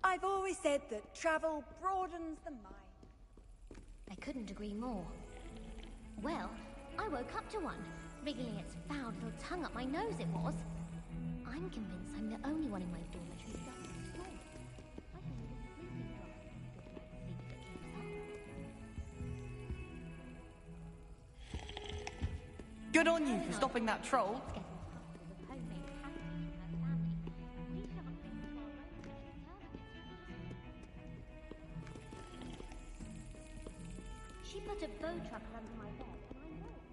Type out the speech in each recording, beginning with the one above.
I've always said that travel broadens the mind. I couldn't agree more. Well, I woke up to one, wriggling its foul little tongue up my nose it was. I'm convinced I'm the only one in my dormitory who doesn't snore. I can use a sleeping drop to get good night's sleep that keeps up. Good on you for stopping that troll. She put a bow trucker under my bed, and I know it's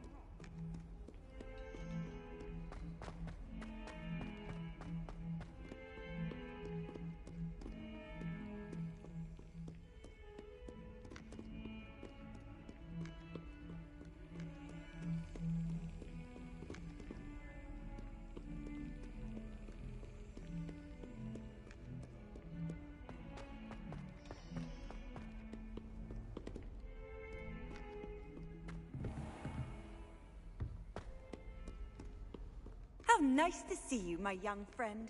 How nice to see you, my young friend.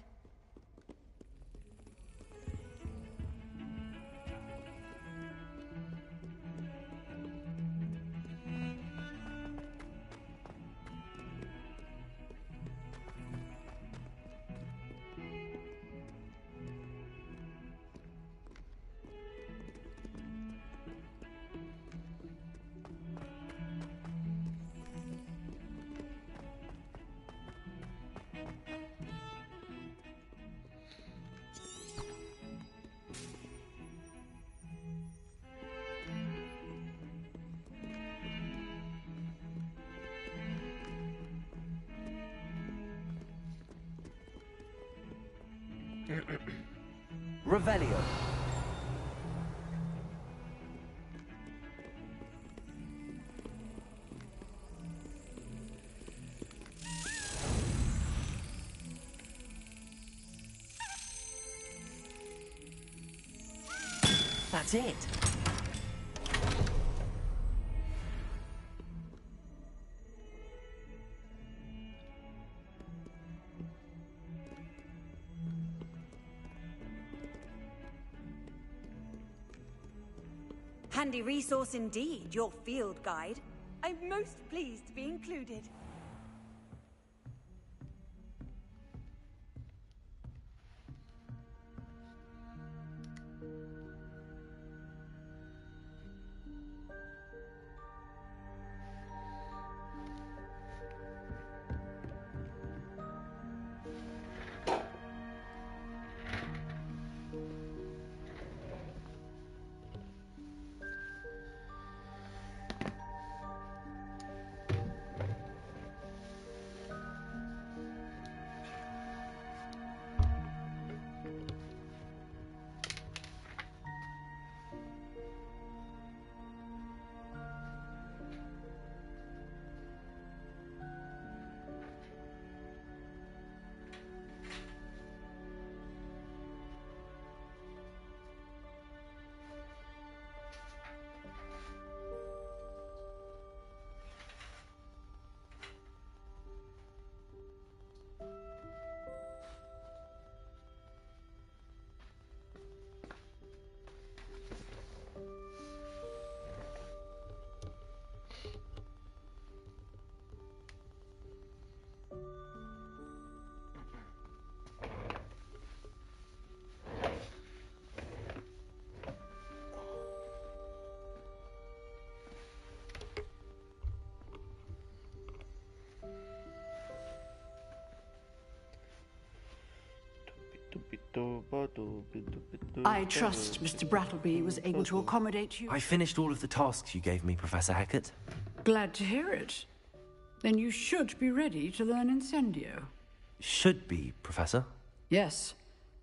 Revelio. That's it. Handy resource indeed, your field guide. I'm most pleased to be included. I trust Mr. Brattleby was able to accommodate you. I finished all of the tasks you gave me, Professor Hackett. Glad to hear it. Then you should be ready to learn Incendio. Should be, Professor. Yes.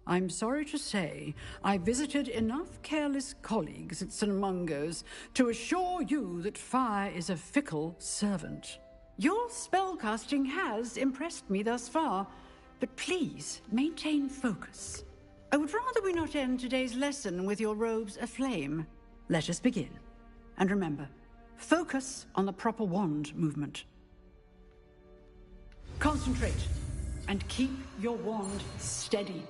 I'm sorry to say, I visited enough careless colleagues at St. Mungo's to assure you that fire is a fickle servant. Your spellcasting has impressed me thus far, but please maintain focus. I would rather we not end today's lesson with your robes aflame. Let us begin. And remember, focus on the proper wand movement. Concentrate, and keep your wand steady.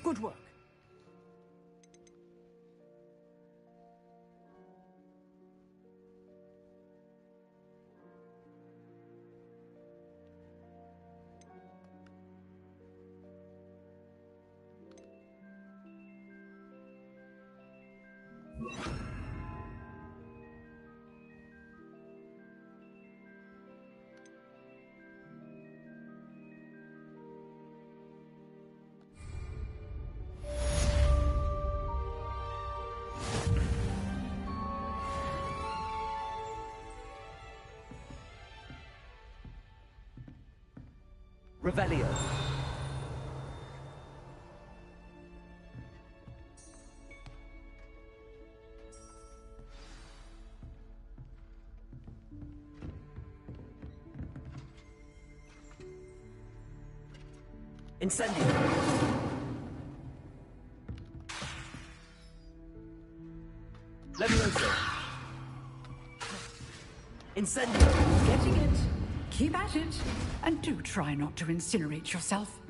Good work. Revelio. Incendio. Levioso. Incendio. Getting it. Keep at it. And do try not to incinerate yourself.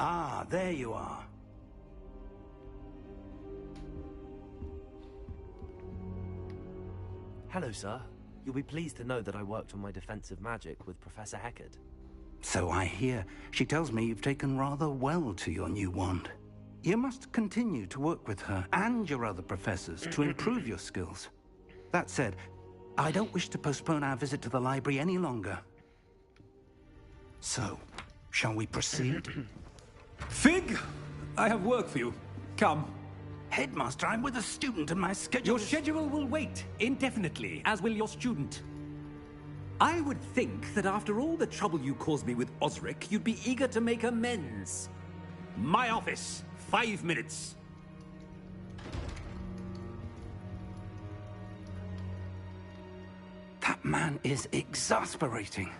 Ah, there you are. Hello, sir. You'll be pleased to know that I worked on my defensive magic with Professor Hackett. So I hear. She tells me you've taken rather well to your new wand. You must continue to work with her and your other professors to improve your skills. That said, I don't wish to postpone our visit to the library any longer. So, shall we proceed? Fig, I have work for you. Come. Headmaster, I'm with a student and my schedule Your schedule will wait indefinitely, as will your student. I would think that after all the trouble you caused me with Osric, you'd be eager to make amends. My office, 5 minutes. That man is exasperating.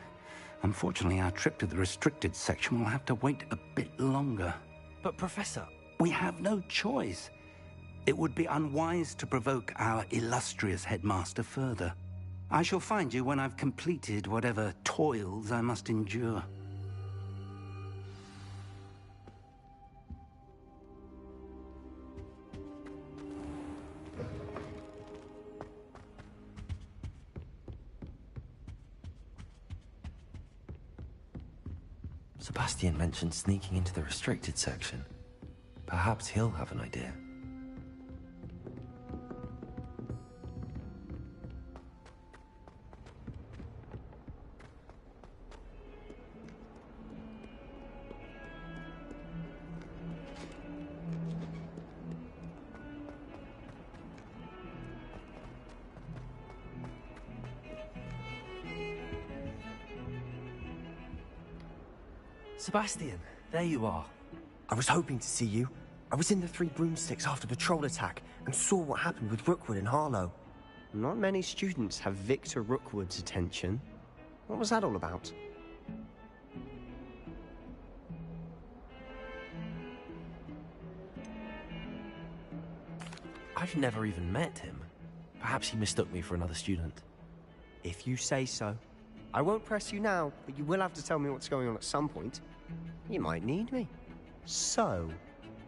Unfortunately, our trip to the restricted section will have to wait a bit longer. But, Professor... We have no choice. It would be unwise to provoke our illustrious headmaster further. I shall find you when I've completed whatever toils I must endure. Sebastian mentioned sneaking into the restricted section. Perhaps he'll have an idea. Sebastian, there you are. I was hoping to see you. I was in the Three Broomsticks after the troll attack and saw what happened with Rookwood and Harlow. Not many students have Victor Rookwood's attention. What was that all about? I've never even met him. Perhaps he mistook me for another student. If you say so. I won't press you now, but you will have to tell me what's going on at some point. You might need me. So,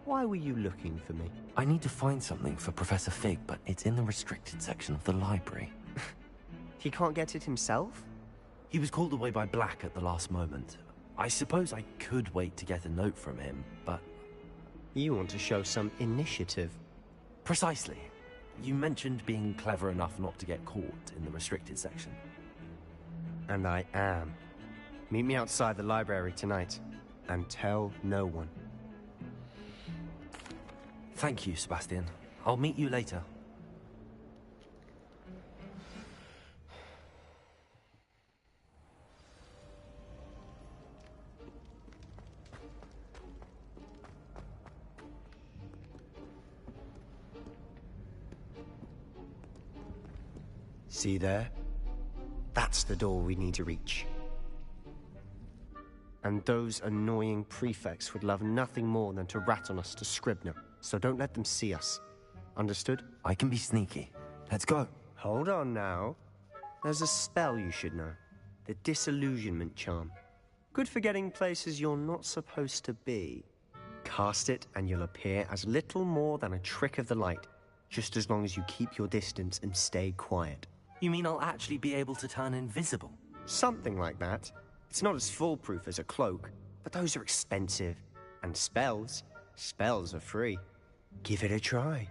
why were you looking for me? I need to find something for Professor Fig, but it's in the restricted section of the library. He can't get it himself? He was called away by Black at the last moment. I suppose I could wait to get a note from him, but... You want to show some initiative. Precisely. You mentioned being clever enough not to get caught in the restricted section. And I am. Meet me outside the library tonight, and tell no one. Thank you, Sebastian. I'll meet you later. See there? That's the door we need to reach. And those annoying prefects would love nothing more than to rat on us to Scribner, so don't let them see us. Understood? I can be sneaky. Let's go. Hold on now. There's a spell you should know. The Disillusionment Charm. Good for getting places you're not supposed to be. Cast it and you'll appear as little more than a trick of the light, just as long as you keep your distance and stay quiet. You mean I'll actually be able to turn invisible? Something like that. It's not as foolproof as a cloak, but those are expensive. And spells are free. Give it a try.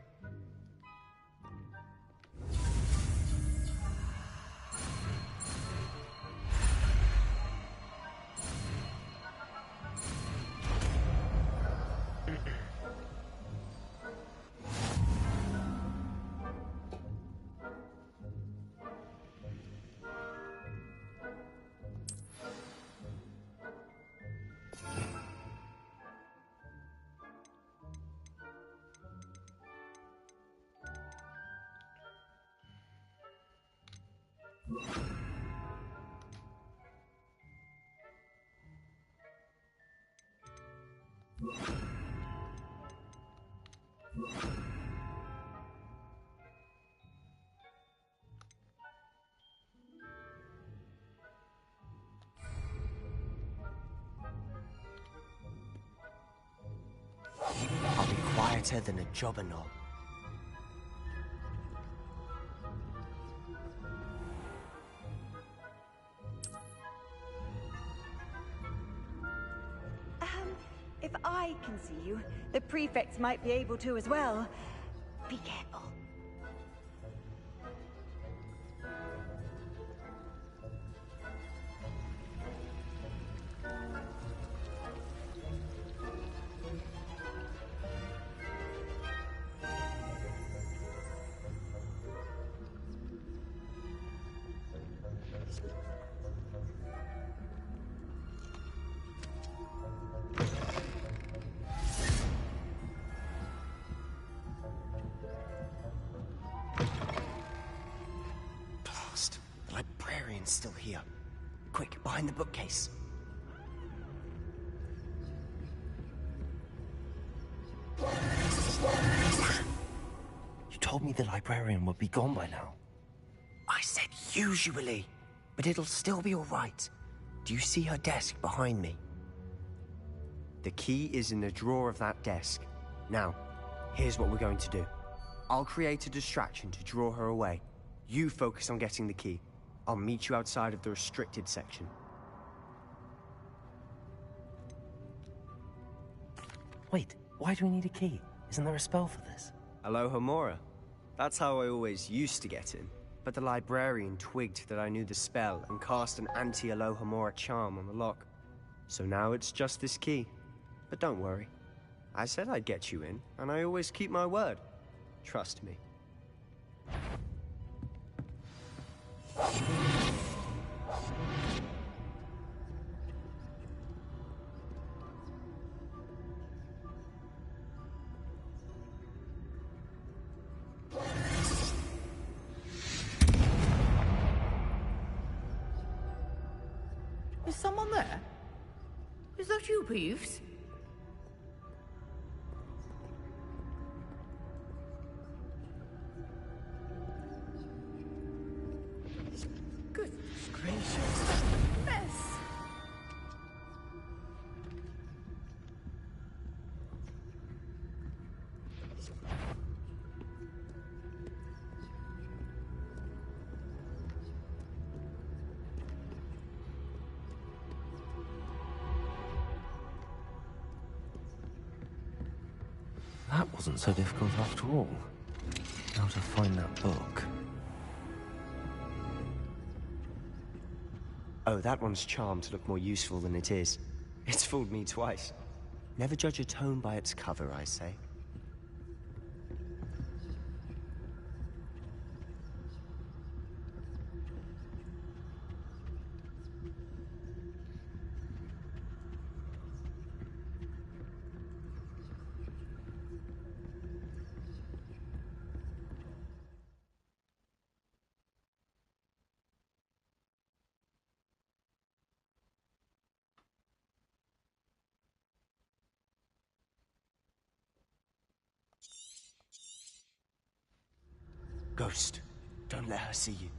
I'll be quieter than a jobberknoll. If I can see you, the prefects might be able to as well. Be careful. Still here. Quick, behind the bookcase. You told me the librarian would be gone by now. I said usually, but it'll still be all right. Do you see her desk behind me? The key is in the drawer of that desk. Now, here's what we're going to do. I'll create a distraction to draw her away. You focus on getting the key. I'll meet you outside of the restricted section. Wait, why do we need a key? Isn't there a spell for this? Alohomora. That's how I always used to get in. But the librarian twigged that I knew the spell and cast an anti-Alohomora charm on the lock. So now it's just this key. But don't worry. I said I'd get you in, and I always keep my word. Trust me. Is someone there? Is that you, Peeves? Good gracious. Mess. That wasn't so difficult after all. How to find that book? Oh, that one's charmed to look more useful than it is. It's fooled me twice. Never judge a tome by its cover, I say. Ghost, don't let her see you.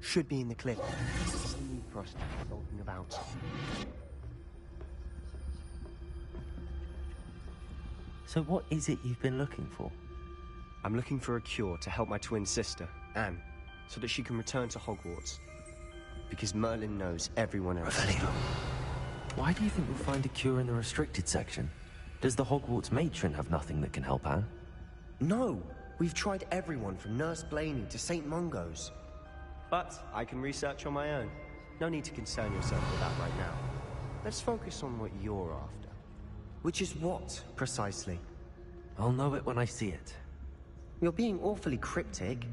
Should be in the clip. No need for us to be skulking about. So what is it you've been looking for? I'm looking for a cure to help my twin sister, Anne, so that she can return to Hogwarts. Because Merlin knows everyone else. Revelio. Why do you think we'll find a cure in the restricted section? Does the Hogwarts matron have nothing that can help Anne? No! We've tried everyone from Nurse Blaney to St. Mungo's. But I can research on my own. No need to concern yourself with that right now. Let's focus on what you're after. Which is what, precisely? I'll know it when I see it. You're being awfully cryptic.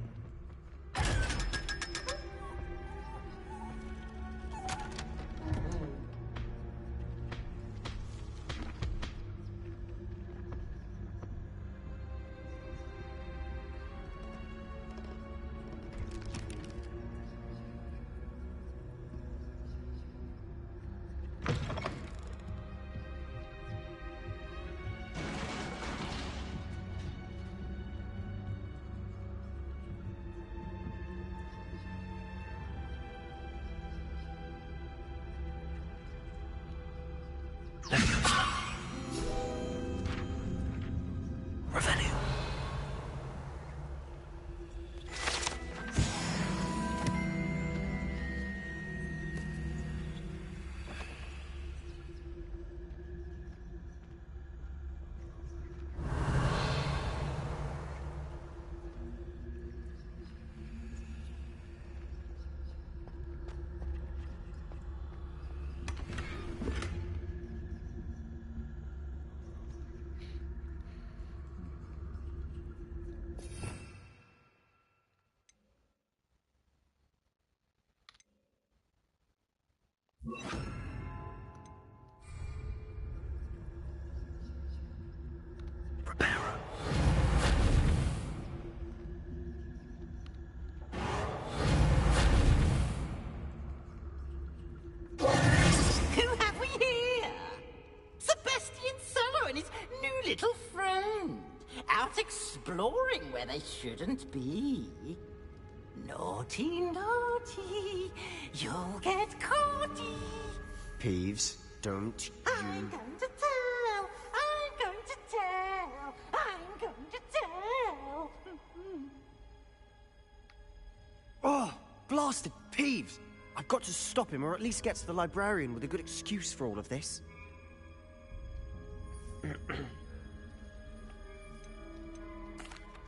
Revelio. Who have we here? Sebastian Solo and his new little friend. Out exploring where they shouldn't be. Naughty, naughty. You'll get caughty. Peeves, don't I'm going to tell. I'm going to tell. I'm going to tell. Oh, blasted Peeves! I've got to stop him, or at least get to the librarian with a good excuse for all of this.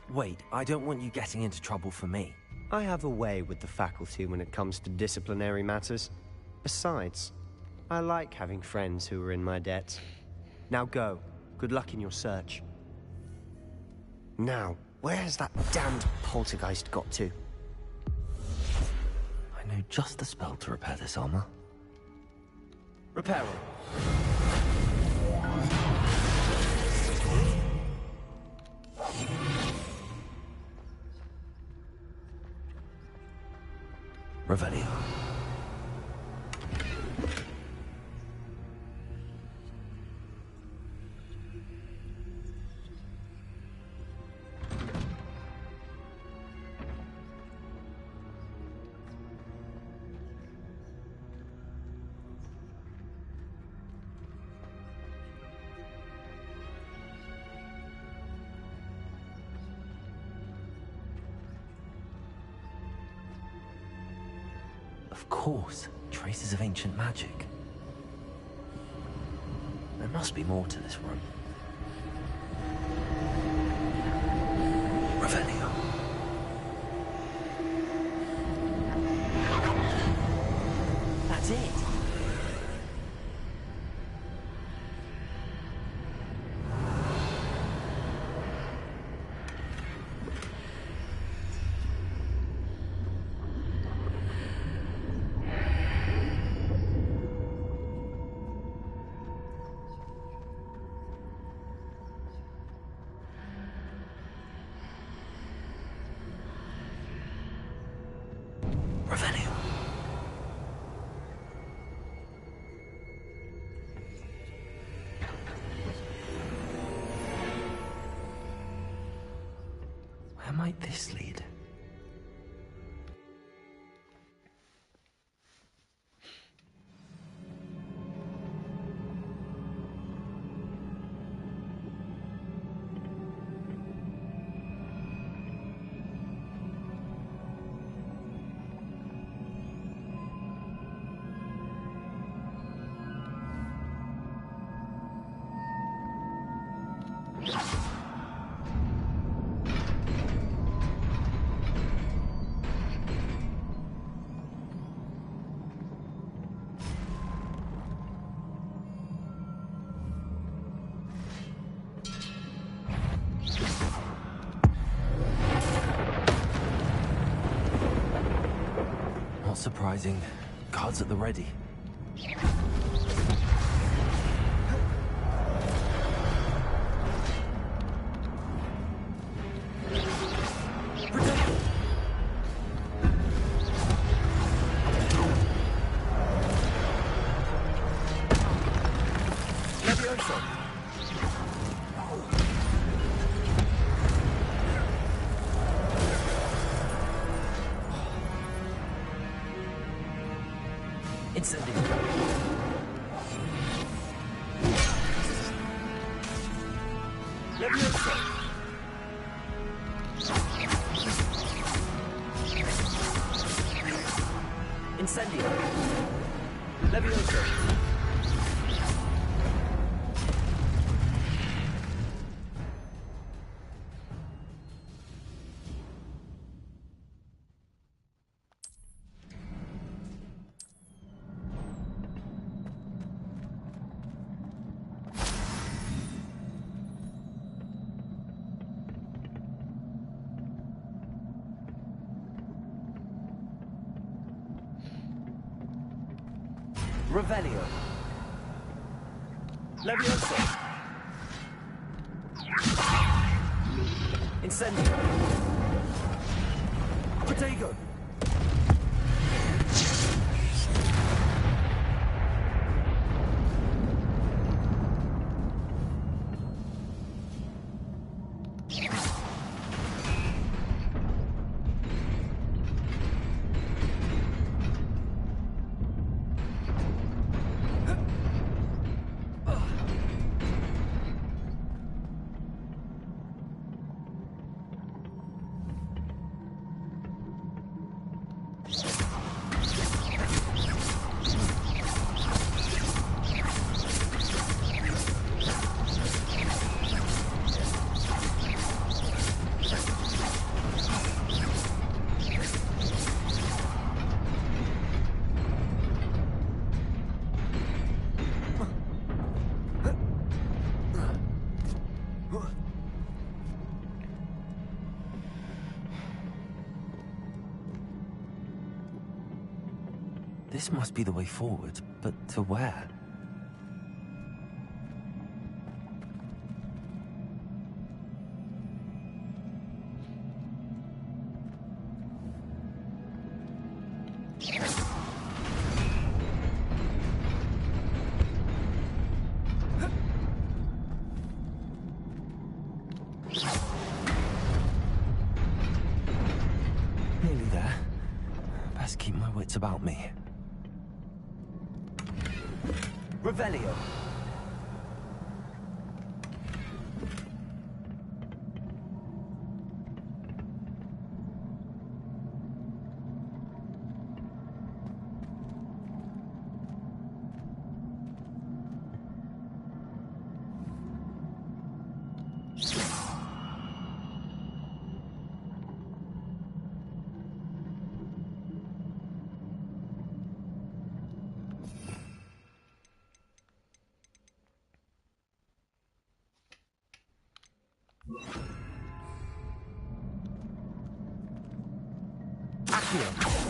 Wait, I don't want you getting into trouble for me. I have a way with the faculty when it comes to disciplinary matters. Besides, I like having friends who are in my debt. Now go. Good luck in your search. Now, where has that damned poltergeist got to? I know just the spell to repair this armor. Repair it. Revelio. Of course, traces of ancient magic. There must be more to this room. Revelio. That's it. Revelio. Where might this lead? Not surprising. Guards at the ready. Incendio. Levioso! Incendio! Levioso! Revelio. Levioso. Incendio. Protego. This must be the way forward, but to where? Nearly there. Best keep my wits about me. Revelio. Accio.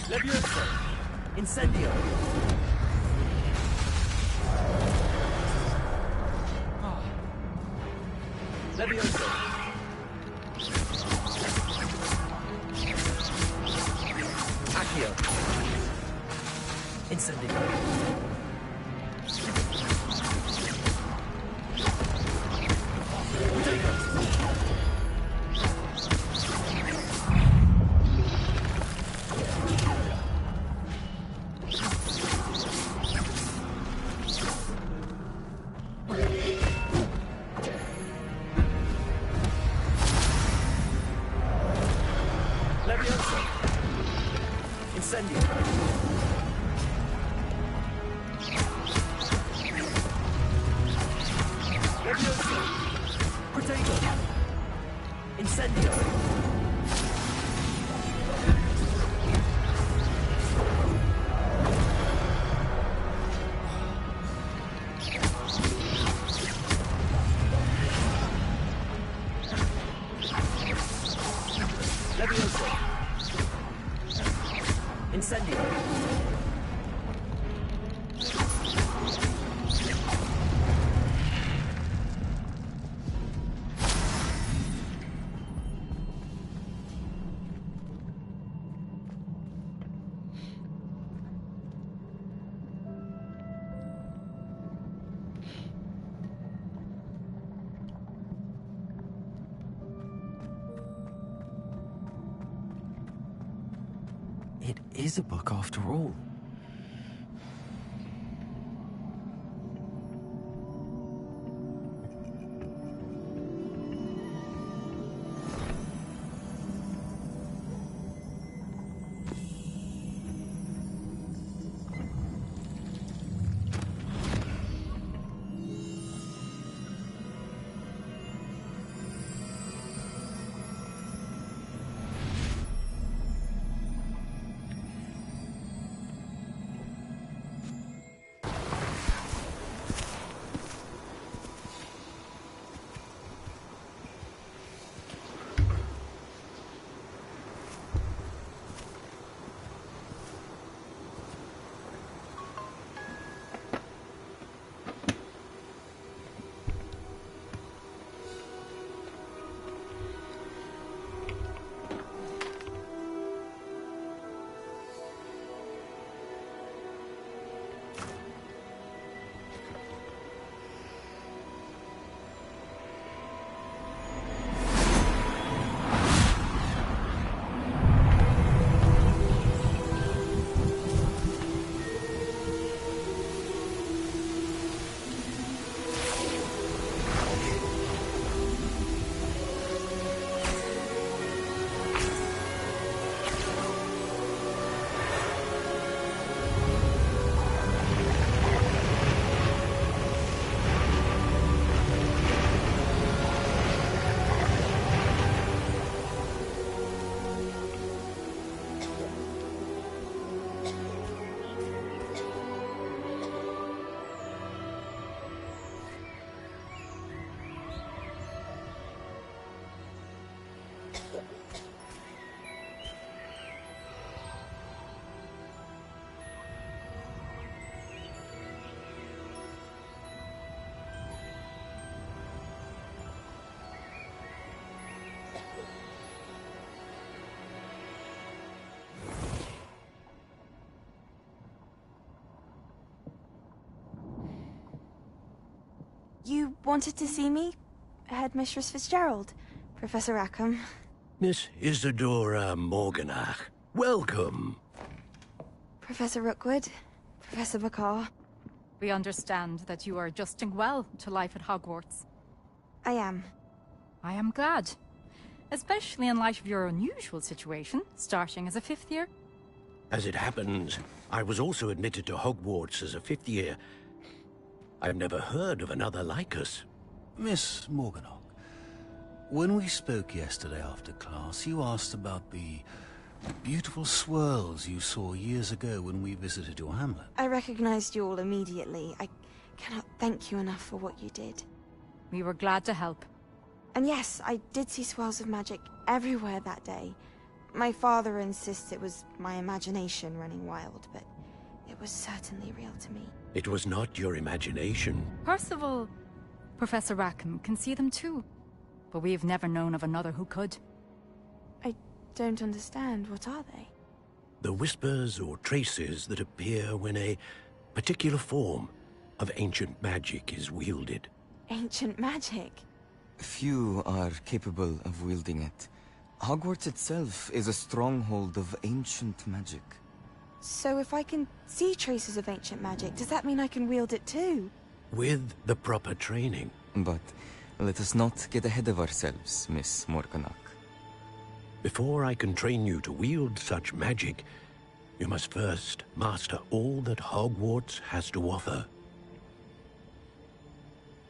Levioso. Incendio. Levioso. Accio. Incendio. Levioso. Incendio. Levioso. Protego. Incendio. Incendio. It is a book after all. You wanted to see me? Headmistress Fitzgerald? Professor Rackham? Miss Isadora Morganach, welcome. Professor Rookwood? Professor Bakar? We understand that you are adjusting well to life at Hogwarts. I am. I am glad. Especially in light of your unusual situation, starting as a 5th year. As it happens, I was also admitted to Hogwarts as a 5th year. I've never heard of another like us. Miss Morganach, when we spoke yesterday after class, you asked about the beautiful swirls you saw years ago when we visited your hamlet. I recognized you all immediately. I cannot thank you enough for what you did. We were glad to help. And yes, I did see swirls of magic everywhere that day. My father insists it was my imagination running wild, but it was certainly real to me. It was not your imagination. Percival, Professor Rackham can see them too. But we've never known of another who could. I don't understand. What are they? The whispers or traces that appear when a particular form of ancient magic is wielded. Ancient magic? Few are capable of wielding it. Hogwarts itself is a stronghold of ancient magic. So if I can see traces of ancient magic, does that mean I can wield it too? With the proper training. But let us not get ahead of ourselves, Miss Morganach. Before I can train you to wield such magic, you must first master all that Hogwarts has to offer.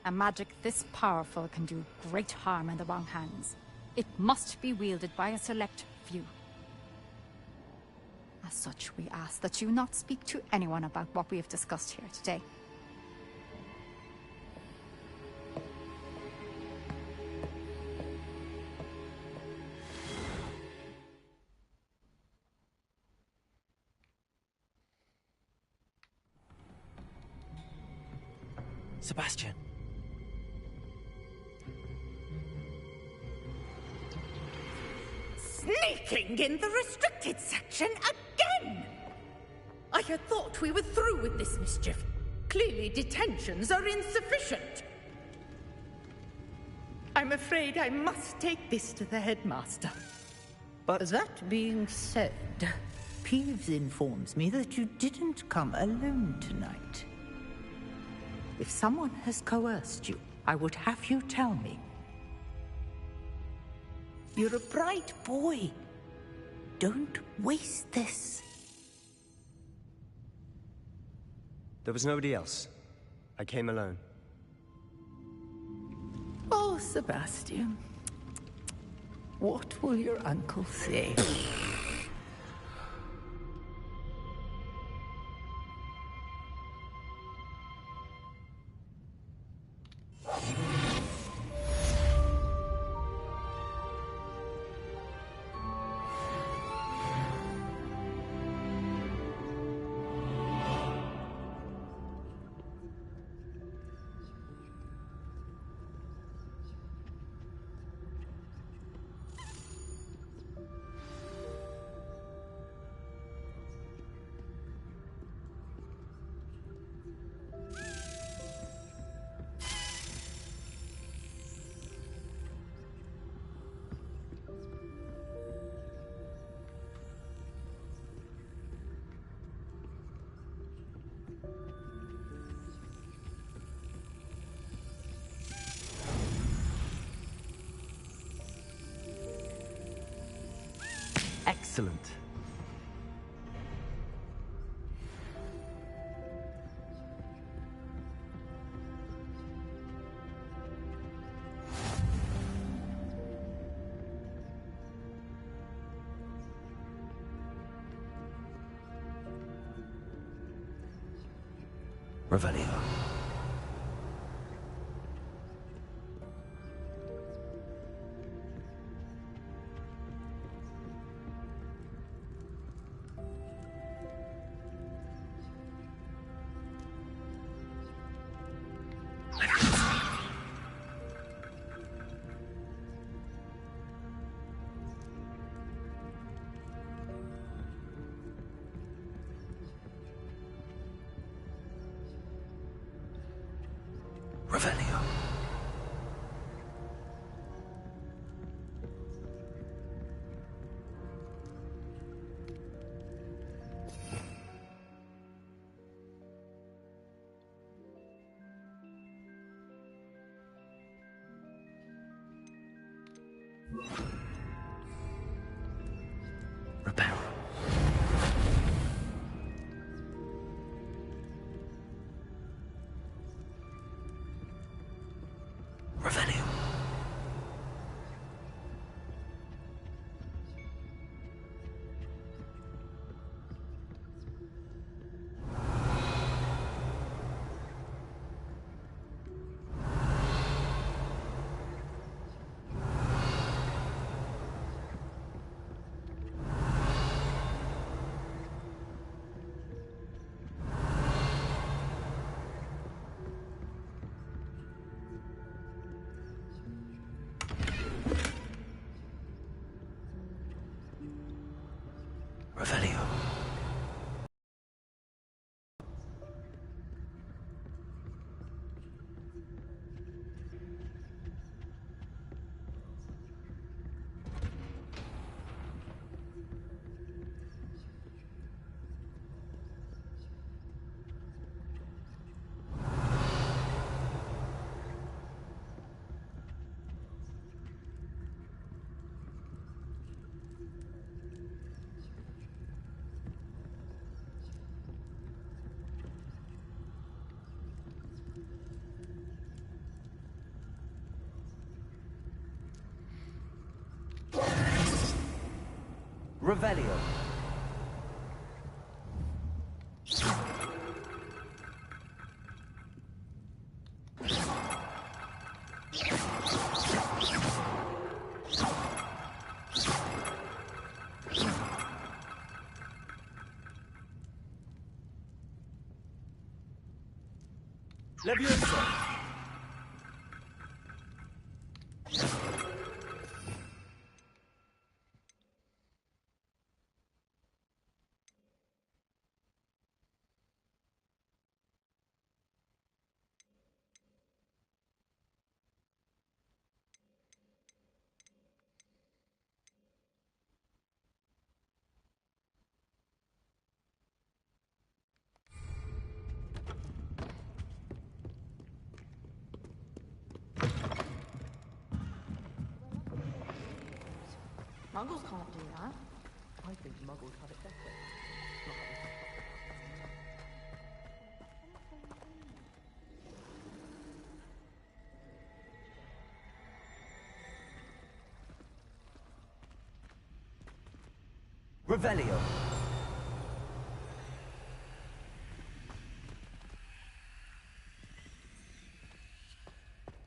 A magic this powerful can do great harm in the wrong hands. It must be wielded by a select few. As such, we ask that you not speak to anyone about what we have discussed here today. Sebastian. Sneaking in the restricted section again! I had thought we were through with this mischief. Clearly detentions are insufficient. I'm afraid I must take this to the headmaster. But that being said, Peeves informs me that you didn't come alone tonight. If someone has coerced you, I would have you tell me. You're a bright boy. Don't waste this. There was nobody else. I came alone. Oh, Sebastian. What will your uncle say? Excellent. Revelio. Revelio. Reparo. Revelio. Revelio. Revelio. Leviosa! Muggles can't do that. I think Muggles have it better. Revelio.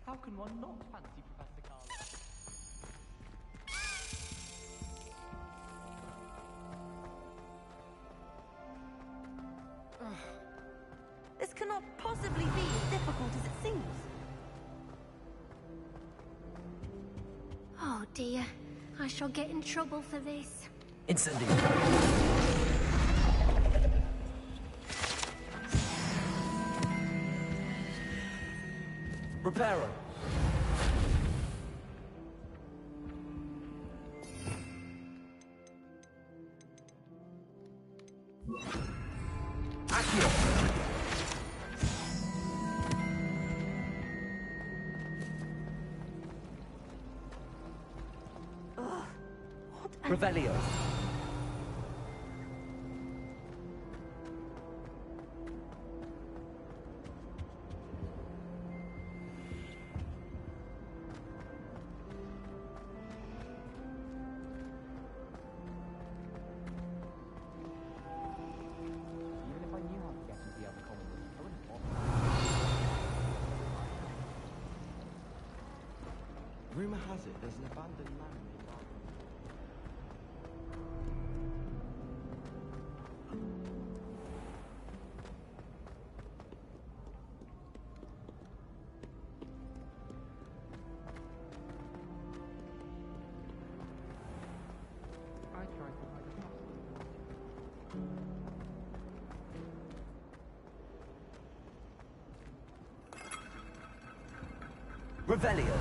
How can one not fancy Professor Carlo? This cannot possibly be as difficult as it seems. Oh dear, I shall get in trouble for this. Incendio. Reparo. Accio. Revelio. Even if I knew how to get into the other common room, I wouldn't bother. Rumor has it there's an abandoned land named after me. I tried to hide a password. Revelio.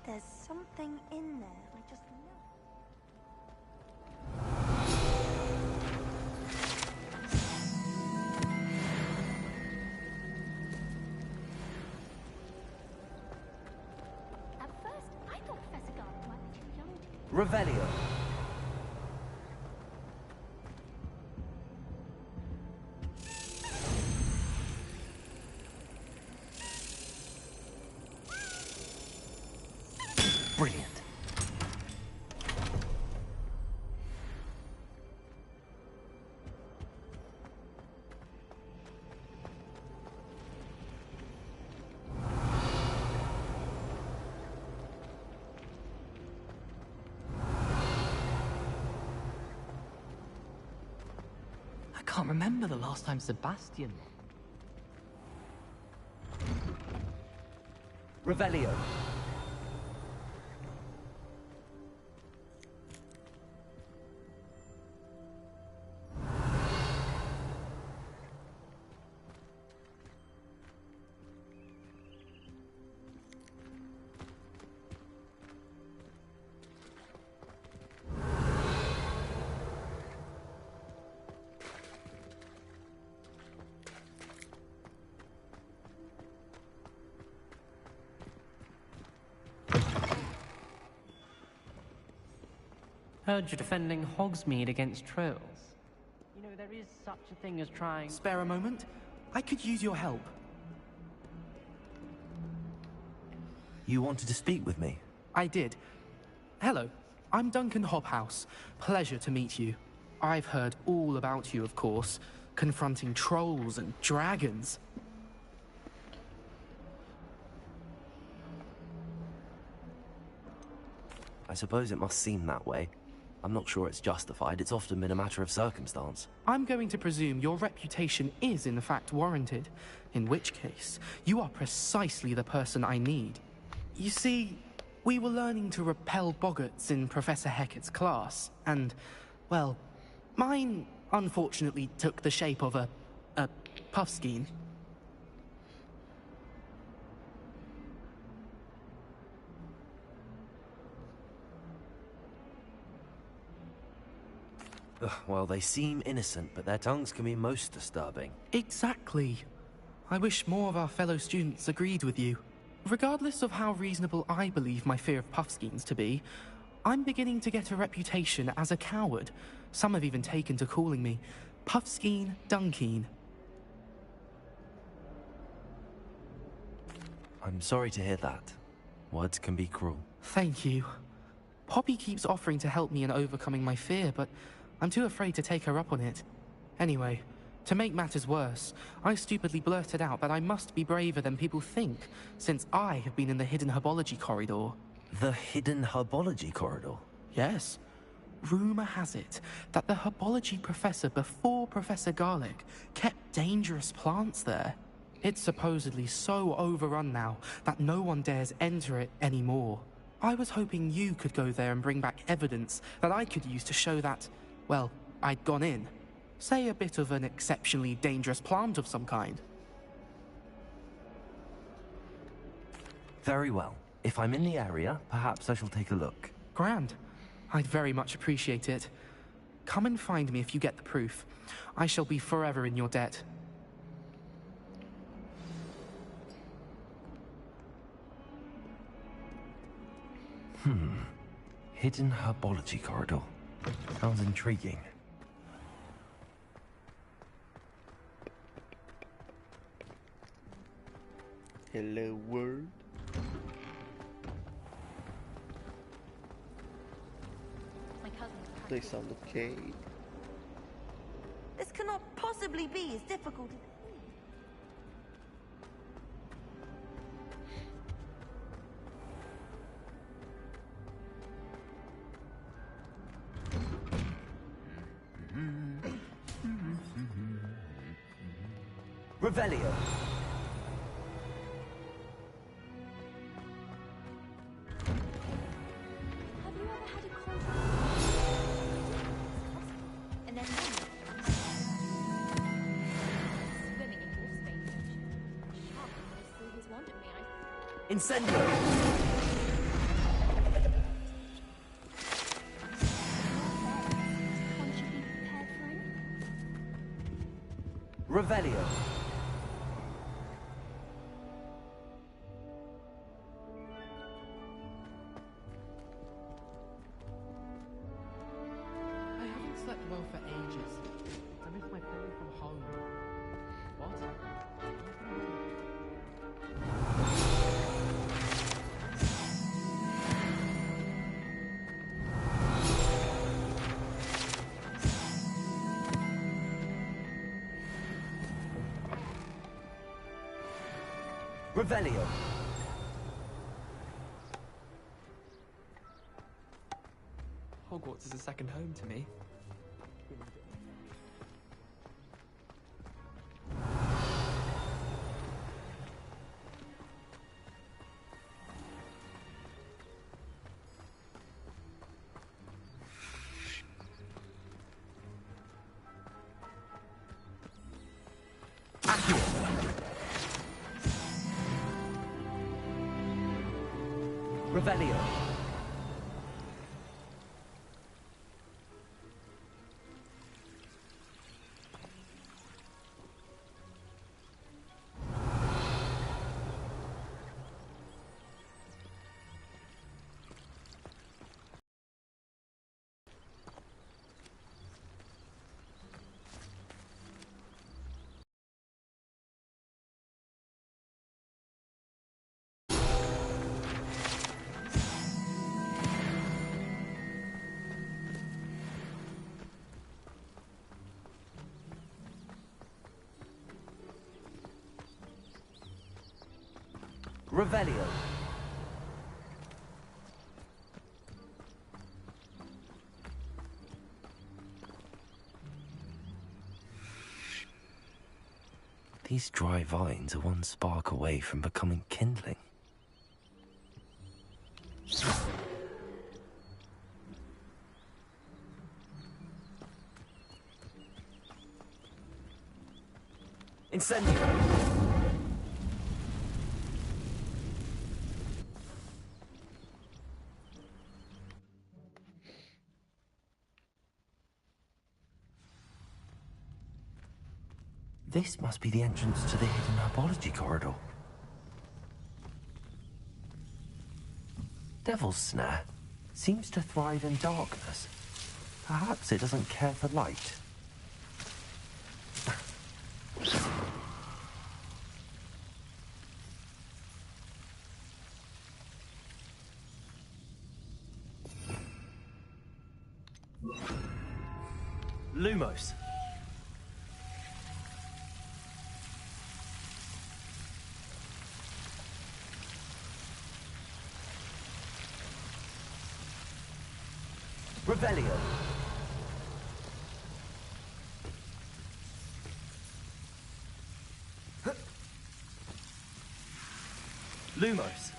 There's something in there. I just know. At first, I thought Professor Garland might be too young to... Revelio. Brilliant. I can't remember the last time Sebastian. Revelio. Heard you're defending Hogsmeade against trolls. You know, there is such a thing as trying... Spare a moment? I could use your help. You wanted to speak with me? I did. Hello, I'm Duncan Hobhouse. Pleasure to meet you. I've heard all about you, of course, confronting trolls and dragons. I suppose it must seem that way. I'm not sure it's justified. It's often been a matter of circumstance. I'm going to presume your reputation is in fact warranted, in which case, you are precisely the person I need. You see, we were learning to repel boggarts in Professor Hecat's class, and, well, mine unfortunately took the shape of a puffskein. Well, they seem innocent, but their tongues can be most disturbing. Exactly. I wish more of our fellow students agreed with you. Regardless of how reasonable I believe my fear of puffskeins to be, I'm beginning to get a reputation as a coward. Some have even taken to calling me Puffskeen Dunkeen. I'm sorry to hear that. Words can be cruel. Thank you. Poppy keeps offering to help me in overcoming my fear, but I'm too afraid to take her up on it. Anyway, to make matters worse, I stupidly blurted out that I must be braver than people think, since I have been in the hidden herbology corridor. The hidden herbology corridor? Yes. Rumor has it that the herbology professor before Professor Garlic kept dangerous plants there. It's supposedly so overrun now that no one dares enter it anymore. I was hoping you could go there and bring back evidence that I could use to show that, well, I'd gone in. Say a bit of an exceptionally dangerous plant of some kind. Very well. If I'm in the area, perhaps I shall take a look. Grand. I'd very much appreciate it. Come and find me if you get the proof. I shall be forever in your debt. Hidden herbology corridor. Sounds intriguing. Hello, world. They sound okay. This cannot possibly be as difficult as... Revelio. Incendio! Revelio. I haven't slept well for ages. I miss my play from home. What? Revelio. Hogwarts is a second home to me. Revelio. Revelio. These dry vines are one spark away from becoming kindling. Incendio! This must be the entrance to the hidden herbology corridor. Devil's Snare seems to thrive in darkness. Perhaps it doesn't care for light. Lumos. Revelio. Lumos.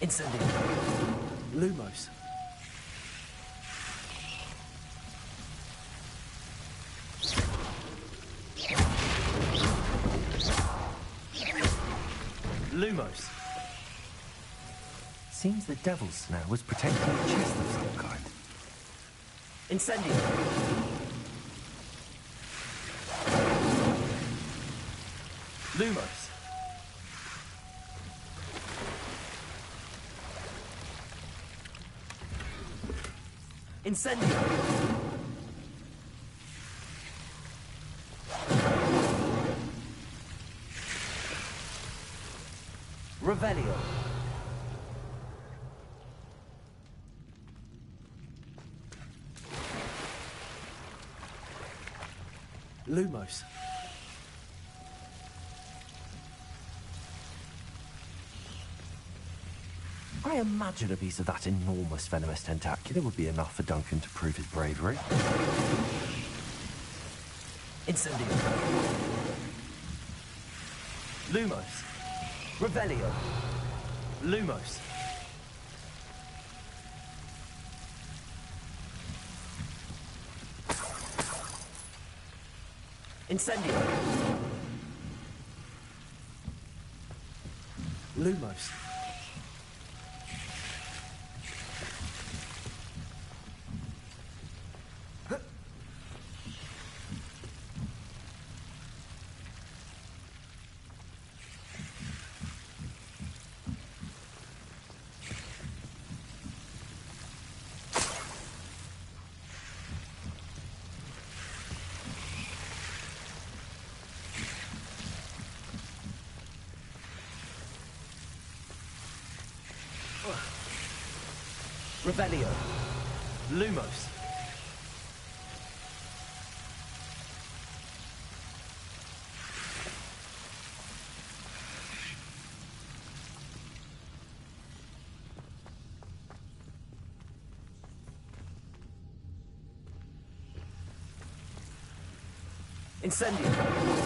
Incendio. Lumos. Lumos. Seems the Devil's Snare was protecting a chest of some kind. Incendio. Lumos. Incendio. Revelio. Lumos. I imagine a piece of that enormous venomous tentacular would be enough for Duncan to prove his bravery. Incendio. Lumos. Revelio. Lumos. Incendio. Lumos. Revelio. Lumos. Incendio.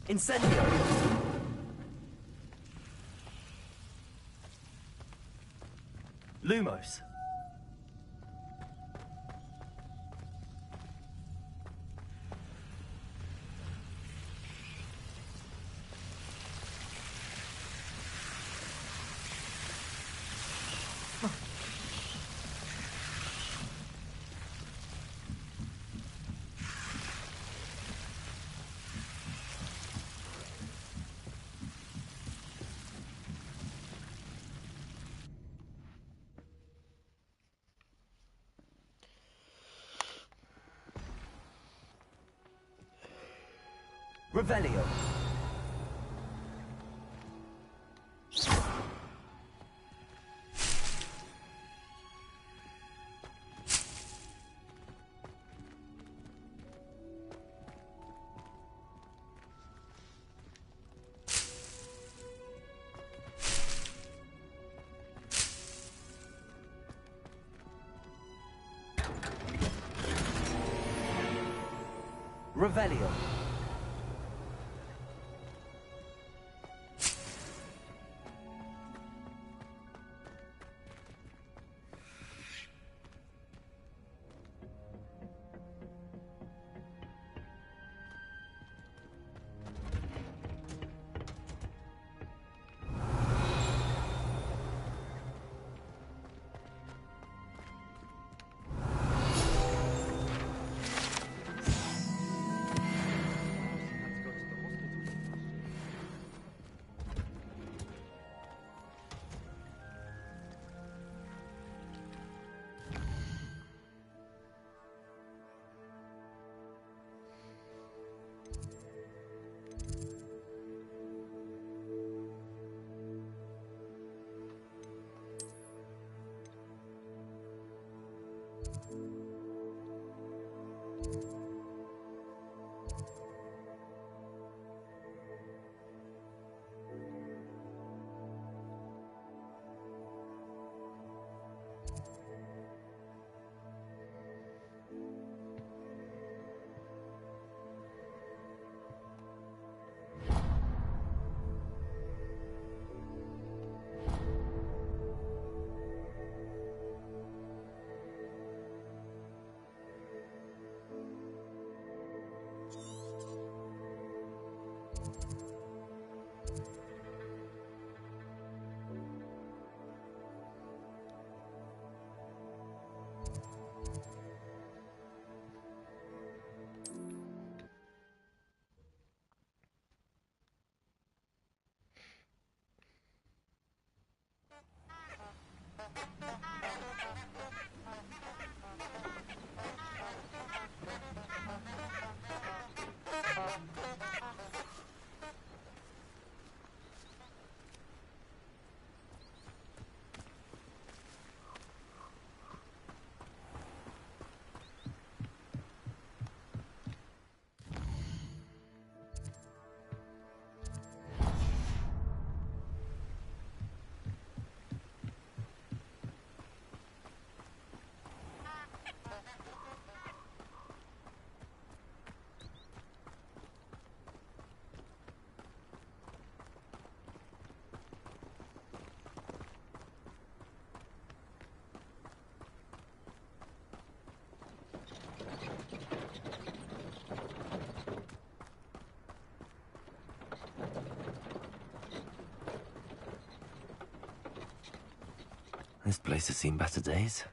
Incendio! Lumos. Revelio. Revelio. This place has seen better days.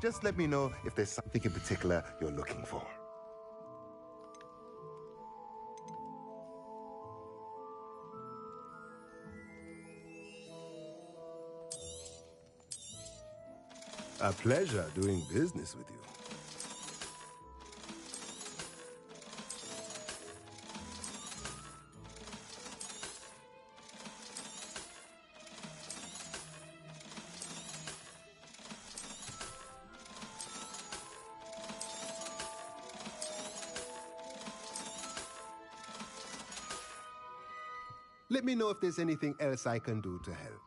Just let me know if there's something in particular you're looking for. A pleasure doing business with you. Let me know if there's anything else I can do to help.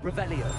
Revelio.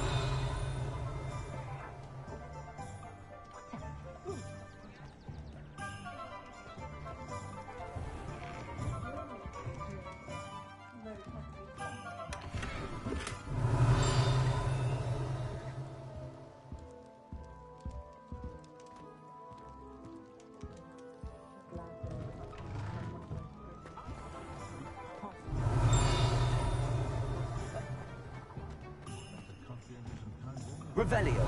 Revelio.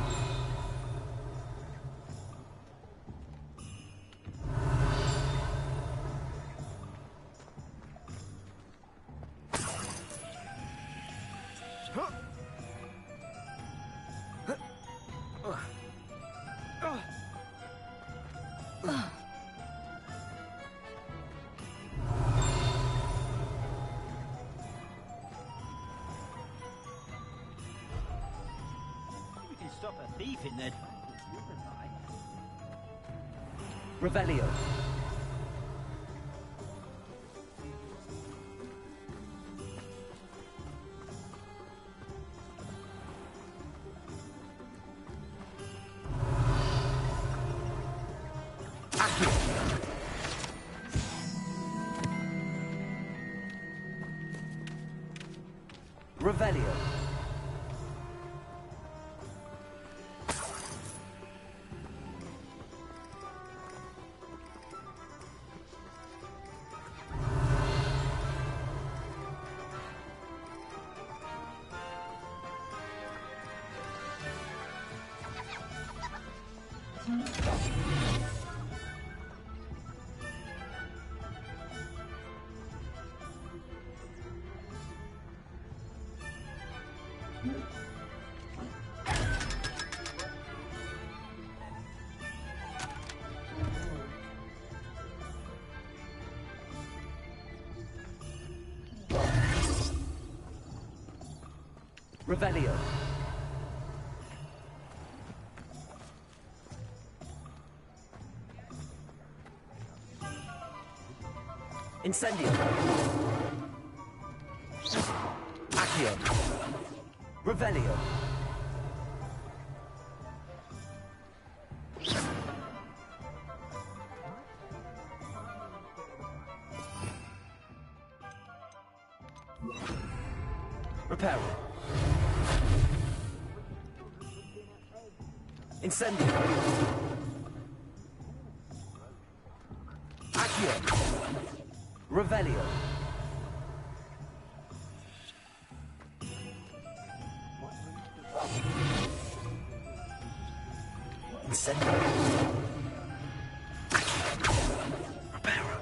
Stop a thief in there. Revelio. Revelio. Revelio. Incendio. Accio. Revelio. Reparo. Incendio. Accio. Revelio. Incendio. Reparo.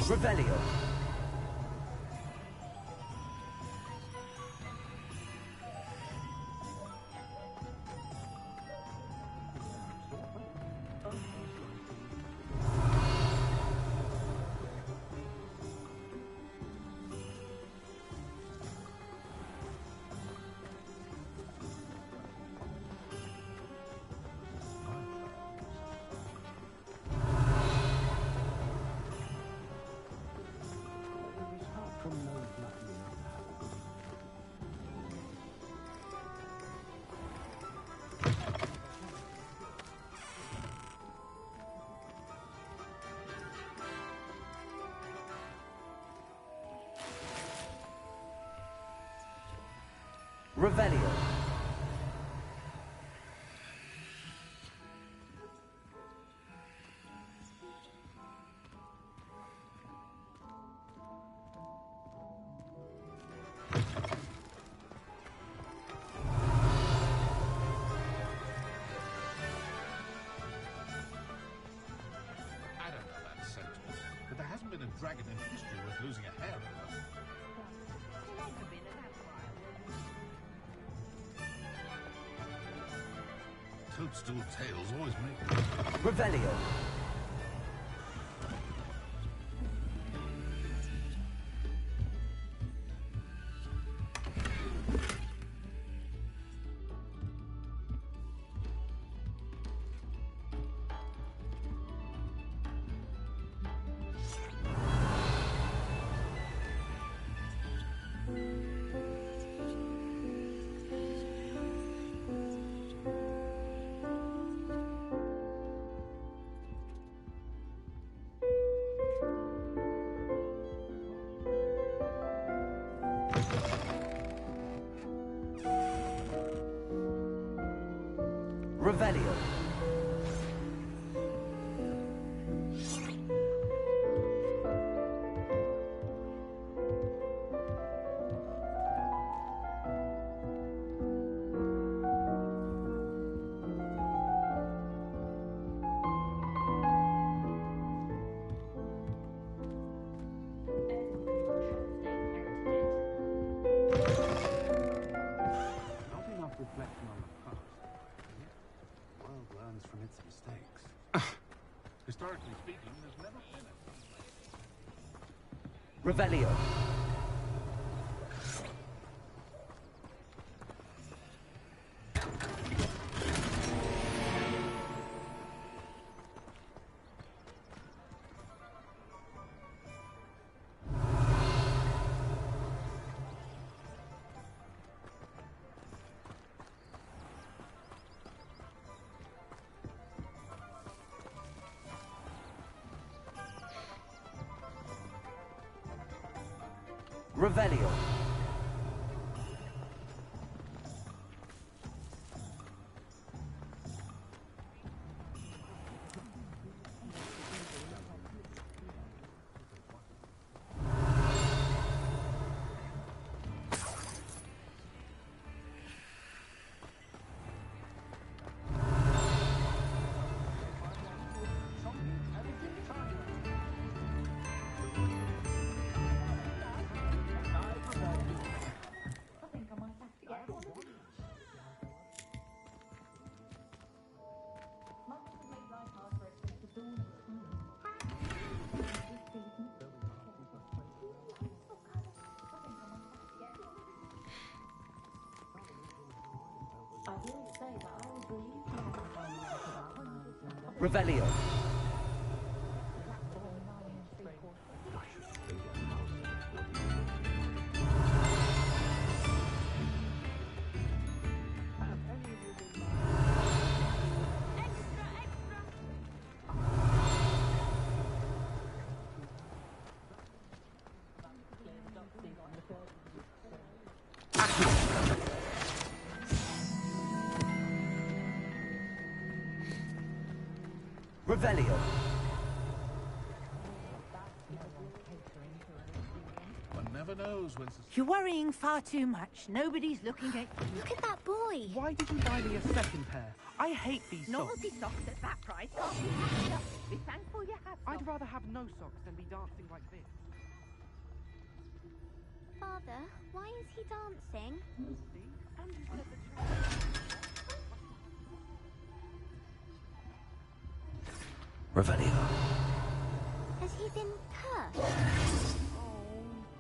Revelio. Revelio. dragon in history worth losing a hair over. Toadstool tales always make... Revelio. Revelio. Not enough reflection on the past. The world learns from its mistakes. Historically speaking, there's never been a... Revelio. Revelio. Revelio. Revelio. One never knows when... You're worrying far too much. Nobody's looking at you. Look at that boy. Why did you buy me a second pair? I hate these socks. Novelty socks at that price can't be passed up. Be thankful you have some. I'd rather have no socks than be dancing like this. Father, why is he dancing? Revelio. Has he been cursed?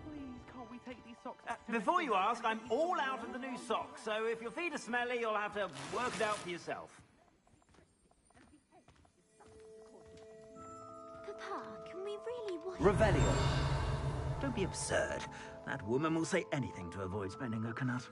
Please, can't we take these socks back to... Before you ask, I'm all out of the new socks, so if your feet are smelly, you'll have to work it out for yourself. Papa, can we really watch... Revelio. Don't be absurd. That woman will say anything to avoid spending her canut.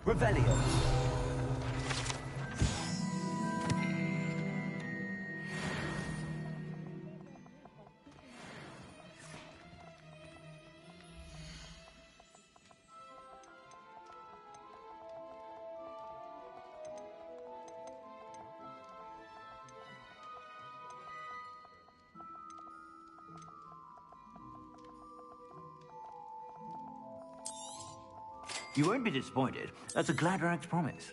Revelio. You won't be disappointed. That's a Gladrak's promise.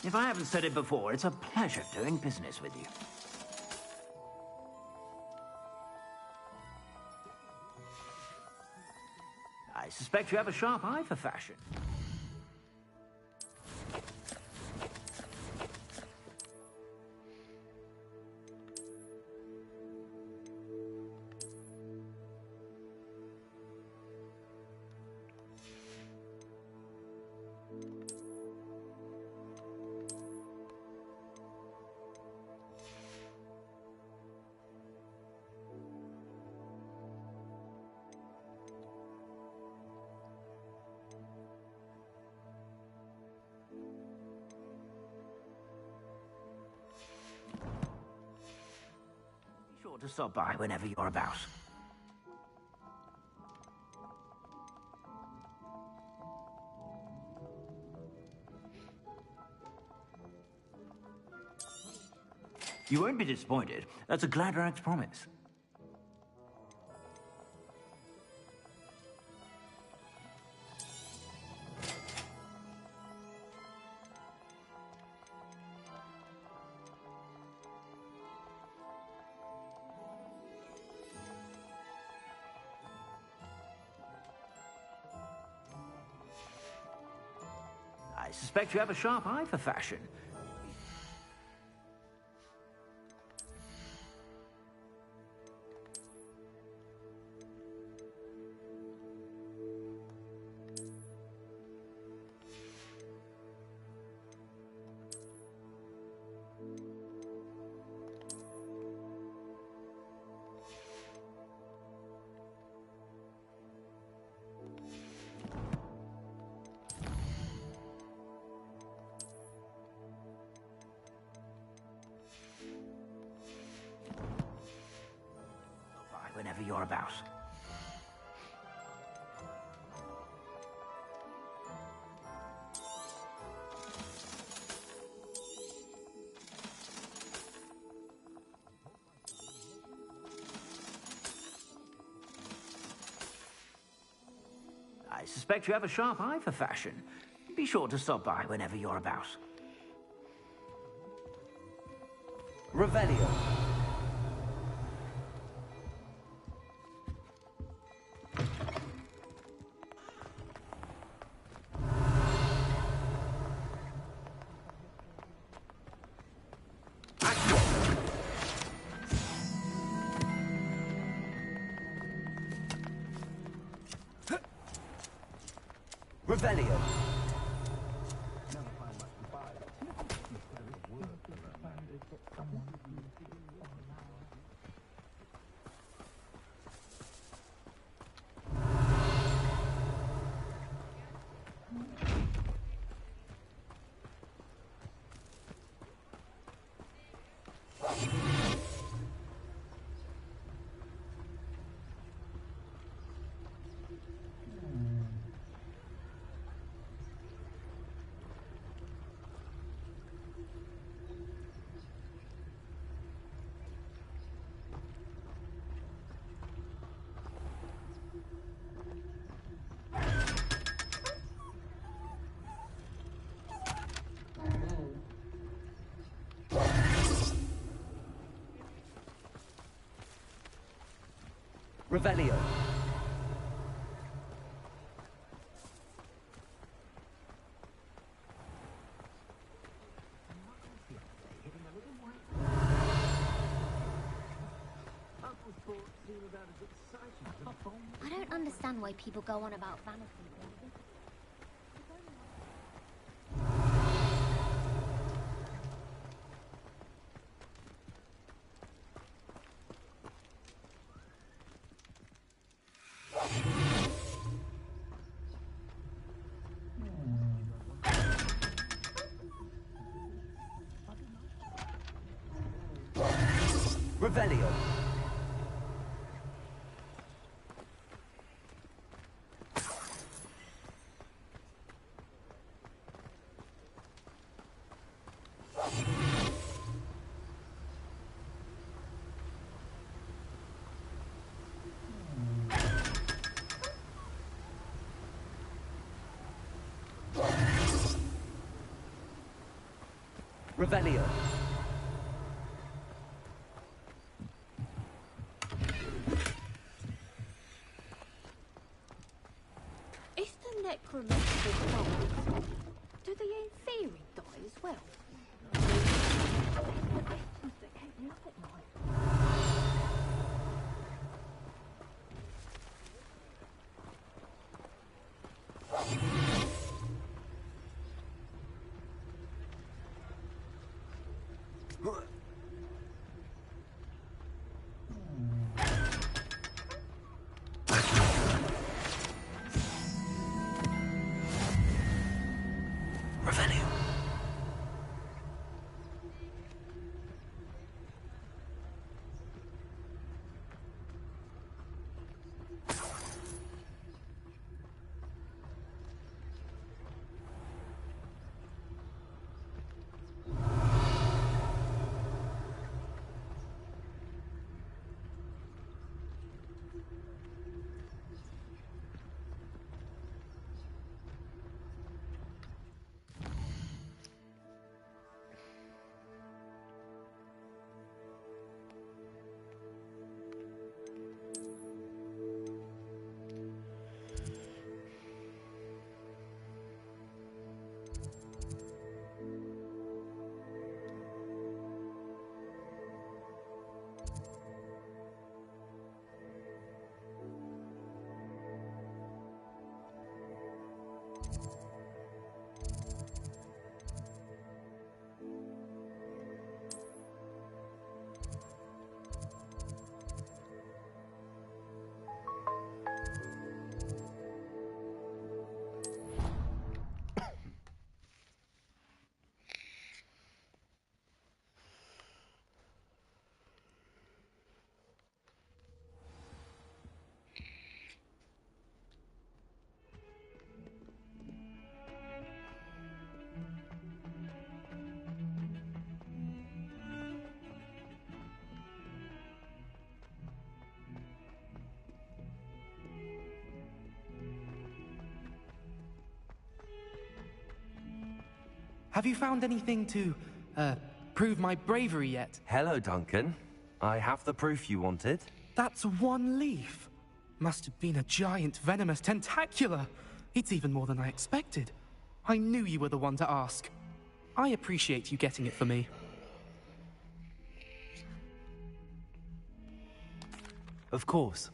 If I haven't said it before, it's a pleasure doing business with you. I suspect you have a sharp eye for fashion. To stop by whenever you're about. You won't be disappointed. That's a Gladrak's promise. I suspect you have a sharp eye for fashion. Whenever you're about. I suspect you have a sharp eye for fashion. Be sure to stop by whenever you're about. Revelio. Revelio. Revelio. I don't understand why people go on about vanity. Revelio. Revelio. If the necromancer dies, do they in theory die as well? They keep me up at night. Revelio. Have you found anything to, prove my bravery yet? Hello, Duncan. I have the proof you wanted. That's one leaf. Must have been a giant venomous tentacula. It's even more than I expected. I knew you were the one to ask. I appreciate you getting it for me. Of course.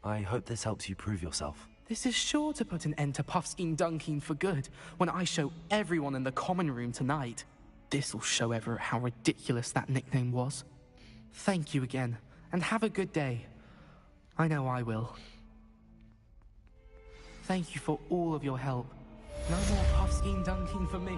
I hope this helps you prove yourself. This is sure to put an end to Puffskein Dunkin for good when I show everyone in the common room tonight. This'll show Everett how ridiculous that nickname was. Thank you again, and have a good day. I know I will. Thank you for all of your help. No more Puffskein Dunkin for me.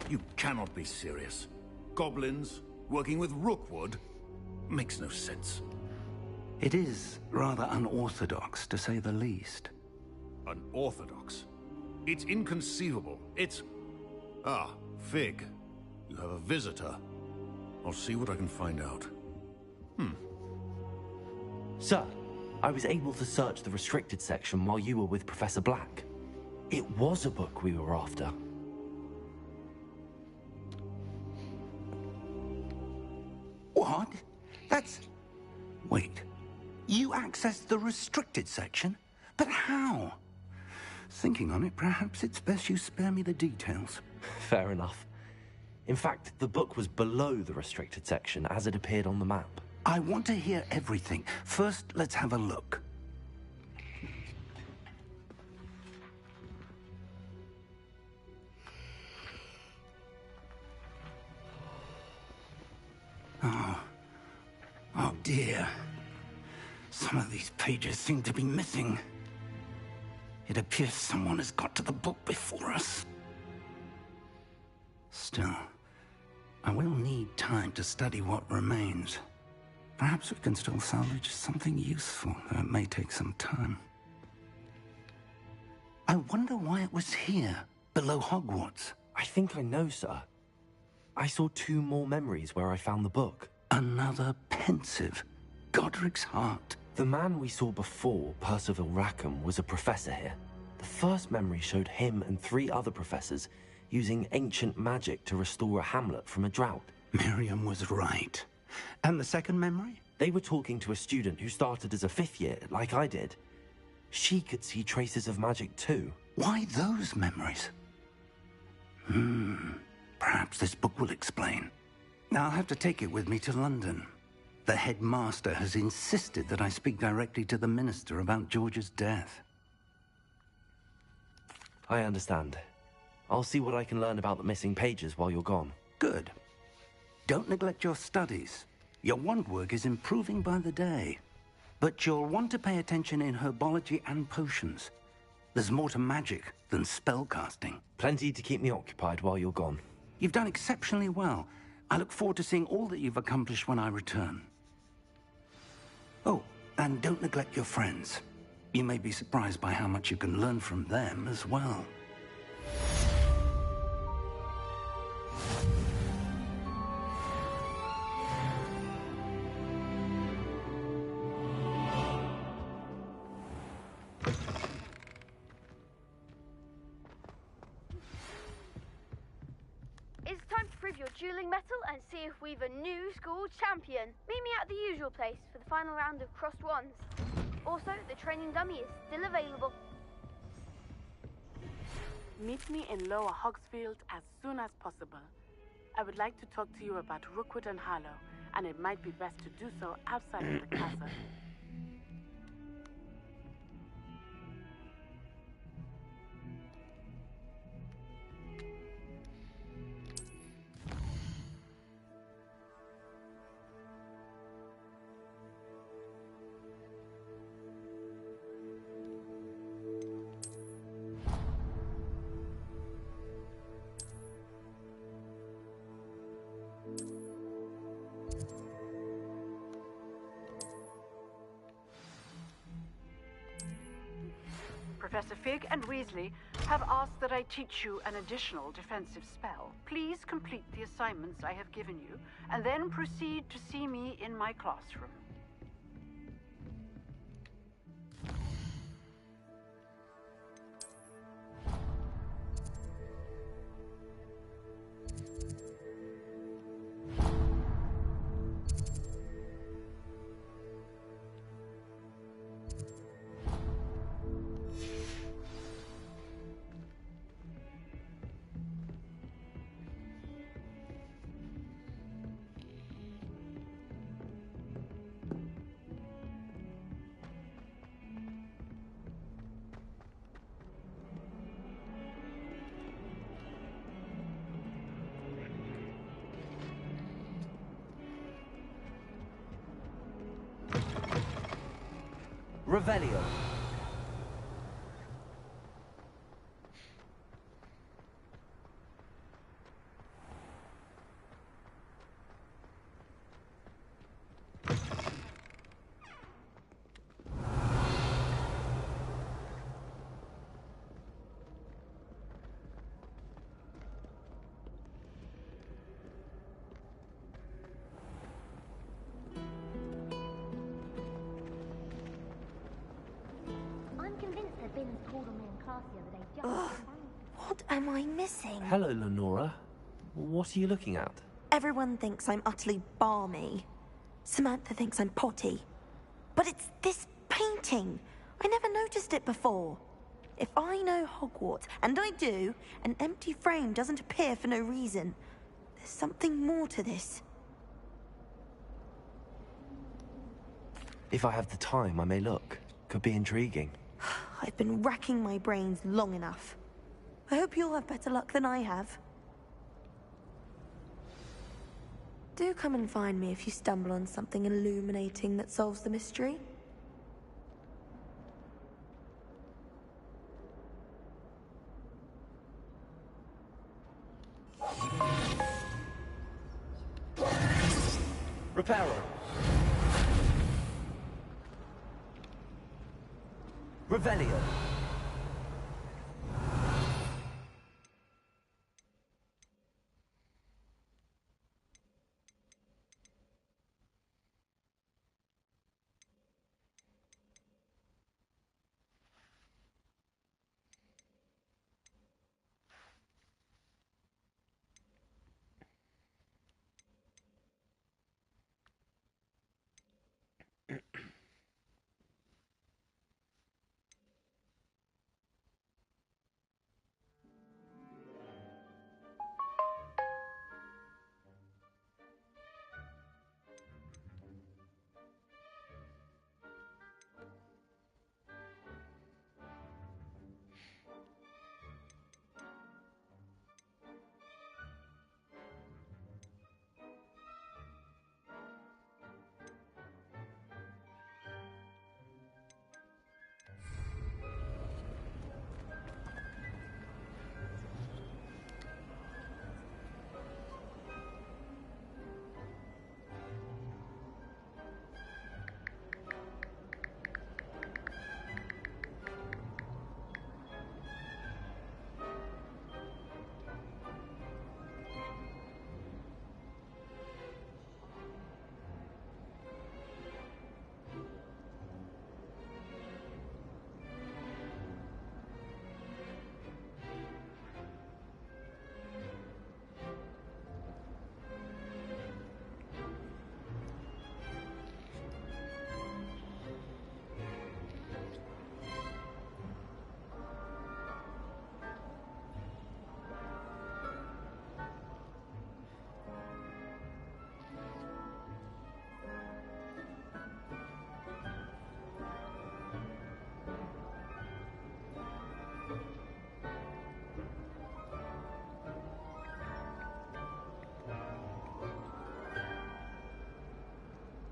You cannot be serious. Goblins working with Rookwood makes no sense. It is rather unorthodox, to say the least. Unorthodox? It's inconceivable. It's... Ah, Fig. You have a visitor. I'll see what I can find out. Sir, I was able to search the restricted section while you were with Professor Black. It was a book we were after. What? That's... Wait. You accessed the restricted section? But how? Thinking on it, perhaps it's best you spare me the details. Fair enough. In fact, the book was below the restricted section as it appeared on the map. I want to hear everything. First, let's have a look. Oh dear. Some of these pages seem to be missing. It appears someone has got to the book before us. Still, I will need time to study what remains. Perhaps we can still salvage something useful, though it may take some time. I wonder why it was here, below Hogwarts. I think I know, sir. I saw 2 more memories where I found the book. Another pensive. Godric's heart. The man we saw before, Percival Rackham, was a professor here. The first memory showed him and 3 other professors using ancient magic to restore a hamlet from a drought. Miriam was right. And the second memory? They were talking to a student who started as a 5th year, like I did. She could see traces of magic too. Why those memories? Perhaps this book will explain. I'll have to take it with me to London. The headmaster has insisted that I speak directly to the minister about George's death. I understand. I'll see what I can learn about the missing pages while you're gone. Good. Don't neglect your studies. Your wand work is improving by the day. But you'll want to pay attention in herbology and potions. There's more to magic than spellcasting. Plenty to keep me occupied while you're gone. You've done exceptionally well. I look forward to seeing all that you've accomplished when I return. Oh, and don't neglect your friends. You may be surprised by how much you can learn from them as well. It's time to prove your dueling mettle and see if we've a new school champion. Meet me at the usual place for the final round of crossed wands. Also, the training dummy is still available. Meet me in Lower Hogsfield as soon as possible. I would like to talk to you about Rookwood and Harlow, and it might be best to do so outside of the castle. Professor Fig and Weasley have asked that I teach you an additional defensive spell. Please complete the assignments I have given you, and then proceed to see me in my classroom. Revelio. am I missing? Hello, Lenora. What are you looking at? Everyone thinks I'm utterly balmy. Samantha thinks I'm potty. But it's this painting. I never noticed it before. If I know Hogwarts, and I do, an empty frame doesn't appear for no reason. There's something more to this. If I have the time, I may look. Could be intriguing. I've been racking my brains long enough. I hope you'll have better luck than I have. Do come and find me if you stumble on something illuminating that solves the mystery. Reparo. Revelio.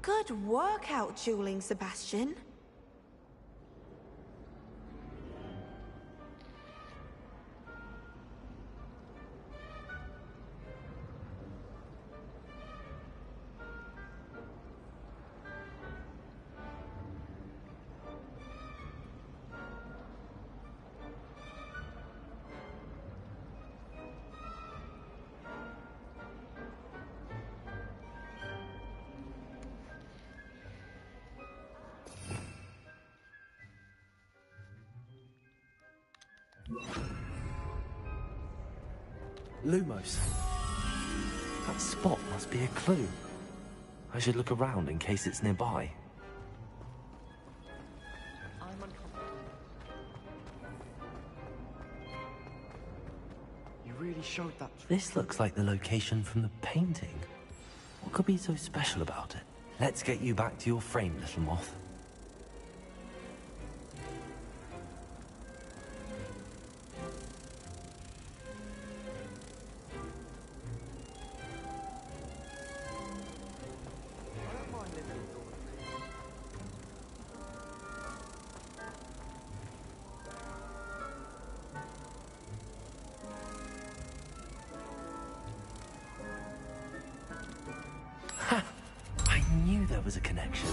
Good work out dueling, Sebastian. Lumos. That spot must be a clue. I should look around in case it's nearby. I'm uncomfortable. You really showed that. This looks like the location from the painting. What could be so special about it? Let's get you back to your frame, little moth. There was a connection.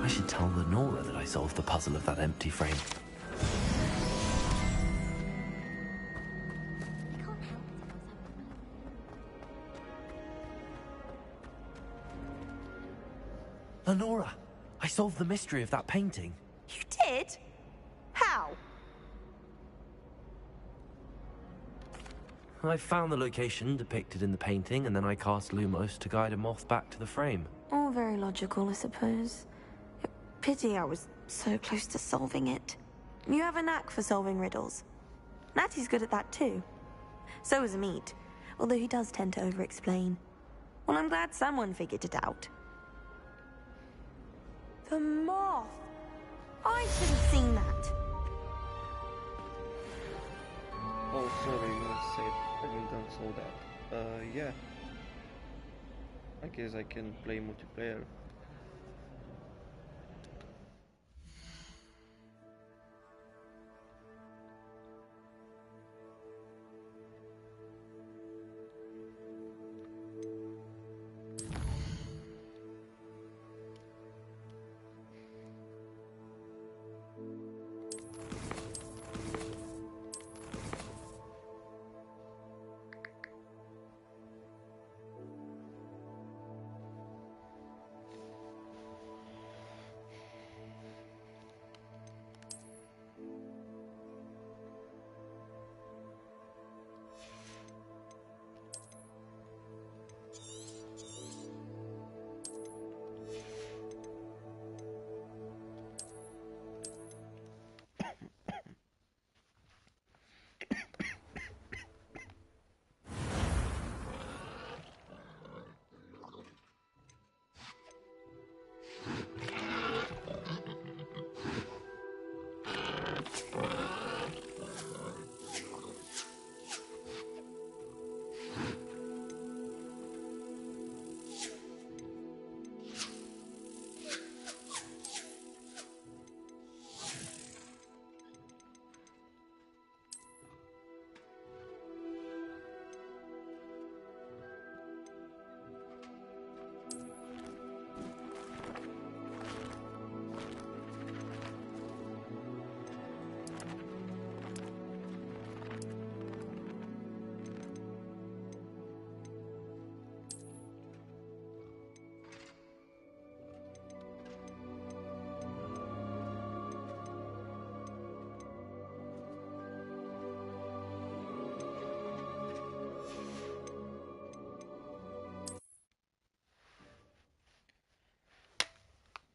I should tell Lenora that I solved the puzzle of that empty frame. Lenora, I solved the mystery of that painting. You did? How? I found the location depicted in the painting, and then I cast Lumos to guide a moth back to the frame. All very logical, I suppose. Pity I was so close to solving it. You have a knack for solving riddles. Natty's good at that too. So is Amit, although he does tend to over-explain. Well, I'm glad someone figured it out. The moth! I should have seen that! Oh, sorry, I said I haven't done so that. Yeah. I guess I can play multiplayer.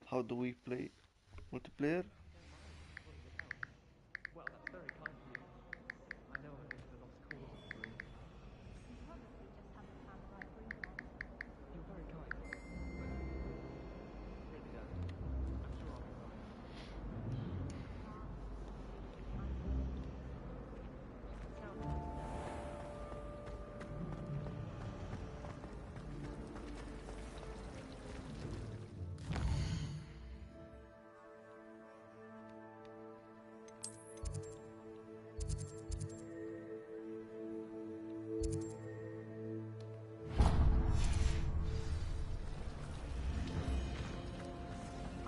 How do we play multiplayer? Well, that's very kind of you. I know I'm into the lost cause of the room. You're very kind. Really don't. I'm sure I'll be fine.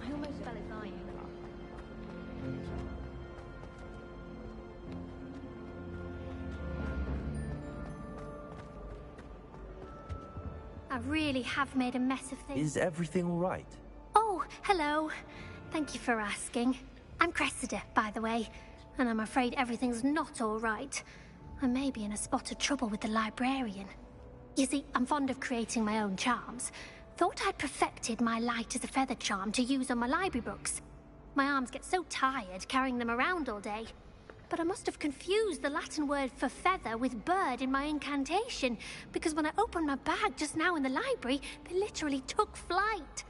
I almost fell as I am. I really have made a mess of things. Is everything all right? Oh, hello. Thank you for asking. I'm Cressida, by the way, and I'm afraid everything's not all right. I may be in a spot of trouble with the librarian. You see, I'm fond of creating my own charms. Thought I'd perfected my light as a feather charm to use on my library books. My arms get so tired carrying them around all day. But I must have confused the Latin word for feather with bird in my incantation, because when I opened my bag just now in the library, they literally took flight.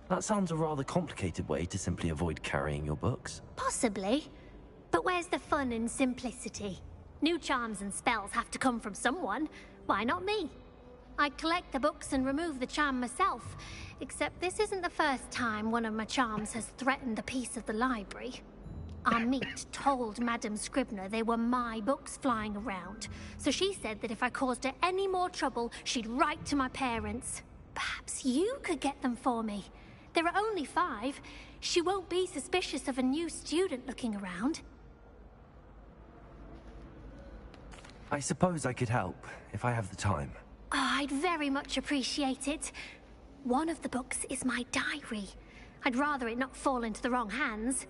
That sounds a rather complicated way to simply avoid carrying your books. Possibly. But where's the fun in simplicity? New charms and spells have to come from someone. Why not me? I collect the books and remove the charm myself. Except this isn't the first time one of my charms has threatened the peace of the library. Amit told Madame Scribner they were my books flying around. So she said that if I caused her any more trouble, she'd write to my parents. Perhaps you could get them for me. There are only 5. She won't be suspicious of a new student looking around. I suppose I could help, if I have the time. Oh, I'd very much appreciate it. One of the books is my diary. I'd rather it not fall into the wrong hands.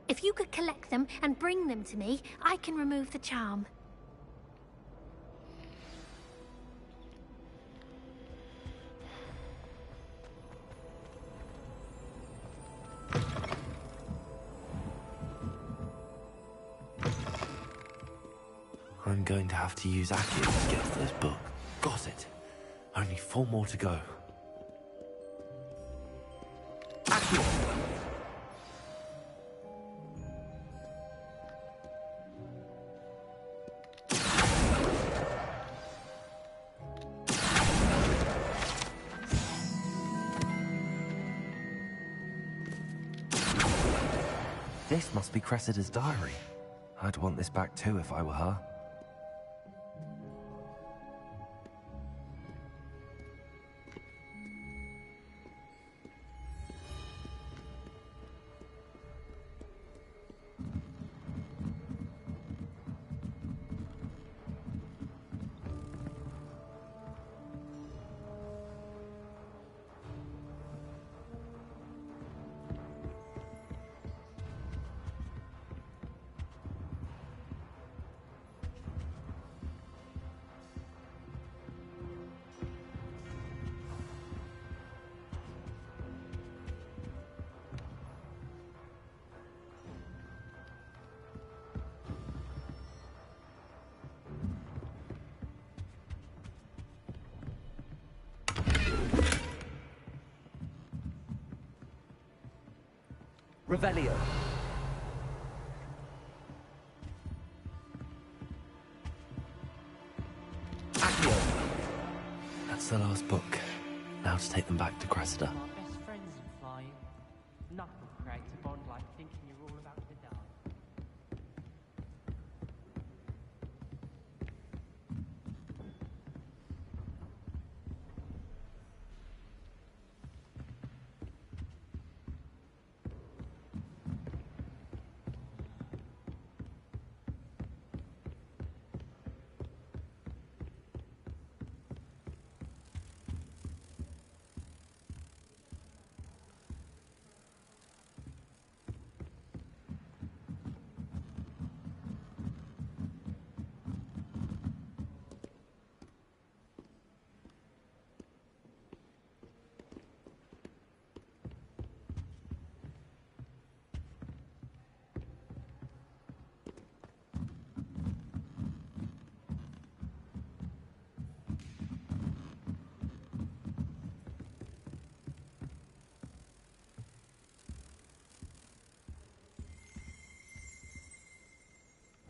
If you could collect them and bring them to me, I can remove the charm. I'm going to have to use Accio to get to this book. Got it. Only 4 more to go. Accio! This must be Cressida's diary. I'd want this back too if I were her. Revelio. Accio. That's the last book. Now to take them back to Cressida. Our best friends in flying. Nothing creates a bond like thinking you're all about to die.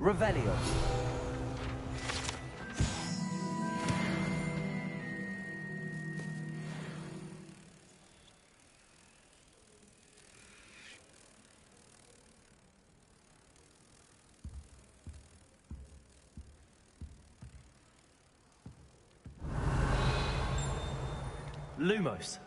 Revelio. Lumos.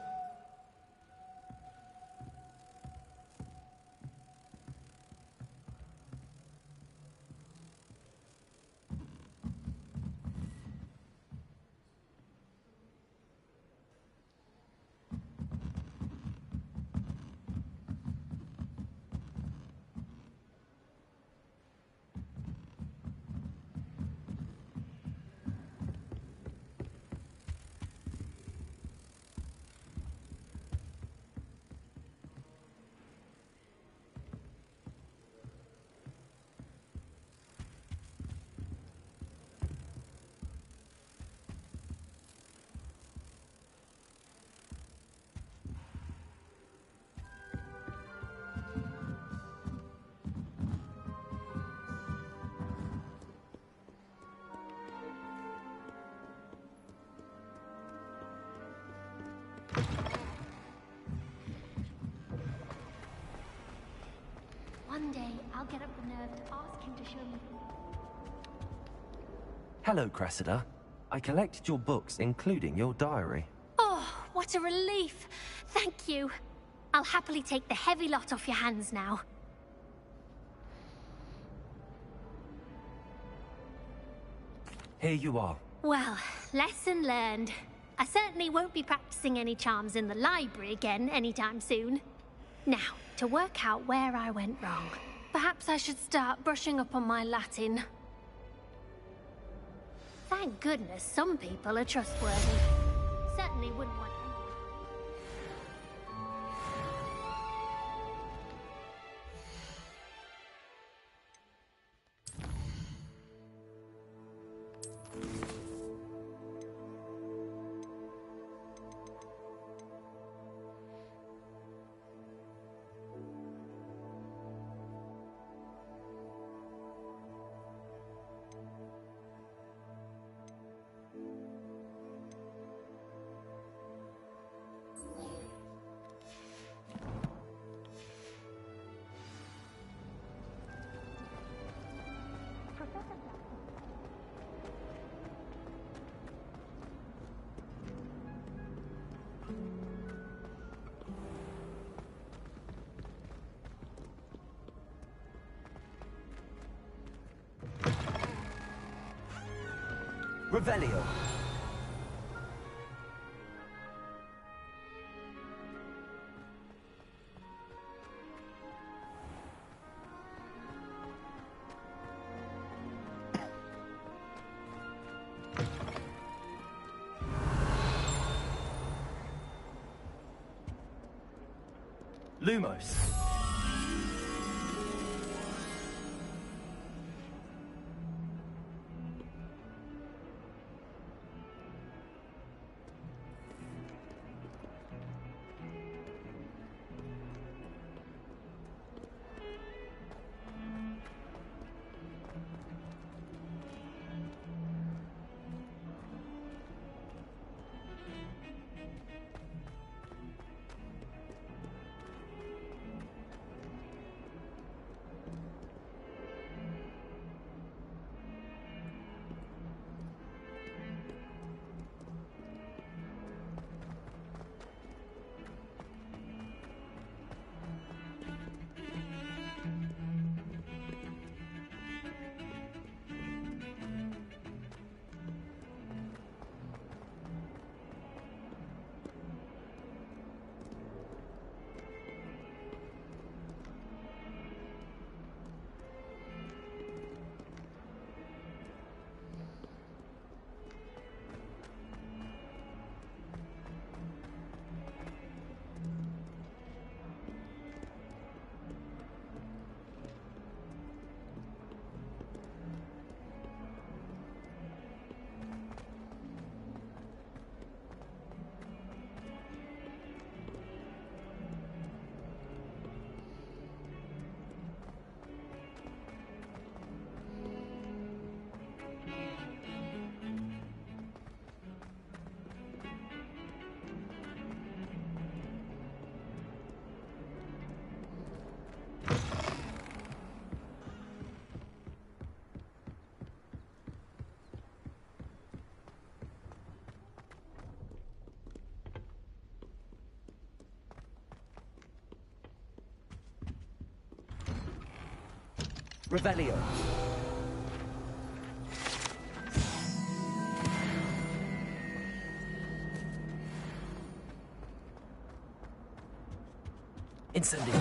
One day, I'll get up the nerve to ask him to show me. Hello, Cressida. I collected your books, including your diary. Oh, what a relief! Thank you. I'll happily take the heavy lot off your hands now. Here you are. Well, lesson learned. I certainly won't be practicing any charms in the library again anytime soon. Now, to work out where I went wrong. Perhaps I should start brushing up on my Latin. Thank goodness some people are trustworthy. Certainly wouldn't want Revelio. Lumos. Revelio. Incendio.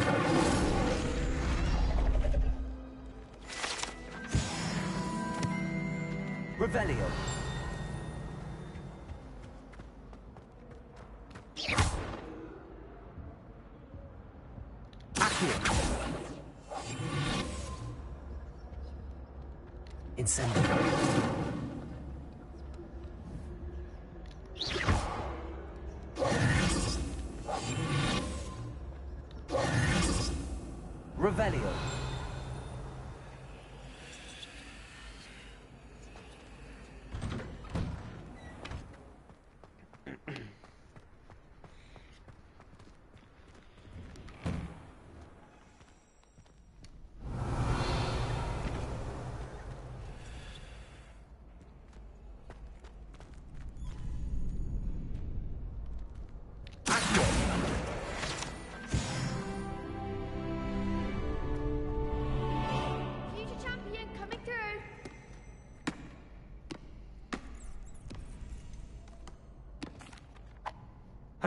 Revelio. Accio. Incendio. Revelio.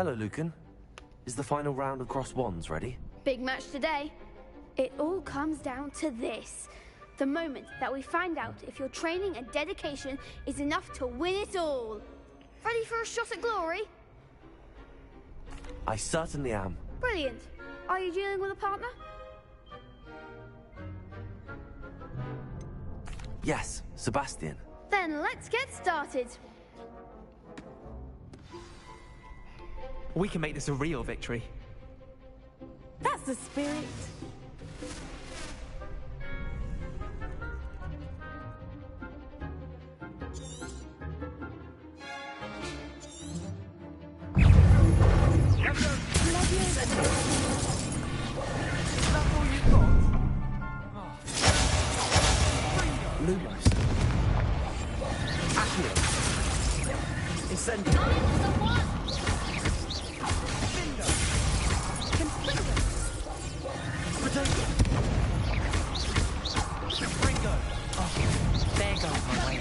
Hello, Lucan. Is the final round of Cross Wands ready? Big match today. It all comes down to this. The moment that we find out if your training and dedication is enough to win it all. Ready for a shot at glory? I certainly am. Brilliant. Are you dealing with a partner? Yes, Sebastian. Then let's get started. We can make this a real victory. That's the spirit. Lumos. Accio. Incendio. Potato. Ringo. Oh, there goes my way.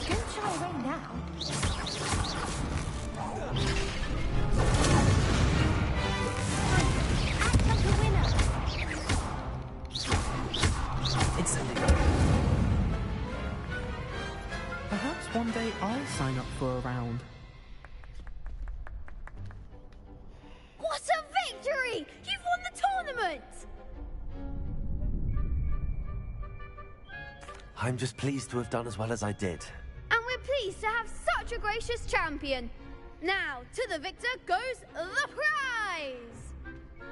Don't shy away now. Act like a winner. Perhaps one day I'll sign up for a round. What a victory! You've won the tournament! I'm just pleased to have done as well as I did. And we're pleased to have such a gracious champion. Now, to the victor goes the prize!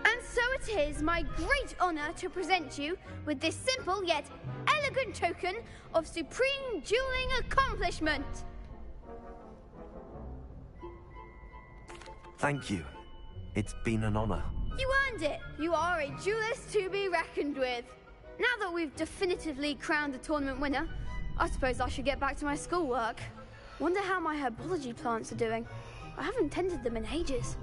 And so it is my great honor to present you with this simple yet elegant token of supreme dueling accomplishment. Thank you. It's been an honor. You earned it. You are a duelist to be reckoned with. Now that we've definitively crowned the tournament winner, I suppose I should get back to my schoolwork. Wonder how my herbology plants are doing. I haven't tended them in ages.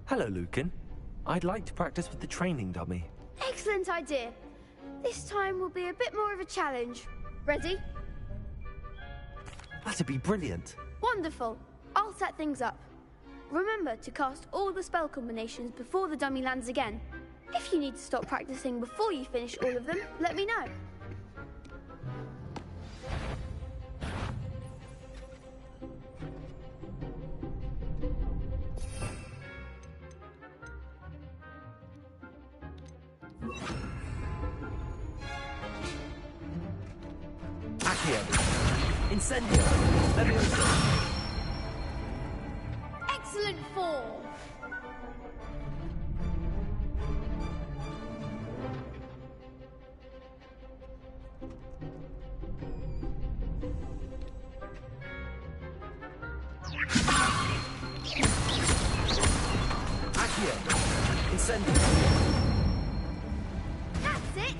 Hello, Lucan. I'd like to practice with the training dummy. Excellent idea. This time will be a bit more of a challenge. Ready? That'd be brilliant. Wonderful. I'll set things up. Remember to cast all the spell combinations before the dummy lands again. If you need to stop practicing before you finish all of them, let me know. Accio. Incendio. Leviosa. Excellent form. Accio. Incendio. That's it.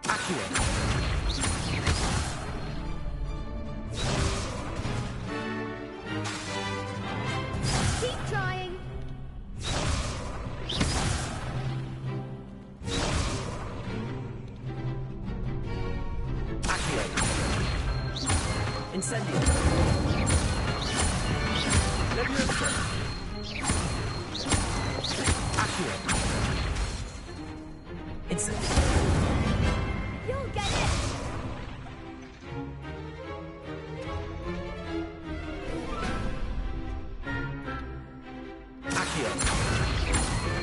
Accio. Keep trying. Accio. Incendio. Leviosa. Accio. Incendio. You'll get it. Accio.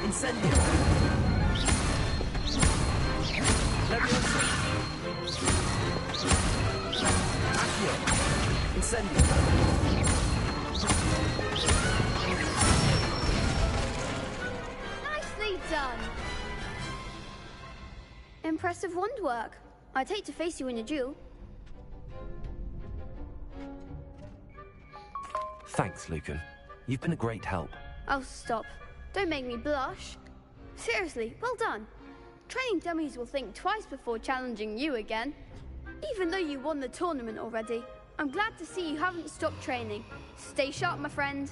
Incendio. Leviosa. Incendio. Nicely done! Impressive wand work. I'd hate to face you in a duel. Thanks, Lucan. You've been a great help. Oh, stop. Don't make me blush. Seriously, well done. Training dummies will think twice before challenging you again. Even though you won the tournament already, I'm glad to see you haven't stopped training. Stay sharp, my friend.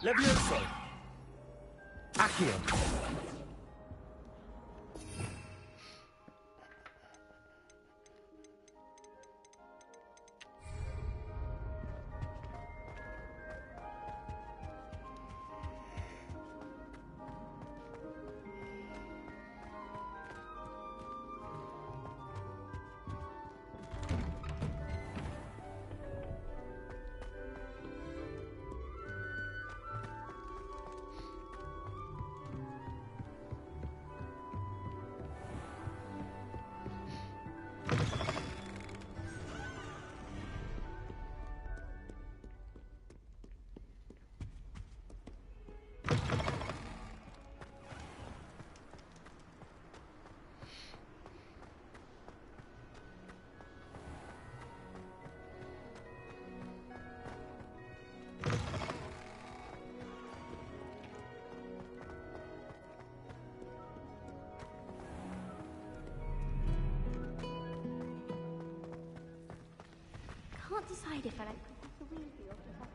Levioso! Accio! Can't decide if I like Professor Weasley or Professor...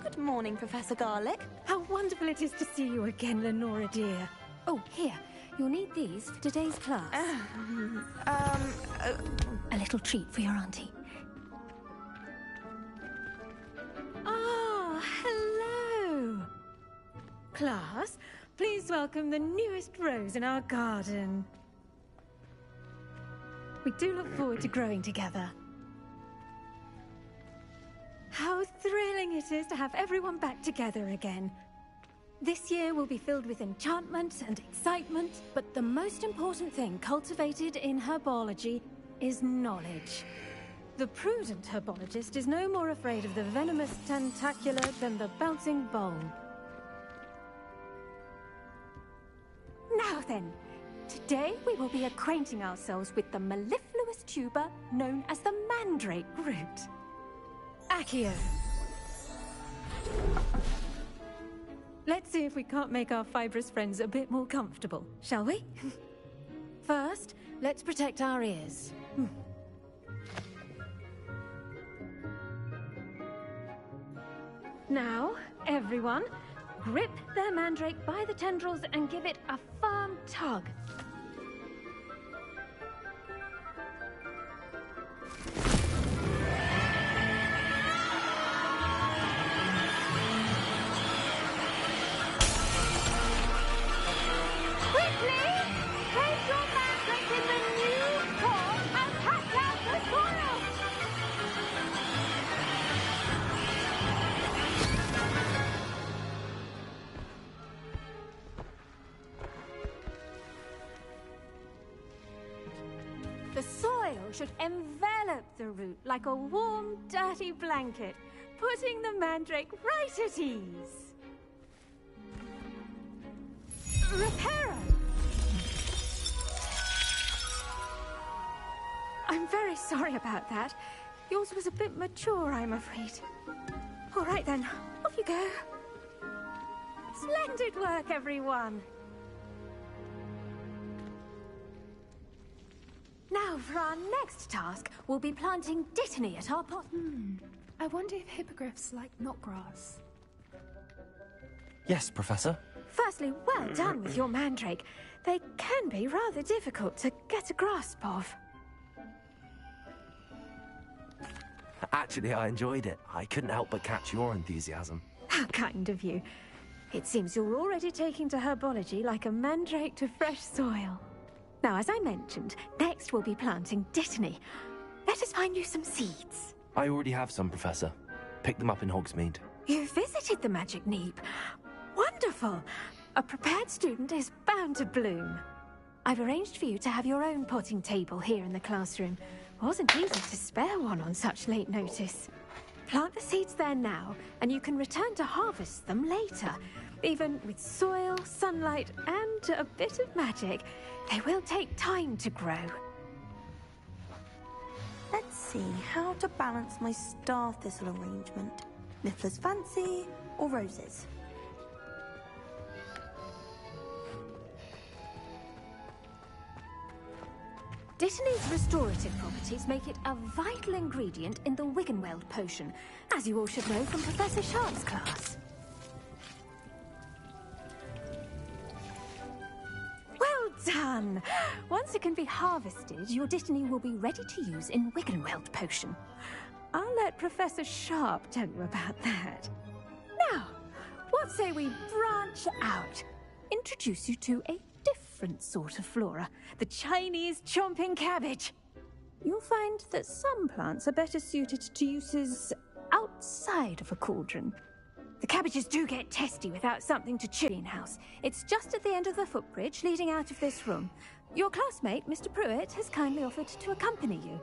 Good morning, Professor Garlick. How wonderful it is to see you again, Lenora dear. Oh, here. You'll need these for today's class. A little treat for your auntie. Ah, hello. Class, please welcome the newest rose in our garden. We do look forward to growing together. How thrilling it is to have everyone back together again. This year will be filled with enchantment and excitement, but the most important thing cultivated in herbology is knowledge. The prudent herbologist is no more afraid of the venomous tentacula than the bouncing bowl. Now then, today we will be acquainting ourselves with the mellifluous tuber known as the mandrake root. Accio. Let's see if we can't make our fibrous friends a bit more comfortable, shall we? First, let's protect our ears. Now, everyone, grip their mandrake by the tendrils and give it a firm tug. Quick! should envelop the root like a warm, dirty blanket, putting the mandrake right at ease. Reparo! I'm very sorry about that. Yours was a bit mature, I'm afraid. All right then, off you go. Splendid work, everyone. Now, for our next task, we'll be planting dittany at our pot. I wonder if hippogriffs like knotgrass. Yes, Professor. Firstly, well done with your mandrake. They can be rather difficult to get a grasp of. Actually, I enjoyed it. I couldn't help but catch your enthusiasm. How kind of you. It seems you're already taking to herbology like a mandrake to fresh soil. Now, as I mentioned, next we'll be planting dittany. Let us find you some seeds. I already have some, Professor. Picked them up in Hogsmeade. You visited the Magic Neep. Wonderful. A prepared student is bound to bloom. I've arranged for you to have your own potting table here in the classroom. Wasn't easy to spare one on such late notice. Plant the seeds there now, and you can return to harvest them later. Even with soil, sunlight, and a bit of magic, they will take time to grow. Let's see how to balance my star thistle arrangement. Niffler's fancy or roses? Dittany's restorative properties make it a vital ingredient in the Wiggenweld potion, as you all should know from Professor Sharp's class. Well done! Once it can be harvested, your dittany will be ready to use in Wiggenweld potion. I'll let Professor Sharp tell you about that. Now, what say we branch out? Introduce you to a different sort of flora, the Chinese chomping cabbage. You'll find that some plants are better suited to uses outside of a cauldron. The cabbages do get testy without something to chew in house. It's just at the end of the footbridge leading out of this room. Your classmate, Mr. Pruitt, has kindly offered to accompany you.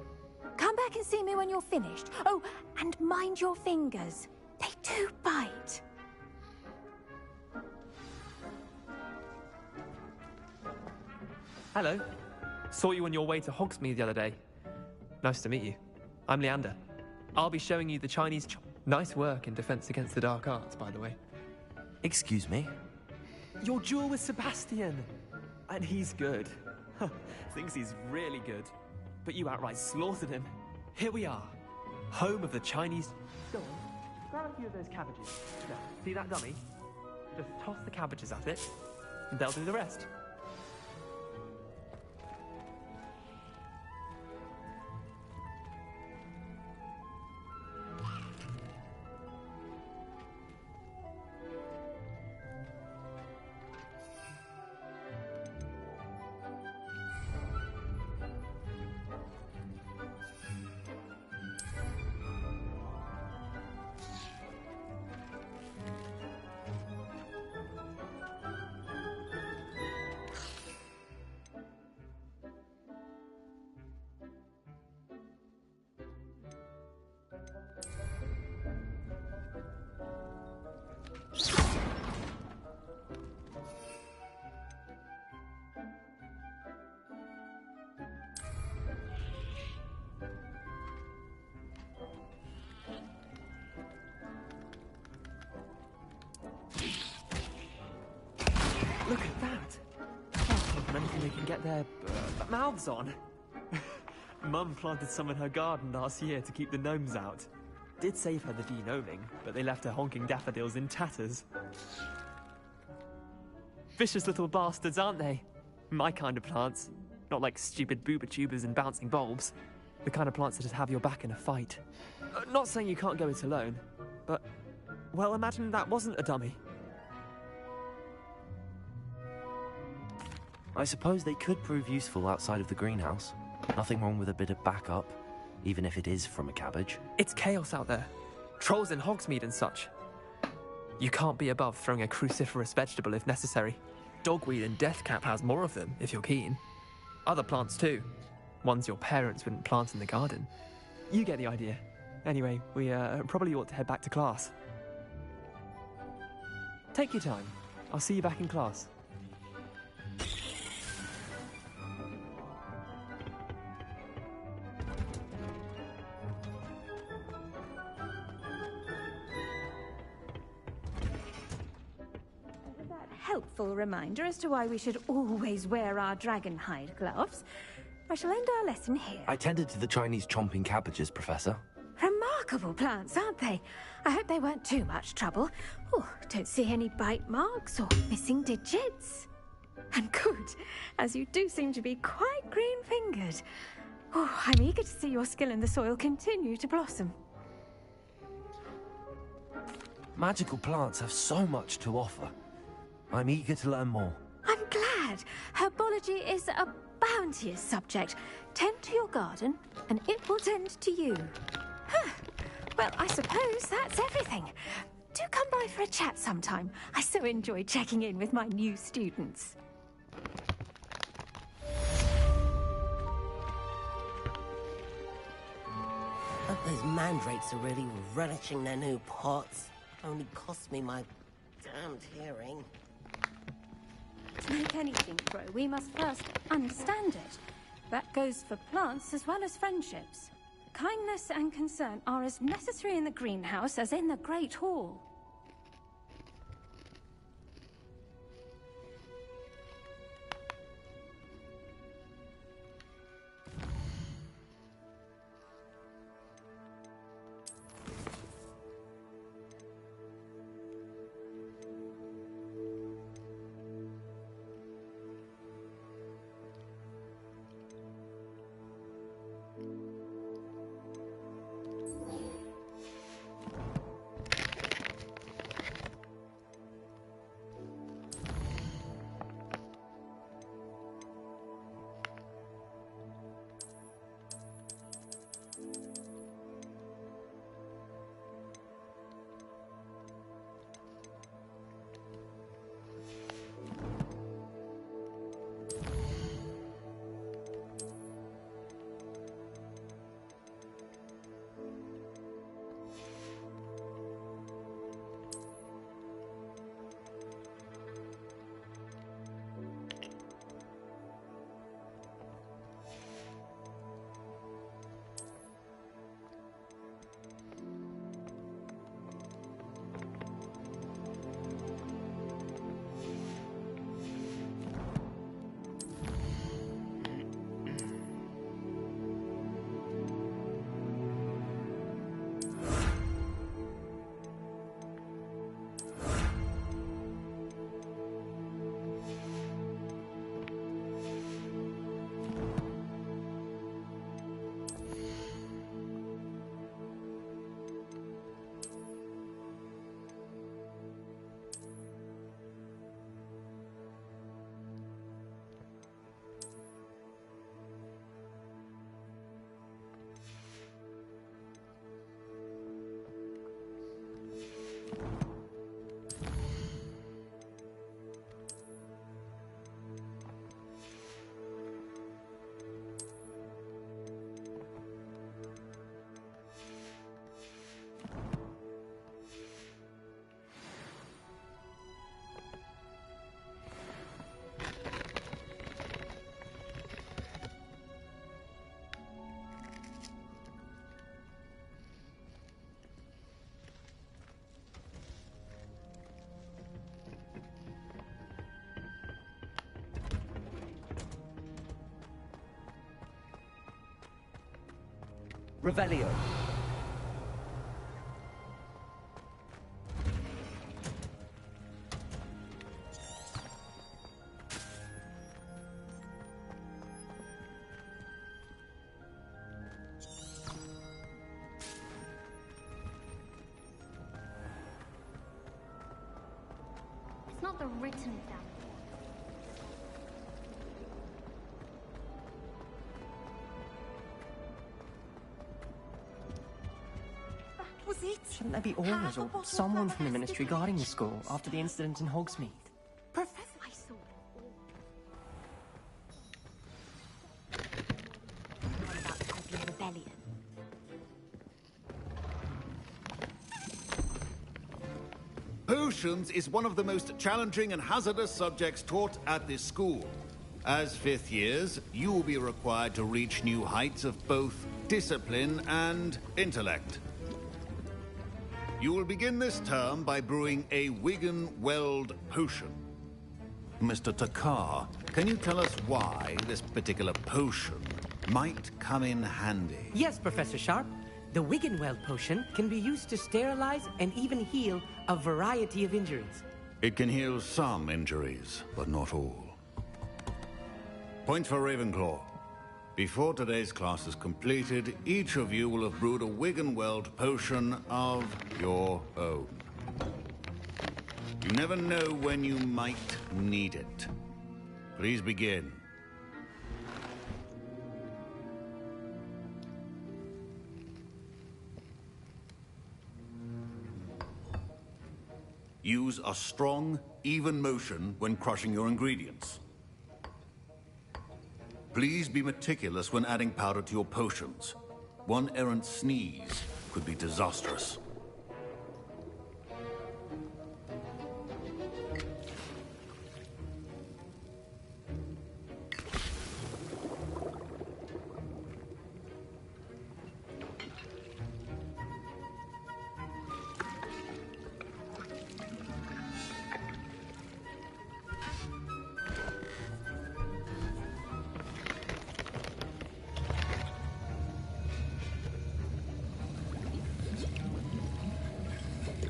Come back and see me when you're finished. Oh, and mind your fingers. They do bite. Hello. Saw you on your way to Hogsmeade the other day. Nice to meet you. I'm Leander. I'll be showing you the Chinese... Nice work in Defense Against the Dark Arts, by the way. Excuse me? Your duel with Sebastian. And he's good. Thinks he's really good. But you outright slaughtered him. Here we are. Home of the Chinese... Go on. Grab a few of those cabbages. There. See that dummy? Just toss the cabbages at it, and they'll do the rest. Look at that! Can't think of anything they can get their mouths on. Mum planted some in her garden last year to keep the gnomes out. Did save her the de-gnoming, but they left her honking daffodils in tatters. Vicious little bastards, aren't they? My kind of plants. Not like stupid booba tubers and bouncing bulbs. The kind of plants that just have your back in a fight. Not saying you can't go it alone, but... Well, imagine that wasn't a dummy. I suppose they could prove useful outside of the greenhouse. Nothing wrong with a bit of backup, even if it is from a cabbage. It's chaos out there. Trolls in Hogsmeade and such. You can't be above throwing a cruciferous vegetable if necessary. Dogweed and deathcap has more of them, if you're keen. Other plants too. ones your parents wouldn't plant in the garden. You get the idea. Anyway, we probably ought to head back to class. Take your time. I'll see you back in class. Helpful reminder as to why we should always wear our dragon hide gloves. I shall end our lesson here. I tended to the Chinese chomping cabbages, Professor. Remarkable plants, aren't they? I hope they weren't too much trouble. Oh, don't see any bite marks or missing digits. And good, as you do seem to be quite green-fingered. Oh, I'm eager to see your skill in the soil continue to blossom. Magical plants have so much to offer. I'm eager to learn more. I'm glad. Herbology is a bounteous subject. Tend to your garden, and it will tend to you. Huh. Well, I suppose that's everything. Do come by for a chat sometime. I so enjoy checking in with my new students. Hope those mandrakes are really relishing their new pots. Only cost me my damned hearing. To make anything grow, we must first understand it. That goes for plants as well as friendships. Kindness and concern are as necessary in the greenhouse as in the Great Hall. Revelio. It's not the written down. Was it? Shouldn't there be orders or someone from the Ministry guarding the school after the incident in Hogsmeade? Professor, I saw potions is one of the most challenging and hazardous subjects taught at this school. As fifth years, you will be required to reach new heights of both discipline and intellect. You will begin this term by brewing a Wigan-Weld potion. Mr. Takar, can you tell us why this particular potion might come in handy? Yes, Professor Sharp. The Wiggenweld potion can be used to sterilize and even heal a variety of injuries. It can heal some injuries, but not all. Point for Ravenclaw. Before today's class is completed, each of you will have brewed a Wiggenweld potion of your own. You never know when you might need it. Please begin. Use a strong, even motion when crushing your ingredients. Please be meticulous when adding powder to your potions. One errant sneeze could be disastrous.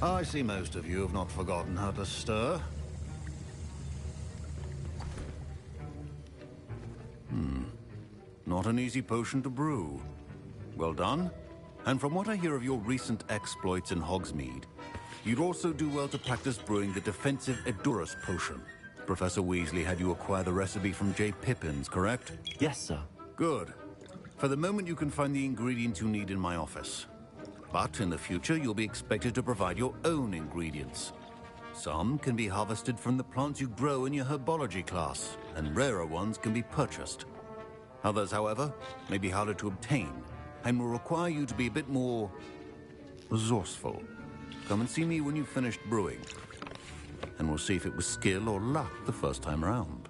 I see most of you have not forgotten how to stir. Not an easy potion to brew. Well done. And from what I hear of your recent exploits in Hogsmeade, you'd also do well to practice brewing the defensive Edurus potion. Professor Weasley had you acquire the recipe from J. Pippin's, correct? Yes, sir. Good. For the moment, you can find the ingredients you need in my office. But in the future, you'll be expected to provide your own ingredients. Some can be harvested from the plants you grow in your herbology class, and rarer ones can be purchased. Others, however, may be harder to obtain, and will require you to be a bit more resourceful. Come and see me when you've finished brewing, and we'll see if it was skill or luck the first time around.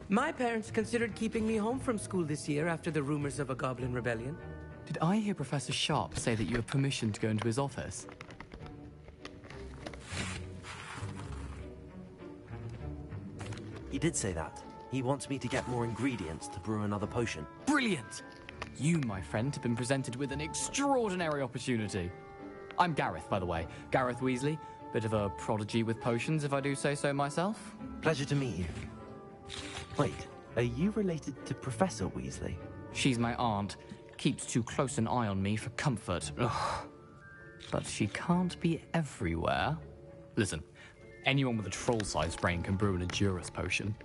My parents considered keeping me home from school this year after the rumors of a goblin rebellion. Did I hear Professor Sharp say that you have permission to go into his office? He did say that. He wants me to get more ingredients to brew another potion. Brilliant! You, my friend, have been presented with an extraordinary opportunity. I'm Gareth, by the way. Gareth Weasley. Bit of a prodigy with potions, if I do say so myself. Pleasure to meet you. Wait, are you related to Professor Weasley? She's my aunt. Keeps too close an eye on me for comfort. Ugh. But she can't be everywhere. Listen, anyone with a troll-sized brain can brew an Edurus potion.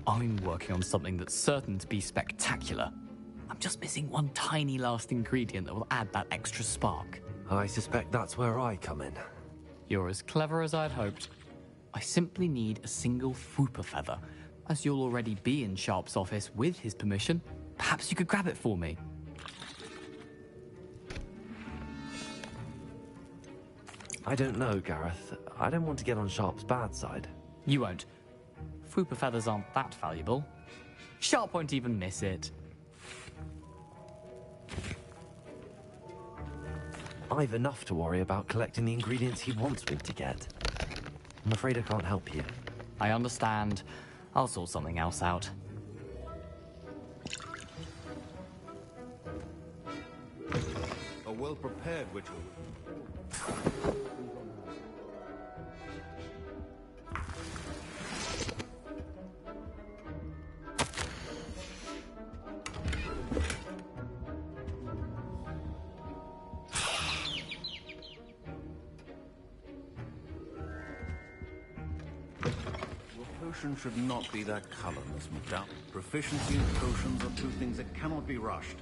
I'm working on something that's certain to be spectacular. I'm just missing one tiny last ingredient that will add that extra spark. I suspect that's where I come in. You're as clever as I'd hoped. I simply need a single Fwooper feather. As you'll already be in Sharp's office with his permission, perhaps you could grab it for me. I don't know, Gareth. I don't want to get on Sharp's bad side. You won't. Fwooper feathers aren't that valuable. Sharp won't even miss it. I've enough to worry about collecting the ingredients he wants me to get. I'm afraid I can't help you. I understand. I'll sort something else out. A well-prepared ritual. Potion should not be that colorless, McDowell. Proficiency in potions are two things that cannot be rushed.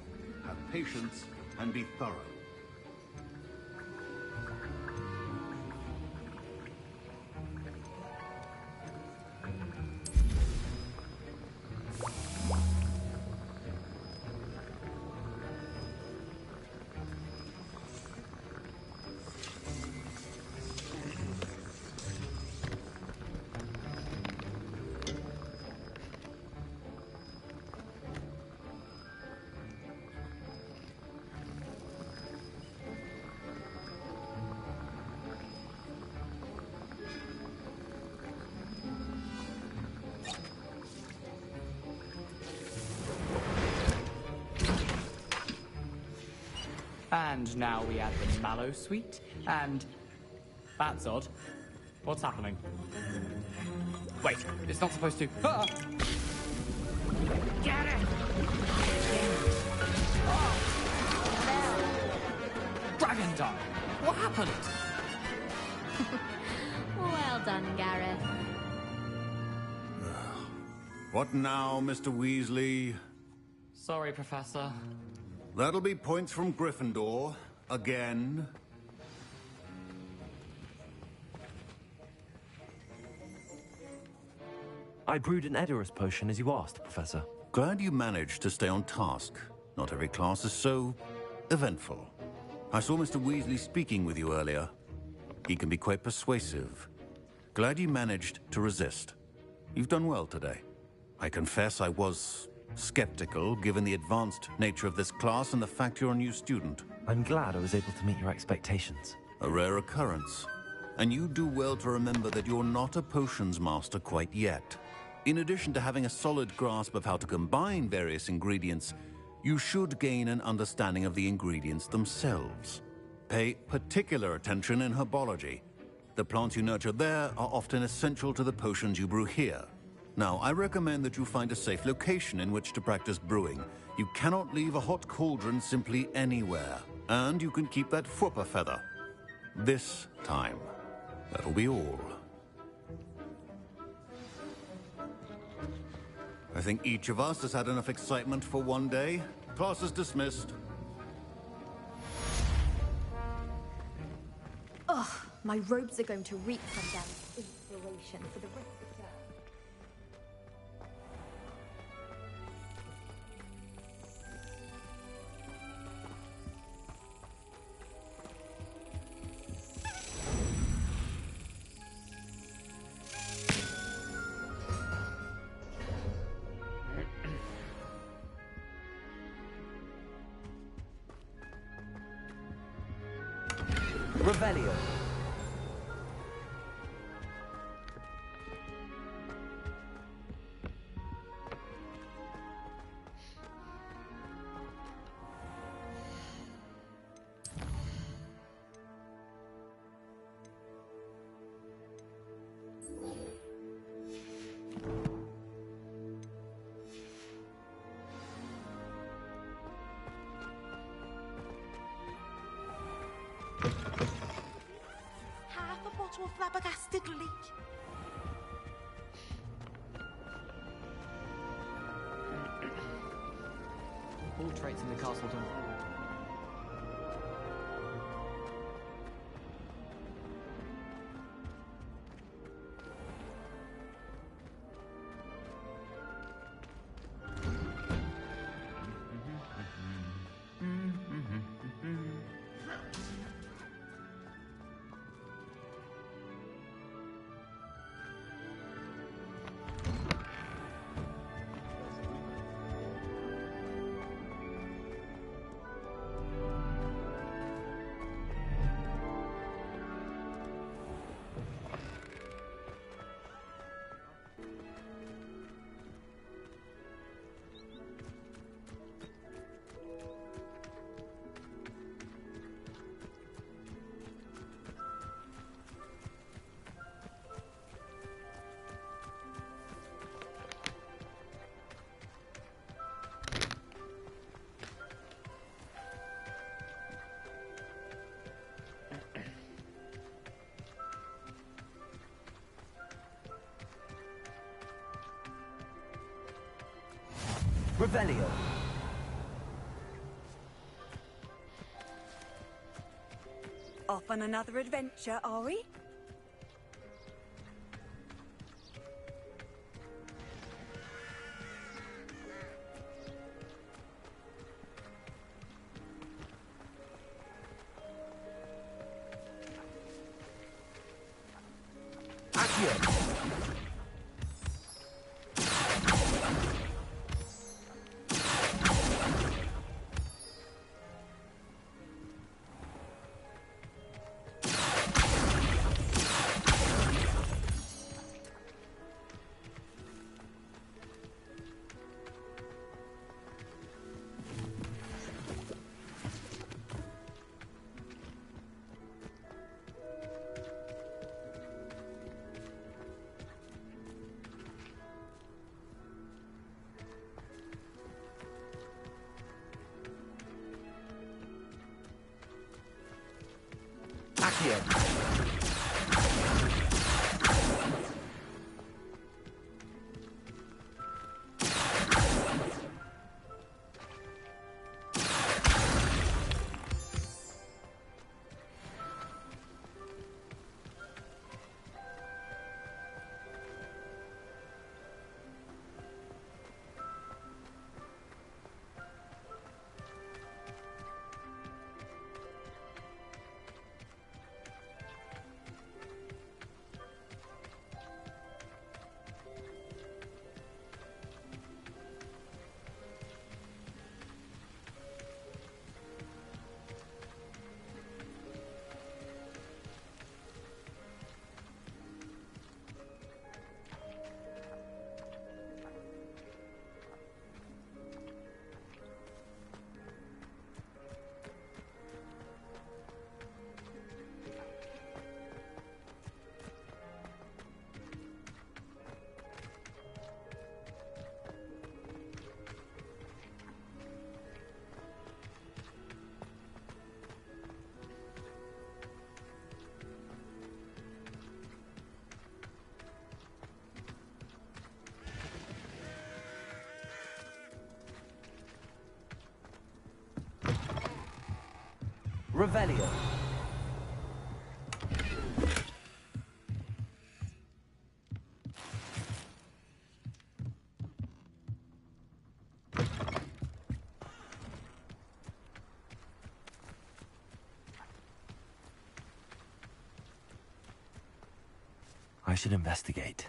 Have patience and be thorough. And now we add the mallow sweet, and... That's odd. What's happening? Wait, it's not supposed to... Ah! Get it! Oh! Dragon die! What happened? Well done, Gareth. What now, Mr. Weasley? Sorry, Professor. That'll be points from Gryffindor. Again. I brewed an Edorus potion as you asked, Professor. Glad you managed to stay on task. Not every class is so eventful. I saw Mr. Weasley speaking with you earlier. He can be quite persuasive. Glad you managed to resist. You've done well today. I confess I was skeptical, given the advanced nature of this class and the fact you're a new student. I'm glad I was able to meet your expectations. A rare occurrence. And you do well to remember that you're not a potions master quite yet. In addition to having a solid grasp of how to combine various ingredients, you should gain an understanding of the ingredients themselves. Pay particular attention in herbology. The plants you nurture there are often essential to the potions you brew here. Now, I recommend that you find a safe location in which to practice brewing. You cannot leave a hot cauldron simply anywhere. And you can keep that Fwooper feather. This time. That'll be all. I think each of us has had enough excitement for one day. Class is dismissed. Ugh, my robes are going to reek from them. Inspiration for the rest of the term. Revelio. Half a bottle of flabbergasted leek. All traits in the castle done. Revelio. Off on another adventure, are we? Accio. Revelio. I should investigate.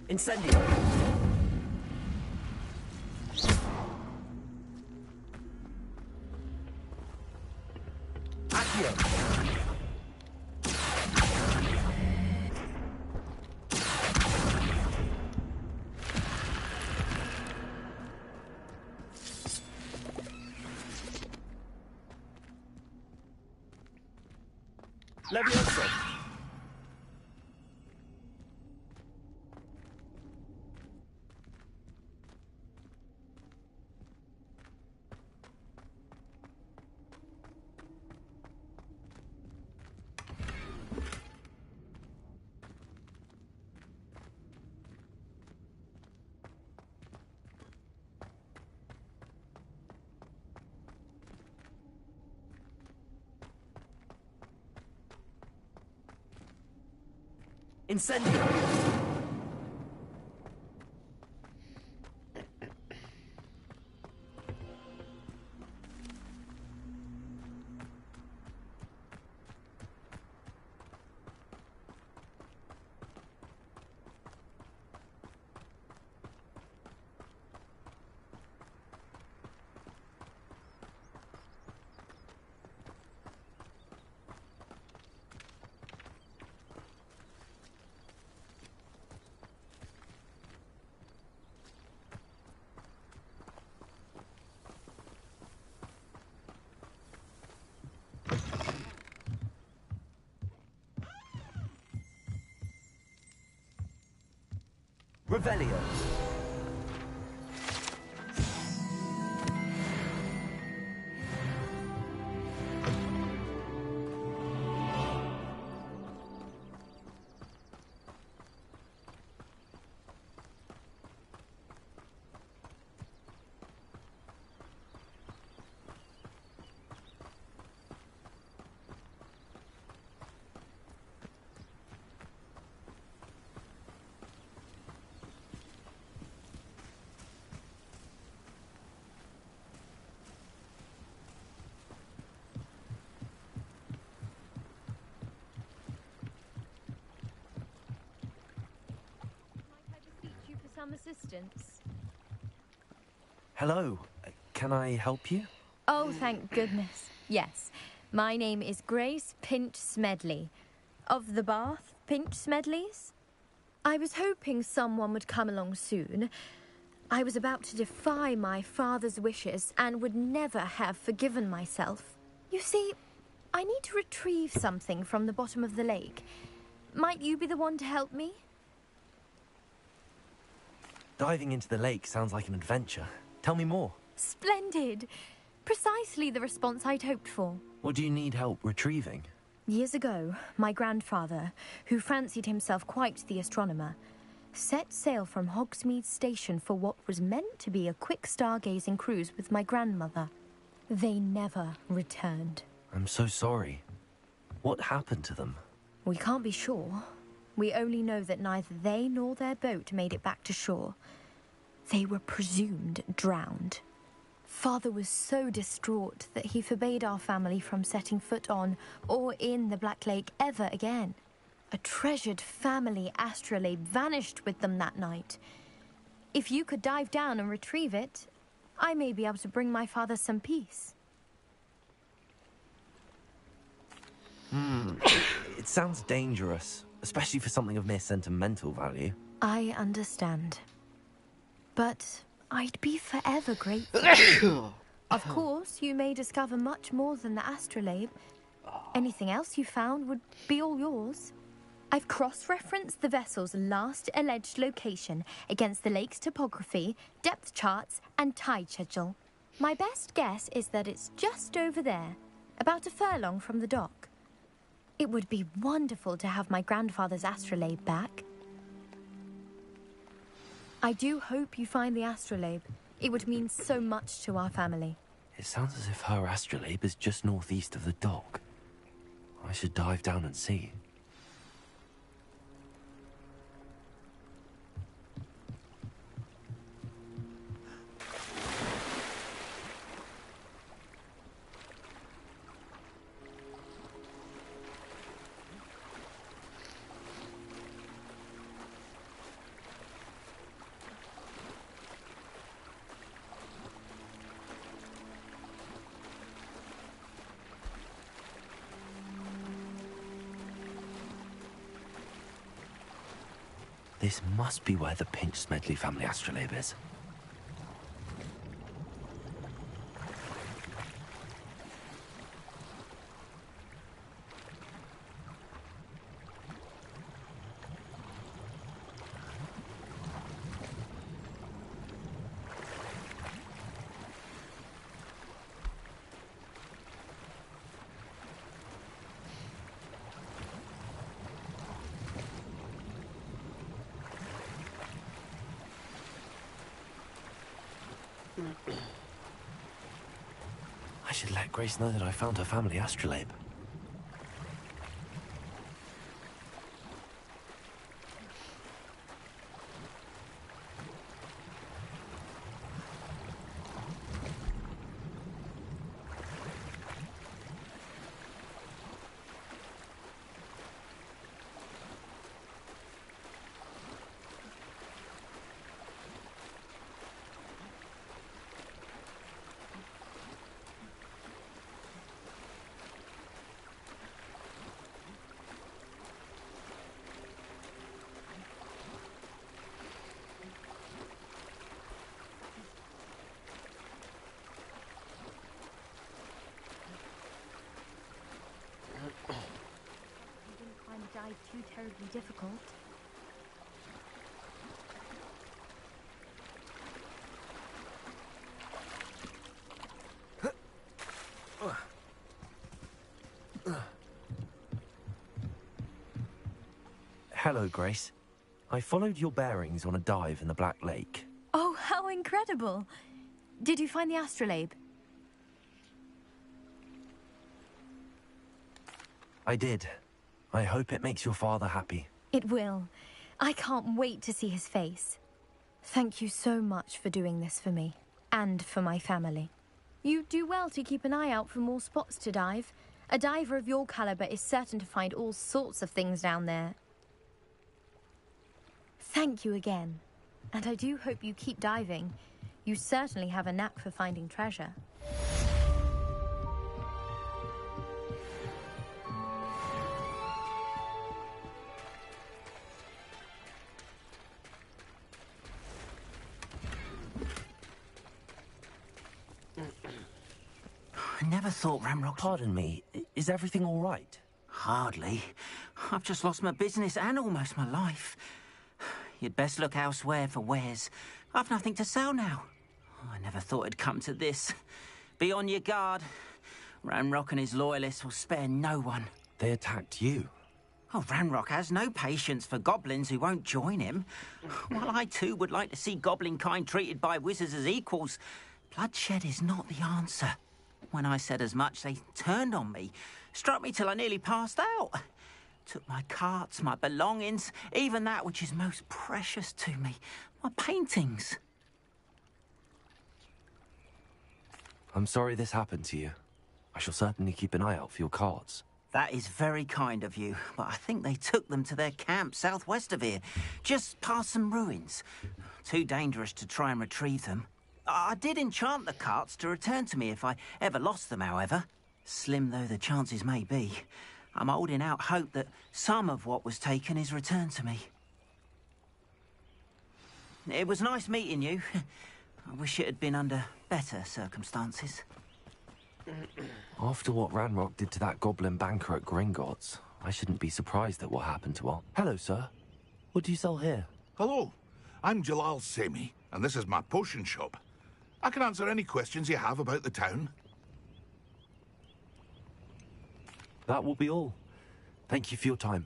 Incendio! Accio! Levioso! Incendio! Revelio. Some assistance. Hello. Can I help you? Oh, thank goodness. Yes. My name is Grace Pinch Smedley. Of the Bath Pinch Smedleys? I was hoping someone would come along soon. I was about to defy my father's wishes and would never have forgiven myself. You see, I need to retrieve something from the bottom of the lake. Might you be the one to help me? Diving into the lake sounds like an adventure. Tell me more. Splendid! Precisely the response I'd hoped for. What do you need help retrieving? Years ago, my grandfather, who fancied himself quite the astronomer, set sail from Hogsmeade Station for what was meant to be a quick stargazing cruise with my grandmother. They never returned. I'm so sorry. What happened to them? We can't be sure. We only know that neither they nor their boat made it back to shore. They were presumed drowned. Father was so distraught that he forbade our family from setting foot on or in the Black Lake ever again. A treasured family astrolabe vanished with them that night. If you could dive down and retrieve it, I may be able to bring my father some peace. It sounds dangerous, especially for something of mere sentimental value. I understand. But I'd be forever grateful. Of course, you may discover much more than the astrolabe. Anything else you found would be all yours. I've cross-referenced the vessel's last alleged location against the lake's topography, depth charts, and tide schedule. My best guess is that it's just over there, about a furlong from the dock. It would be wonderful to have my grandfather's astrolabe back. I do hope you find the astrolabe. It would mean so much to our family. It sounds as if her astrolabe is just northeast of the dock. I should dive down and see. This must be where the Pinch Smedley family astrolabe is. I should let Grace know that I found her family astrolabe. Dive too terribly difficult. Hello, Grace. I followed your bearings on a dive in the Black Lake. Oh, how incredible! Did you find the astrolabe? I did. I hope it makes your father happy. It will. I can't wait to see his face. Thank you so much for doing this for me, and for my family. You do well to keep an eye out for more spots to dive. A diver of your caliber is certain to find all sorts of things down there. Thank you again, and I do hope you keep diving. You certainly have a knack for finding treasure. I never thought Ramrock... Pardon me, is everything all right? Hardly. I've just lost my business and almost my life. You'd best look elsewhere for wares. I've nothing to sell now. I never thought it'd come to this. Be on your guard. Ramrock and his loyalists will spare no one. They attacked you? Oh, Ramrock has no patience for goblins who won't join him. While I too would like to see goblin kind treated by wizards as equals, bloodshed is not the answer. When I said as much, they turned on me, struck me till I nearly passed out. Took my carts, my belongings, even that which is most precious to me, my paintings. I'm sorry this happened to you. I shall certainly keep an eye out for your cards. That is very kind of you, but I think they took them to their camp southwest of here, just past some ruins. Too dangerous to try and retrieve them. I did enchant the carts to return to me if I ever lost them, however. Slim though the chances may be, I'm holding out hope that some of what was taken is returned to me. It was nice meeting you. I wish it had been under better circumstances. After what Ranrock did to that goblin banker at Gringotts, I shouldn't be surprised at what happened to her. Hello, sir. What do you sell here? Hello, I'm Jalal Semi, and this is my potion shop. I can answer any questions you have about the town. That will be all. Thank you for your time.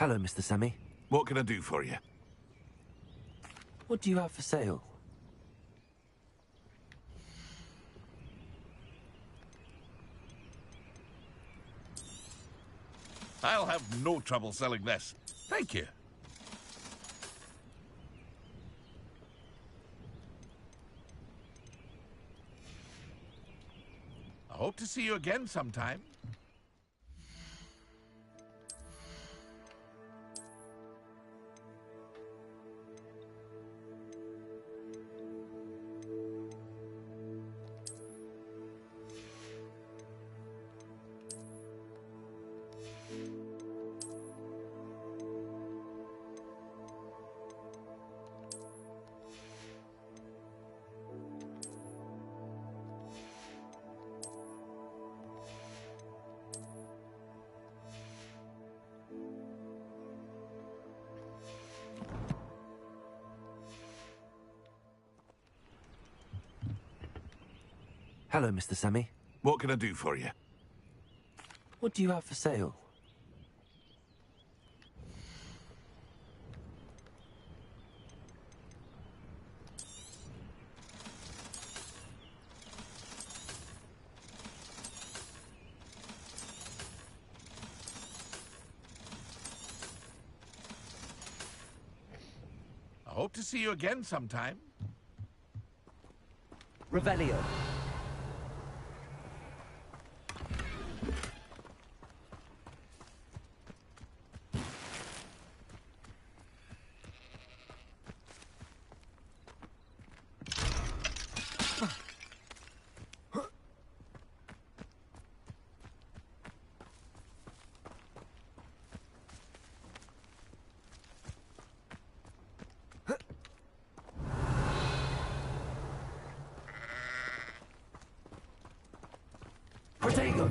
Hello, Mr. Semi. What can I do for you? What do you have for sale? I'll have no trouble selling this. Thank you. I hope to see you again sometime. Hello, Mr. Semi. What can I do for you? What do you have for sale? I hope to see you again sometime. Revelio. Protego!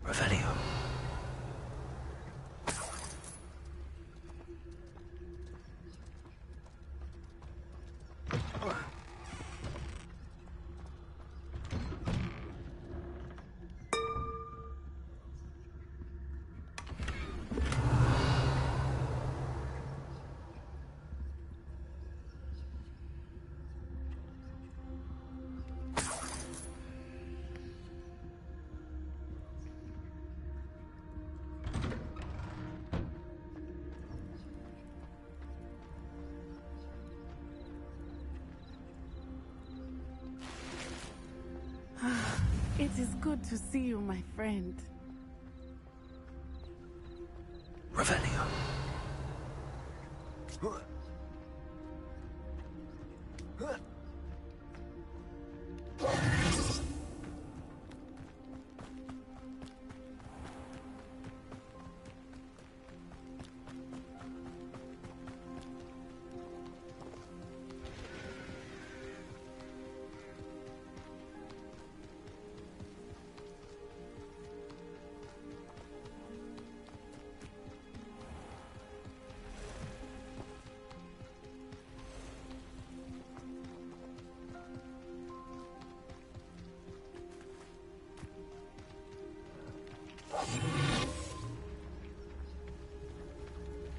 Revelio. It is good to see you, my friend. Revelio.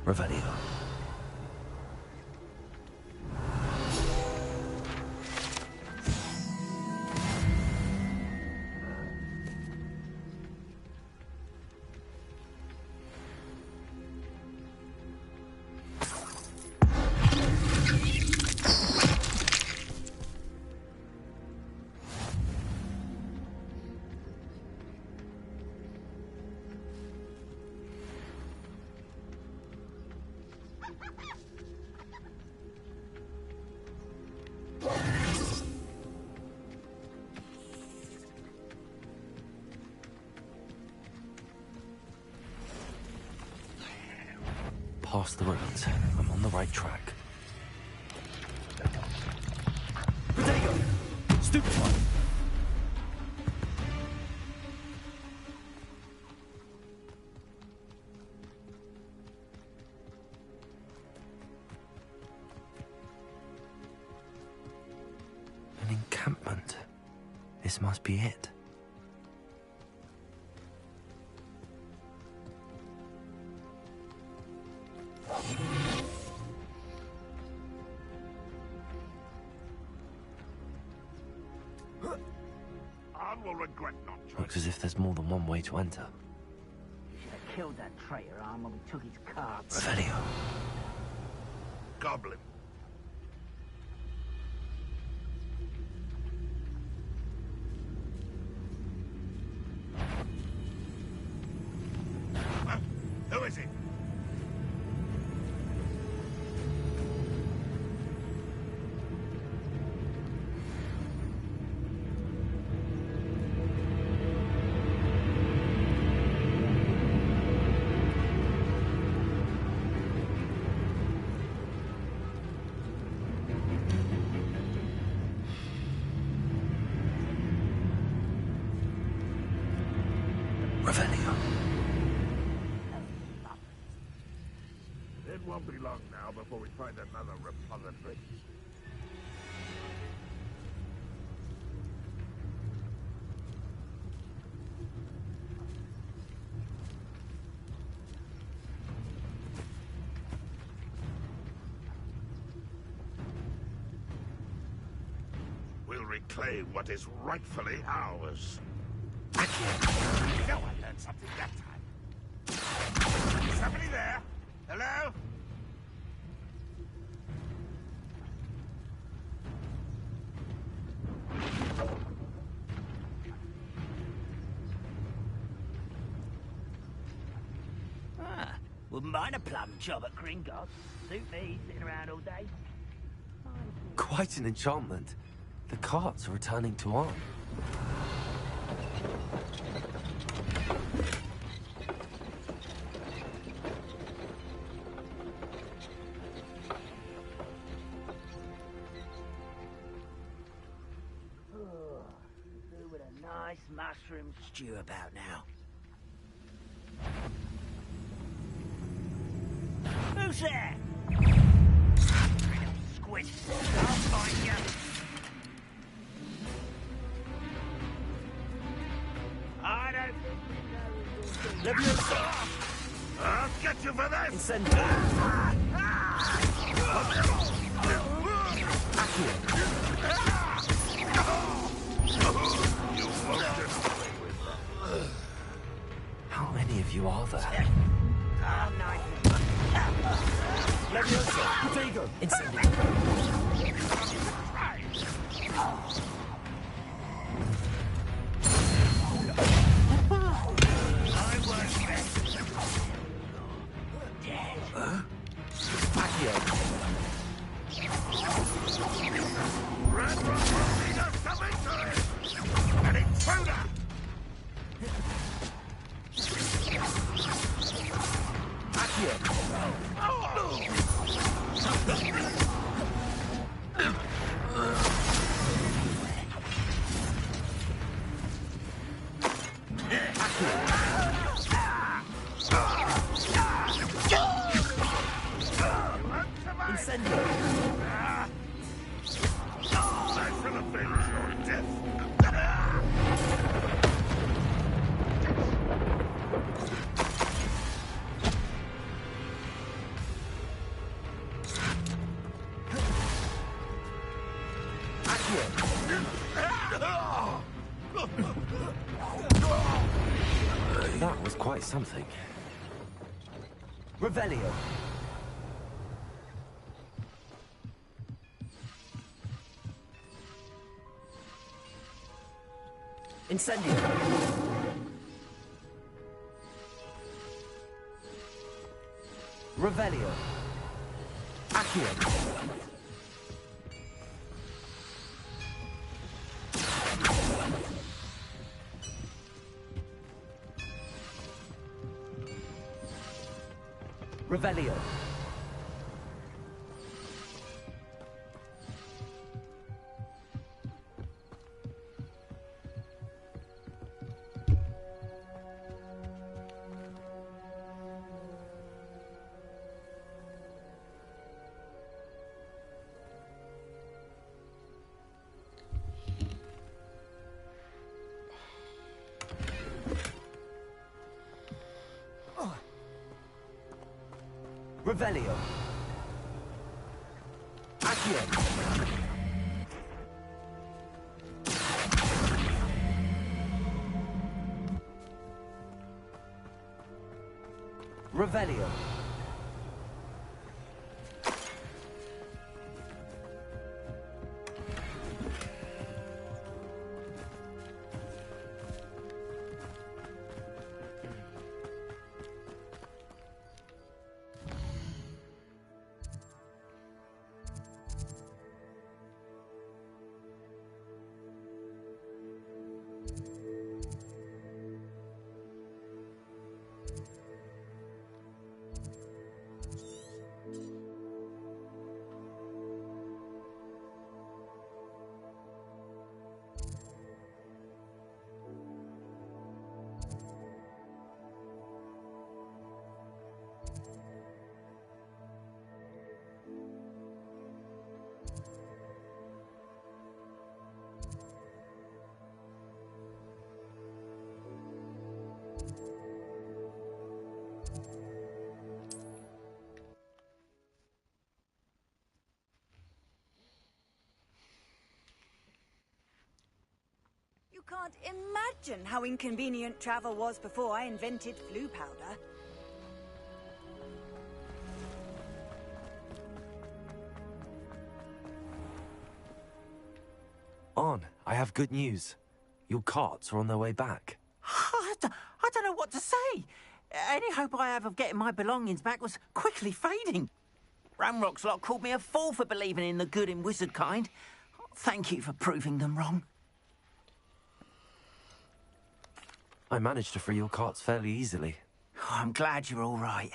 Revelio. Past the ruins. I'm on the right track. Protego! Stupid one! An encampment. This must be it. Looks as if there's more than one way to enter. You should have killed that traitor arm when we took his cards. Revelio. Goblin. Who is it? Revelio. It won't be long now before we find another repository. We'll reclaim what is rightfully ours. Back here. You know I learned something that time. Somebody there? Hello? Wouldn't mind a plum job at Gringotts. Suit me, sitting around all day. Quite an enchantment. The carts are returning to art. With a nice mushroom stew about now. Who's there? Squid. I'll find you. I don't think you know. Leviosa! I'll get you for this! Incendio! How many of you are there? Leviosa! Potato! Incendio! Red Rock will lead us to victory! An intruder! That was quite something. Revelio. Incendio. Revelio. Accio. Revelio. Revelio. Accio. Revelio. You can't imagine how inconvenient travel was before I invented flu powder. On, I have good news. Your carts are on their way back. I don't know what to say. Any hope I have of getting my belongings back was quickly fading. Ramrock's lot called me a fool for believing in the good in wizard kind. Thank you for proving them wrong. I managed to free your carts fairly easily. Oh, I'm glad you're all right.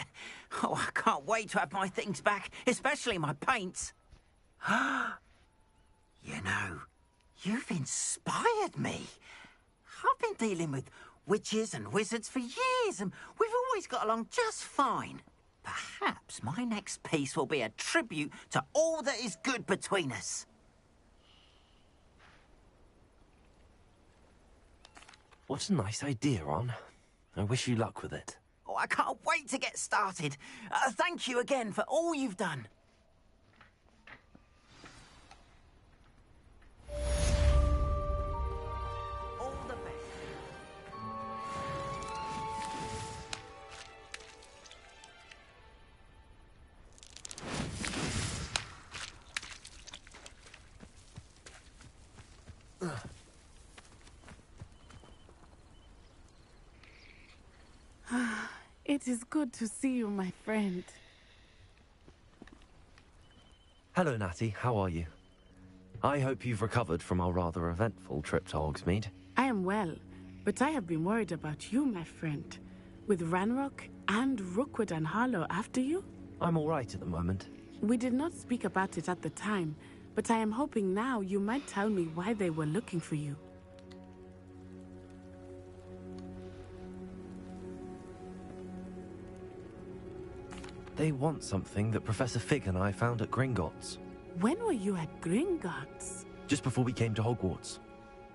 Oh, I can't wait to have my things back, especially my paints. You know, you've inspired me. I've been dealing with witches and wizards for years, and we've always got along just fine. Perhaps my next piece will be a tribute to all that is good between us. What a nice idea, Ron. I wish you luck with it. Oh, I can't wait to get started. Thank you again for all you've done. All the best. It is good to see you, my friend. Hello, Natty. How are you? I hope you've recovered from our rather eventful trip to Hogsmeade. I am well, but I have been worried about you, my friend. With Ranrock and Rookwood and Harlow after you? I'm all right at the moment. We did not speak about it at the time, but I am hoping now you might tell me why they were looking for you. They want something that Professor Fig and I found at Gringotts. When were you at Gringotts? Just before we came to Hogwarts.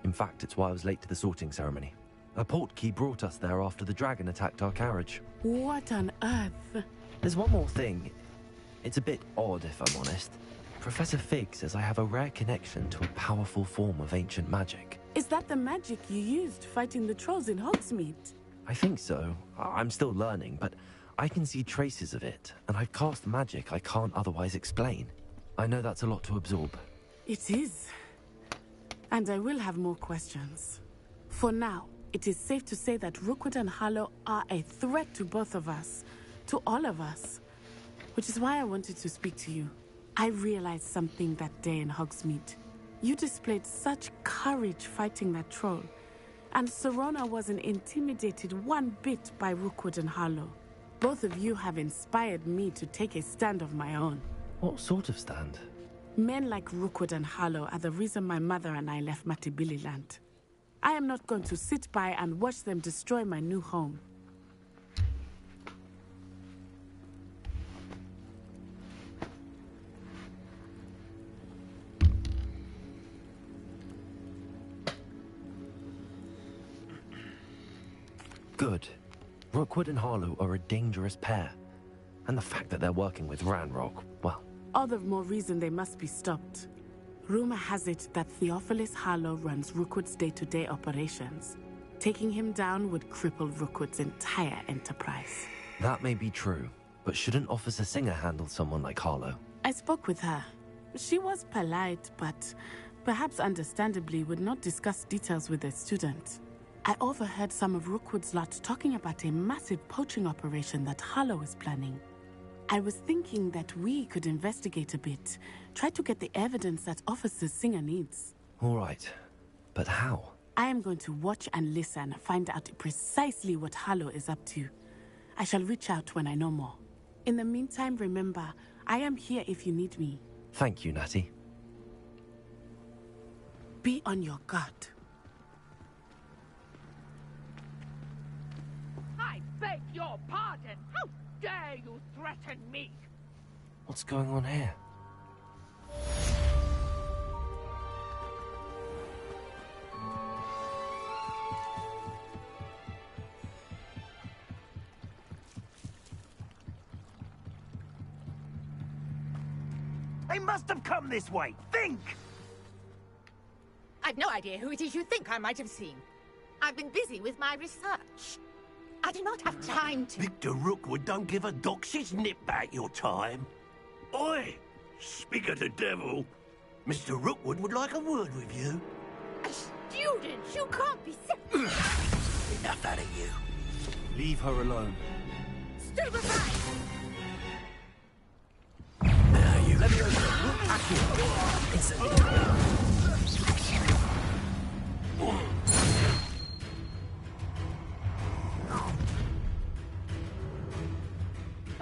In fact, it's why I was late to the sorting ceremony. A portkey brought us there after the dragon attacked our carriage. What on earth? There's one more thing. It's a bit odd, if I'm honest. Professor Fig says I have a rare connection to a powerful form of ancient magic. Is that the magic you used fighting the trolls in Hogsmeade? I think so. I'm still learning, but I can see traces of it, and I've cast magic I can't otherwise explain. I know that's a lot to absorb. It is. And I will have more questions. For now, it is safe to say that Rookwood and Harlow are a threat to both of us. To all of us. Which is why I wanted to speak to you. I realized something that day in Hogsmeade. You displayed such courage fighting that troll. And Serona wasn't intimidated one bit by Rookwood and Harlow. Both of you have inspired me to take a stand of my own. What sort of stand? Men like Rookwood and Harlow are the reason my mother and I left Matibili Land. I am not going to sit by and watch them destroy my new home. Good. Rookwood and Harlow are a dangerous pair. And the fact that they're working with Ranrock, well... All the more reason they must be stopped. Rumor has it that Theophilus Harlow runs Rookwood's day-to-day operations. Taking him down would cripple Rookwood's entire enterprise. That may be true, but shouldn't Officer Singer handle someone like Harlow? I spoke with her. She was polite, but perhaps understandably would not discuss details with a student. I overheard some of Rookwood's lot talking about a massive poaching operation that Harlow is planning. I was thinking that we could investigate a bit, try to get the evidence that Officer Singer needs. All right, but how? I am going to watch and listen, find out precisely what Harlow is up to. I shall reach out when I know more. In the meantime, remember, I am here if you need me. Thank you, Natty. Be on your guard. I beg your pardon! How dare you threaten me? What's going on here? They must have come this way. Think! I've no idea who it is you think I might have seen. I've been busy with my research. I do not have time to... Victor Rookwood don't give a doxy's nip back your time. Oi! Speak of the devil. Mr. Rookwood would like a word with you. students! You can't be Enough out of you. Leave her alone. stupefied! Let me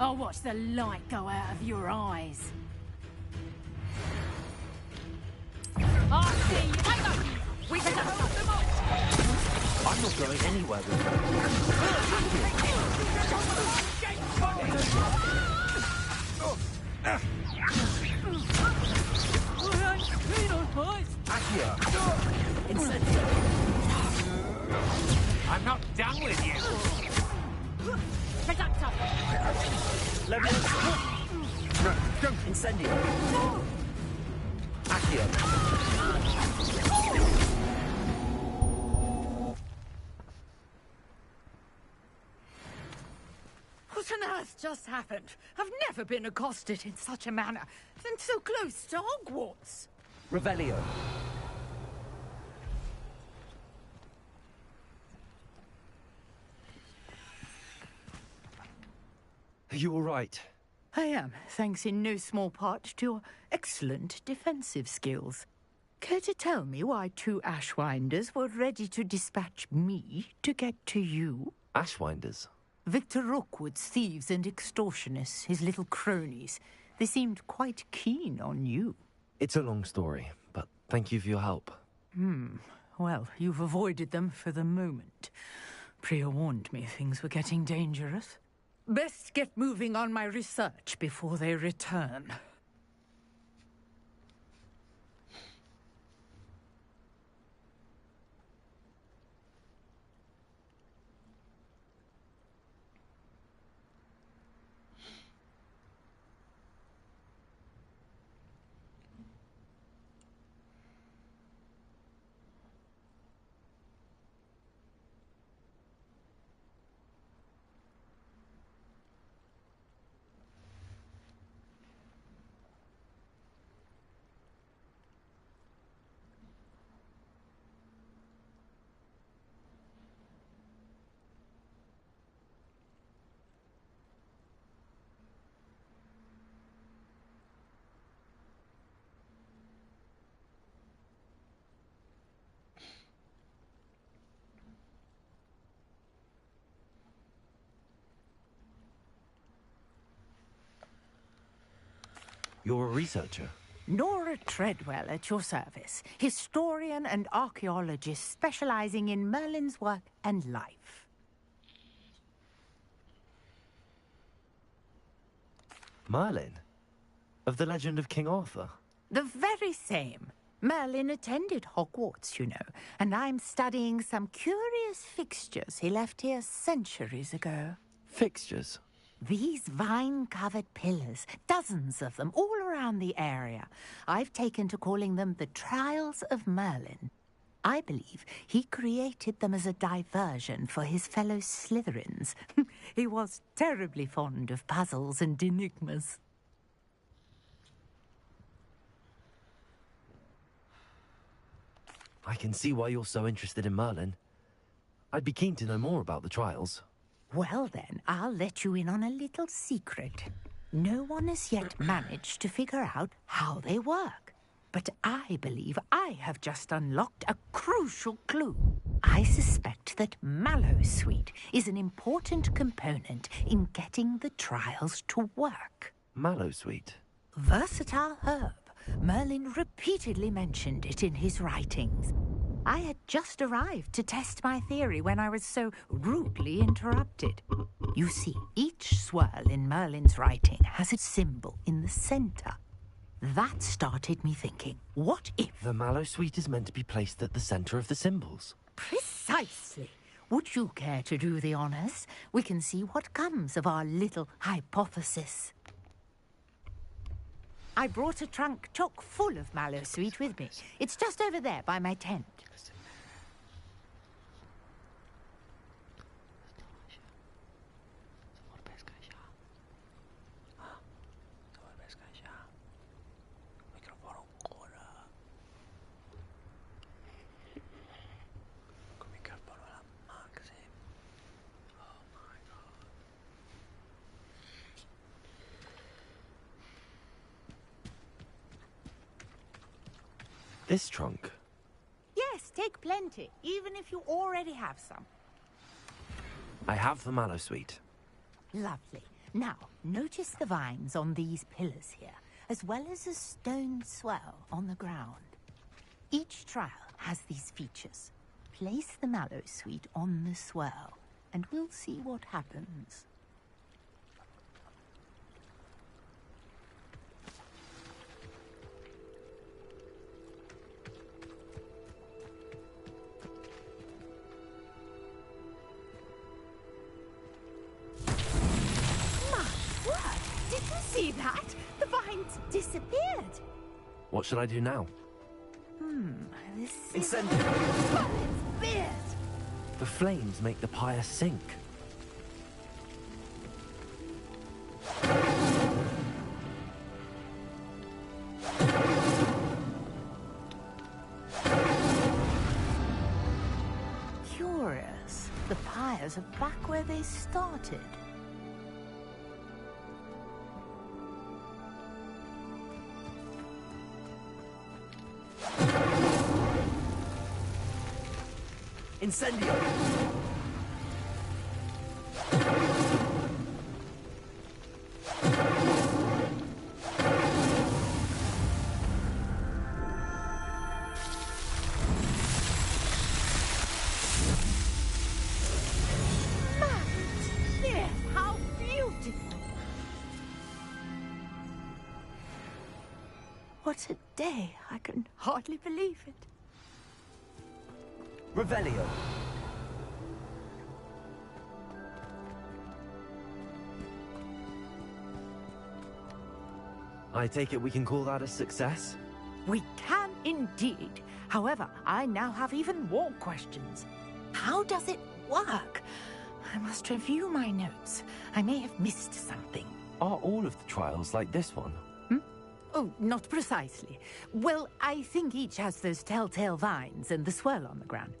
I'll watch the light go out of your eyes. I see you. Hang on. We can hold them up. I'm not going anywhere with I'm not done with you. Conductor. Leviosa. No, don't. Incendio. Accio. What on earth just happened? I've never been accosted in such a manner, and so close to Hogwarts. Revelio. Are you all right? I am, thanks in no small part to your excellent defensive skills. Care to tell me why 2 Ashwinders were ready to dispatch me to get to you? Ashwinders? Victor Rookwood's thieves and extortionists, his little cronies. They seemed quite keen on you. It's a long story, but thank you for your help. Well, you've avoided them for the moment. Priya warned me things were getting dangerous. Best get moving on my research before they return. You're a researcher? Nora Treadwell at your service, historian and archaeologist specializing in Merlin's work and life. Merlin? Of the legend of King Arthur? The very same. Merlin attended Hogwarts, you know, and I'm studying some curious fixtures he left here centuries ago. Fixtures? These vine-covered pillars, dozens of them, all around the area. I've taken to calling them the Trials of Merlin. I believe he created them as a diversion for his fellow Slytherins. He was terribly fond of puzzles and enigmas. I can see why you're so interested in Merlin. I'd be keen to know more about the trials. Well then, I'll let you in on a little secret. No one has yet managed to figure out how they work. But I believe I have just unlocked a crucial clue. I suspect that Mallowsweet is an important component in getting the trials to work. Mallowsweet? Versatile herb. Merlin repeatedly mentioned it in his writings. I had just arrived to test my theory when I was so rudely interrupted. You see, each swirl in Merlin's writing has a symbol in the center. That started me thinking, what if... The Mallowsweet is meant to be placed at the center of the symbols. Precisely. Would you care to do the honors? We can see what comes of our little hypothesis. I brought a trunk chock full of Mallowsweet with me. It's just over there by my tent. This trunk? Yes, take plenty, even if you already have some. I have the mallow sweet. Lovely. Now, notice the vines on these pillars here, as well as a stone swell on the ground. Each trial has these features. Place the mallow sweet on the swell, and we'll see what happens. Did you see that? The vines disappeared. What should I do now? This Incendiary! Well, it's weird. The flames make the pyre sink. Curious. The pyres are back where they started. Incendio! Yes, how beautiful! What a day. I can hardly believe it. Revelio! I take it we can call that a success? We can indeed. However, I now have even more questions. How does it work? I must review my notes. I may have missed something. Are all of the trials like this one? Oh, not precisely. Well, I think each has those telltale vines and the swirl on the ground.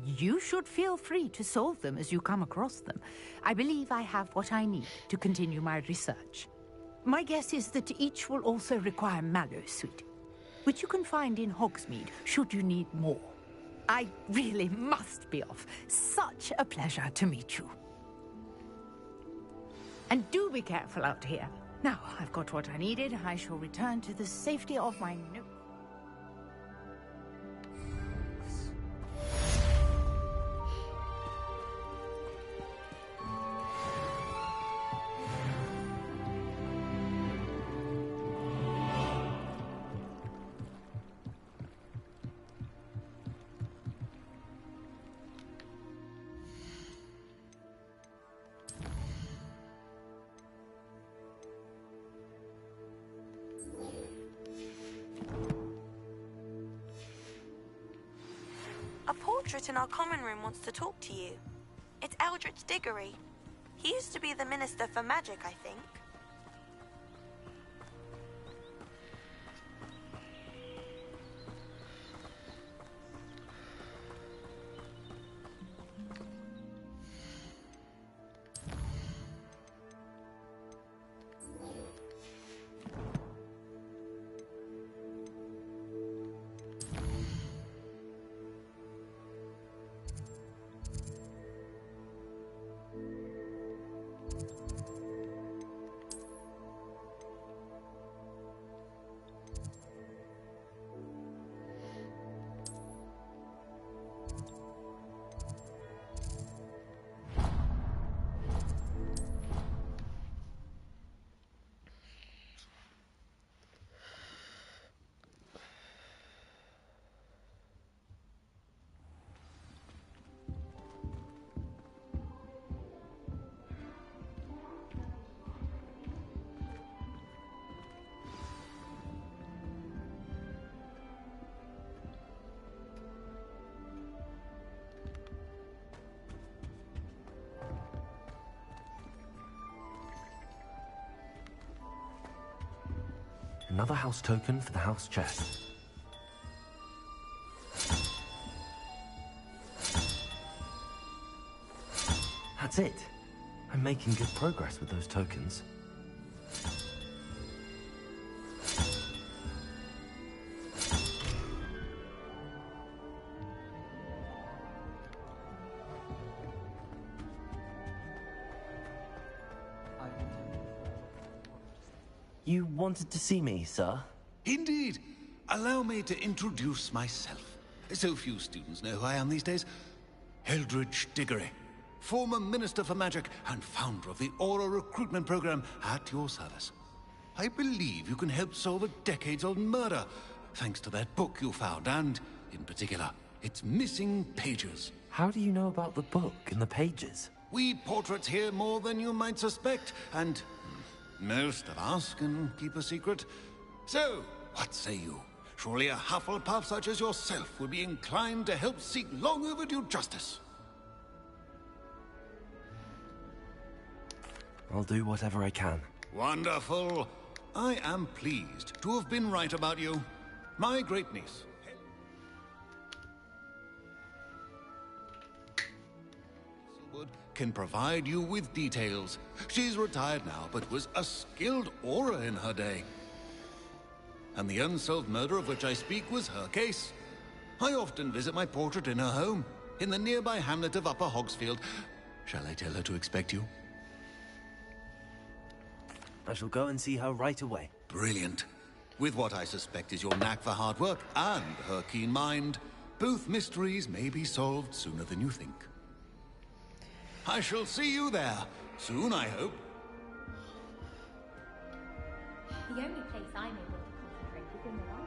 You should feel free to solve them as you come across them. I believe I have what I need to continue my research. My guess is that each will also require mallow sweet, which you can find in Hogsmeade should you need more. I really must be off. Such a pleasure to meet you. And do be careful out here. Now, I've got what I needed. I shall return to the safety of my note. A portrait in our common room wants to talk to you. It's Eldritch Diggory. He used to be the Minister for Magic, I think. Another house token for the house chest. That's it. I'm making good progress with those tokens. You wanted to see me, sir? Indeed. Allow me to introduce myself. So few students know who I am these days. Eldridge Diggory, former Minister for Magic and founder of the Aura Recruitment Program, at your service. I believe you can help solve a decades-old murder, thanks to that book you found, and, in particular, its missing pages. How do you know about the book and the pages? We portraits hear more than you might suspect, and most of us can keep a secret. So, what say you? Surely a Hufflepuff such as yourself would be inclined to help seek long overdue justice. I'll do whatever I can. Wonderful. I am pleased to have been right about you. My great niece. Hazelwood can provide you with details. She's retired now, but was a skilled aura in her day. And the unsolved murder of which I speak was her case. I often visit my portrait in her home, in the nearby hamlet of Upper Hogsfield. Shall I tell her to expect you? I shall go and see her right away. Brilliant. With what I suspect is your knack for hard work and her keen mind, both mysteries may be solved sooner than you think. I shall see you there, soon I hope. The only place I'm able to concentrate is in the library.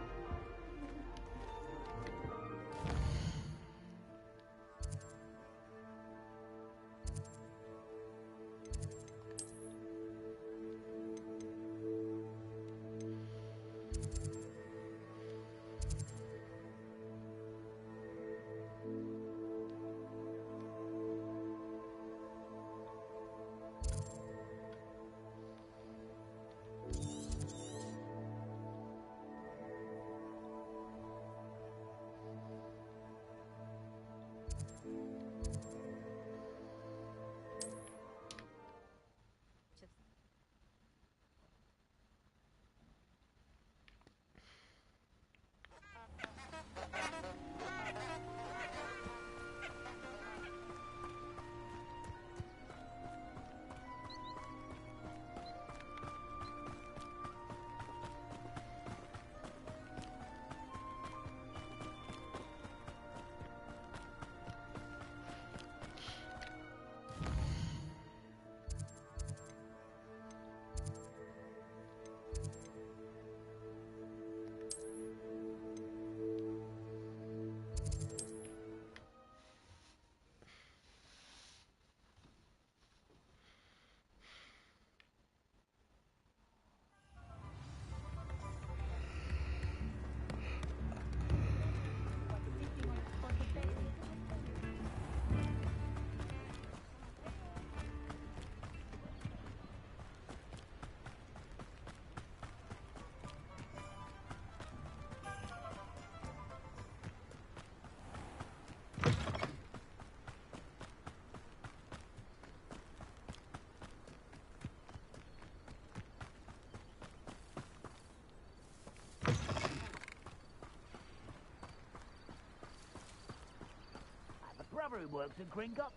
Brother who works in Gringotts.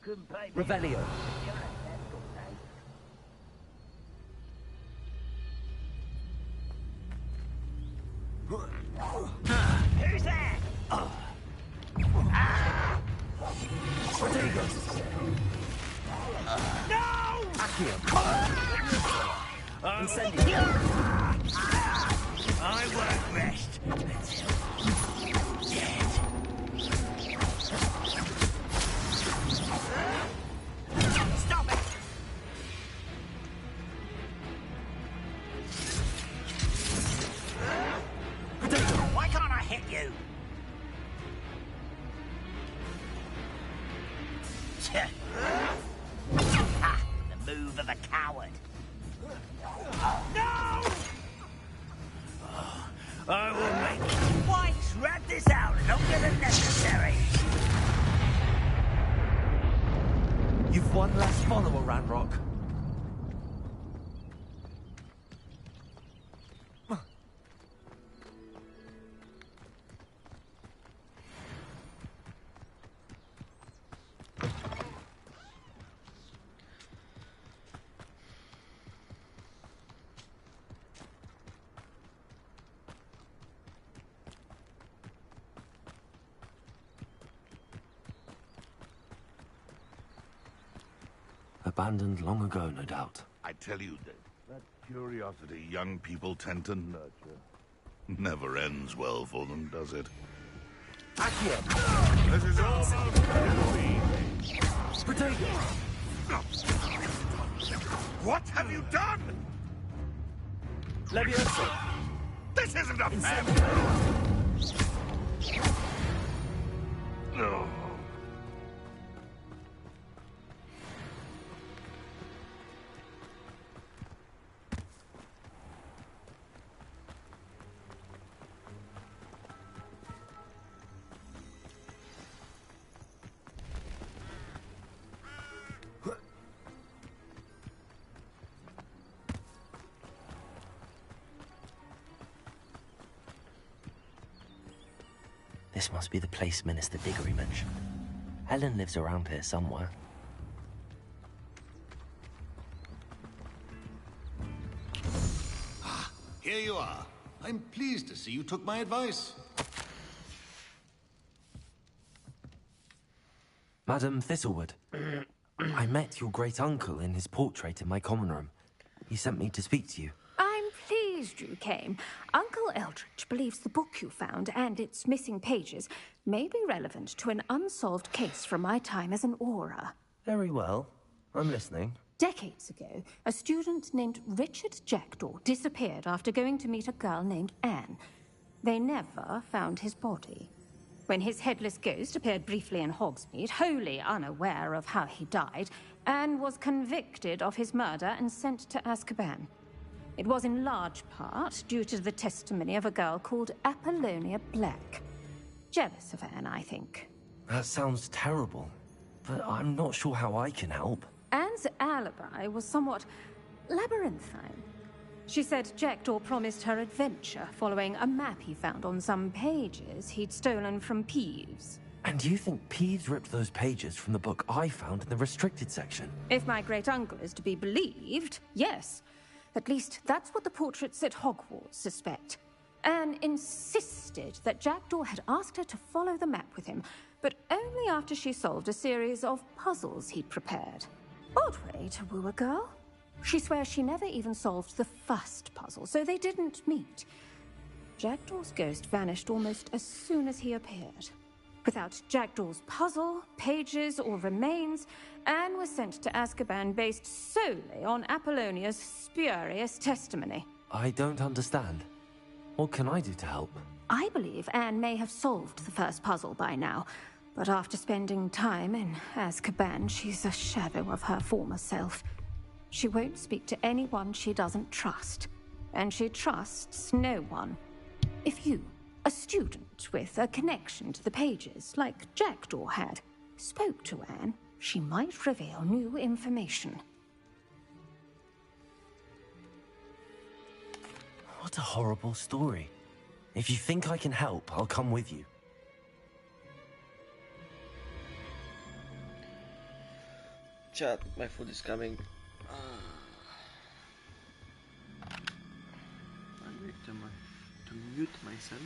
Couldn't pay me. Revelio. Who's that? No! I won't rest until dead. Stop it! Why can't I hit you? Ha! The move of a coward. No! I will make you twice rat this out longer than necessary. You've one less follower, Ranrock. abandoned long ago, no doubt. I tell you, that curiosity young people tend to nurture never ends well for them, does it? Accio! This is all about Potato! What have you done? Levioso! This isn't a fair... No. This must be the place Minister Diggory mentioned. Helen lives around here somewhere. Ah, here you are. I'm pleased to see you took my advice. Madam Thistlewood, I met your great-uncle in his portrait in my common room. He sent me to speak to you. I'm pleased you came. Uncle Eldridge believes the book you found and its missing pages may be relevant to an unsolved case from my time as an aura. Very well. I'm listening. Decades ago, a student named Richard Jackdaw disappeared after going to meet a girl named Anne. They never found his body. When his headless ghost appeared briefly in Hogsmeade, wholly unaware of how he died, Anne was convicted of his murder and sent to Azkaban. It was in large part due to the testimony of a girl called Apollonia Black. Jealous of Anne, I think. That sounds terrible, but I'm not sure how I can help. Anne's alibi was somewhat labyrinthine. She said Jackdaw promised her adventure following a map he found on some pages he'd stolen from Peeves. And you think Peeves ripped those pages from the book I found in the restricted section? If my great-uncle is to be believed, yes. At least that's what the portraits at Hogwarts suspect. Anne insisted that Jackdaw had asked her to follow the map with him, but only after she solved a series of puzzles he'd prepared. Odd way to woo a girl. She swears she never even solved the first puzzle, so they didn't meet. Jackdaw's ghost vanished almost as soon as he appeared. Without Jackdaw's puzzle, pages, or remains, Anne was sent to Azkaban based solely on Apollonia's spurious testimony. I don't understand. What can I do to help? I believe Anne may have solved the first puzzle by now, but after spending time in Azkaban, she's a shadow of her former self. She won't speak to anyone she doesn't trust, and she trusts no one. If you, a student with a connection to the pages, like Jackdaw had, spoke to Anne, she might reveal new information. What a horrible story. If you think I can help, I'll come with you. Chat, my food is coming. I'm going to mute myself.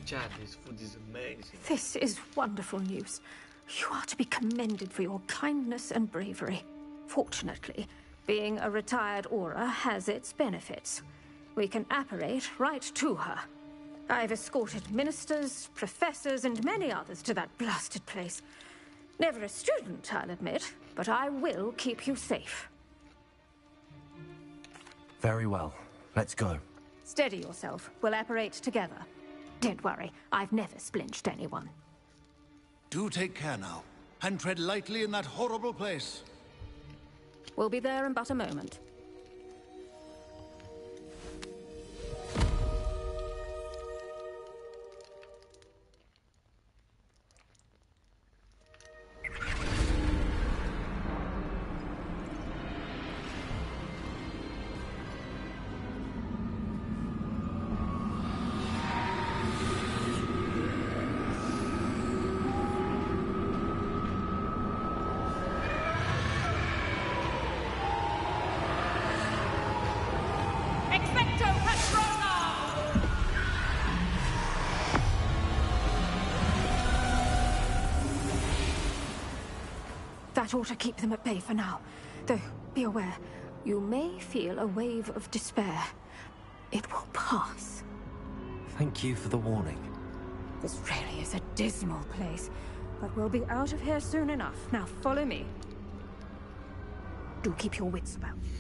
chat, this food is amazing. This is wonderful news. You are to be commended for your kindness and bravery. Fortunately, being a retired Aura has its benefits. We can apparate right to her. I've escorted ministers, professors, and many others to that blasted place. Never a student, I'll admit, but I will keep you safe. Very well. Let's go. Steady yourself. We'll apparate together. Don't worry, I've never splinched anyone. Do take care now, and tread lightly in that horrible place. We'll be there in but a moment. That ought to keep them at bay for now. Though, be aware, you may feel a wave of despair. It will pass. Thank you for the warning. This really is a dismal place, but we'll be out of here soon enough. Now follow me. Do keep your wits about you.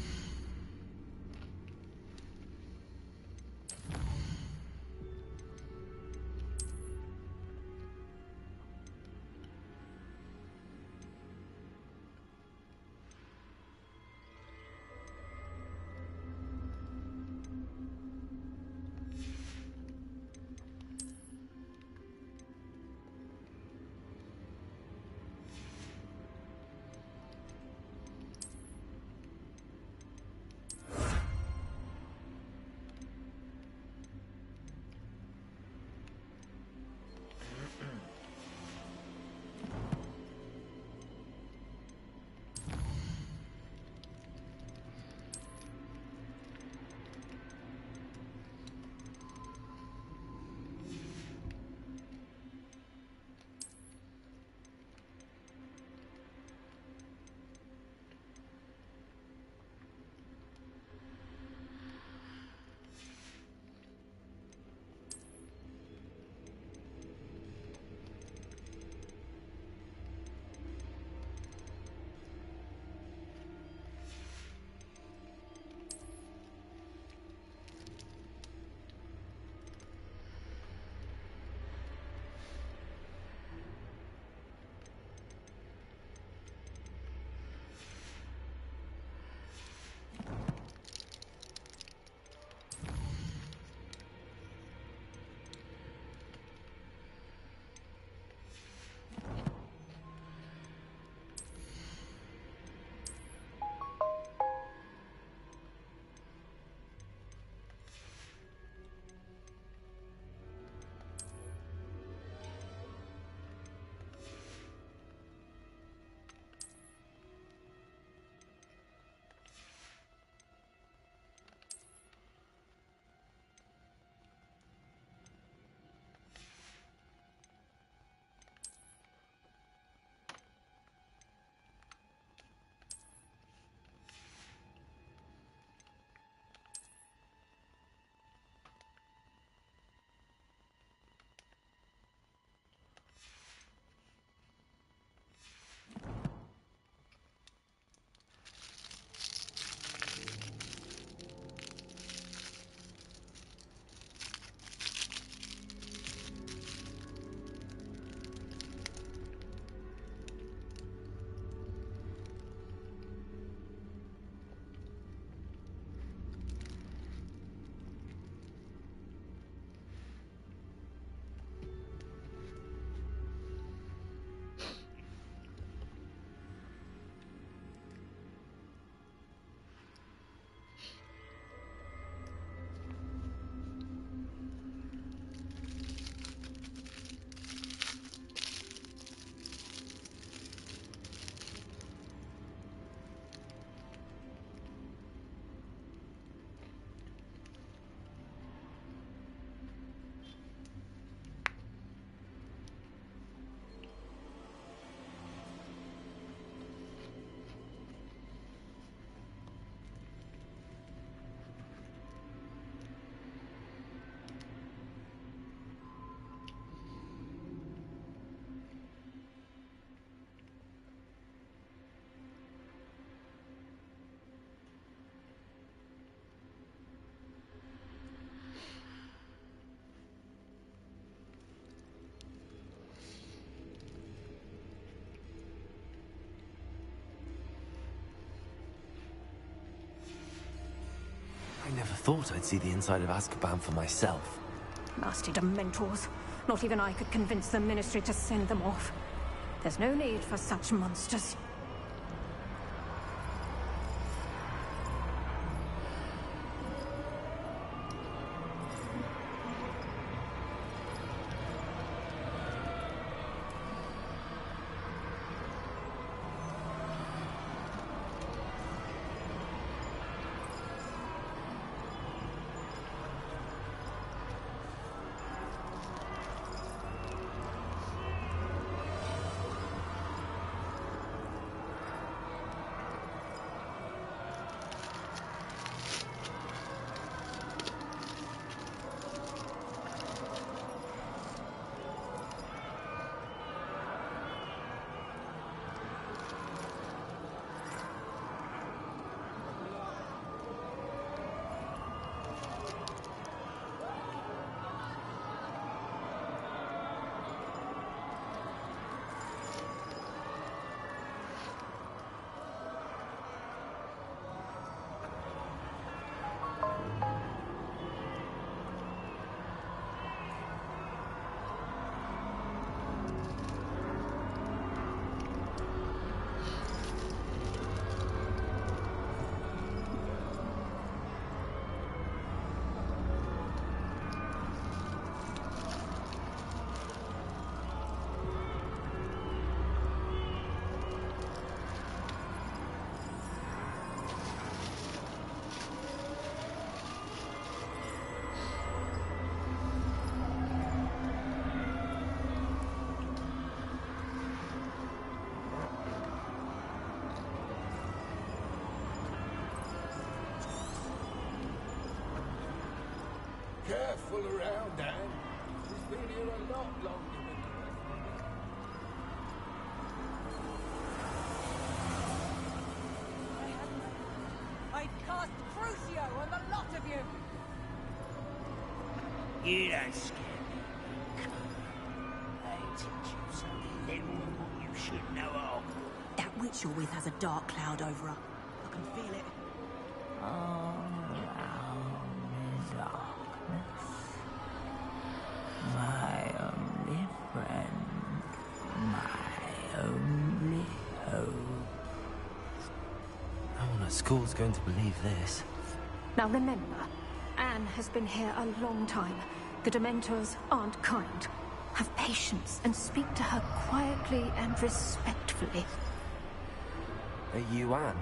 never thought I'd see the inside of Azkaban for myself. Nasty Dementors. Not even I could convince the Ministry to send them off. There's no need for such monsters. Careful around, Dan. She's been here a lot longer than the rest of us. I'd cast Crucio on the lot of you! You don't scare me. I teach you so little of what you should know of. That witch you're with has a dark cloud over her. I can feel it. All around is darkness. My only friend, my only hope. No one at school's going to believe this. Now remember, Anne has been here a long time. The Dementors aren't kind. Have patience and speak to her quietly and respectfully. Are you Anne?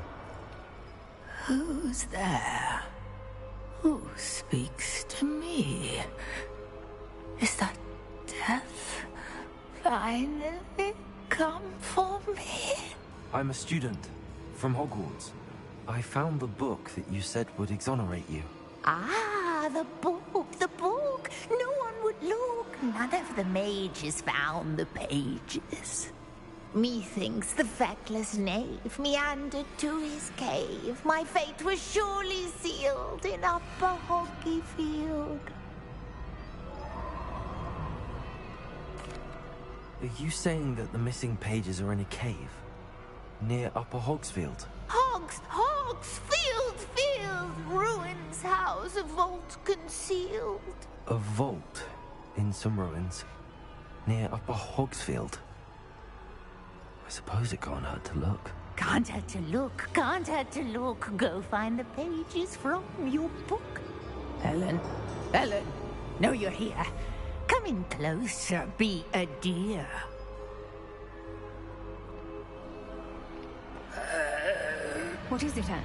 Who's there? Who speaks to me? Is that death finally come for me? I'm a student from Hogwarts. I found the book that you said would exonerate you. Ah, the book, the book. No one would look. None of the mages found the pages. Methinks the feckless knave meandered to his cave. My fate was surely sealed in Upper Hogsfield. Are you saying that the missing pages are in a cave? Near Upper Hogsfield? Hogsfield, ruins house, a vault concealed. A vault in some ruins near Upper Hogsfield. I suppose it can't hurt to look. Can't hurt to look, can't hurt to look. Go find the pages from your book. Ellen, know you're here. Come in closer, be a dear. What is it, Anne?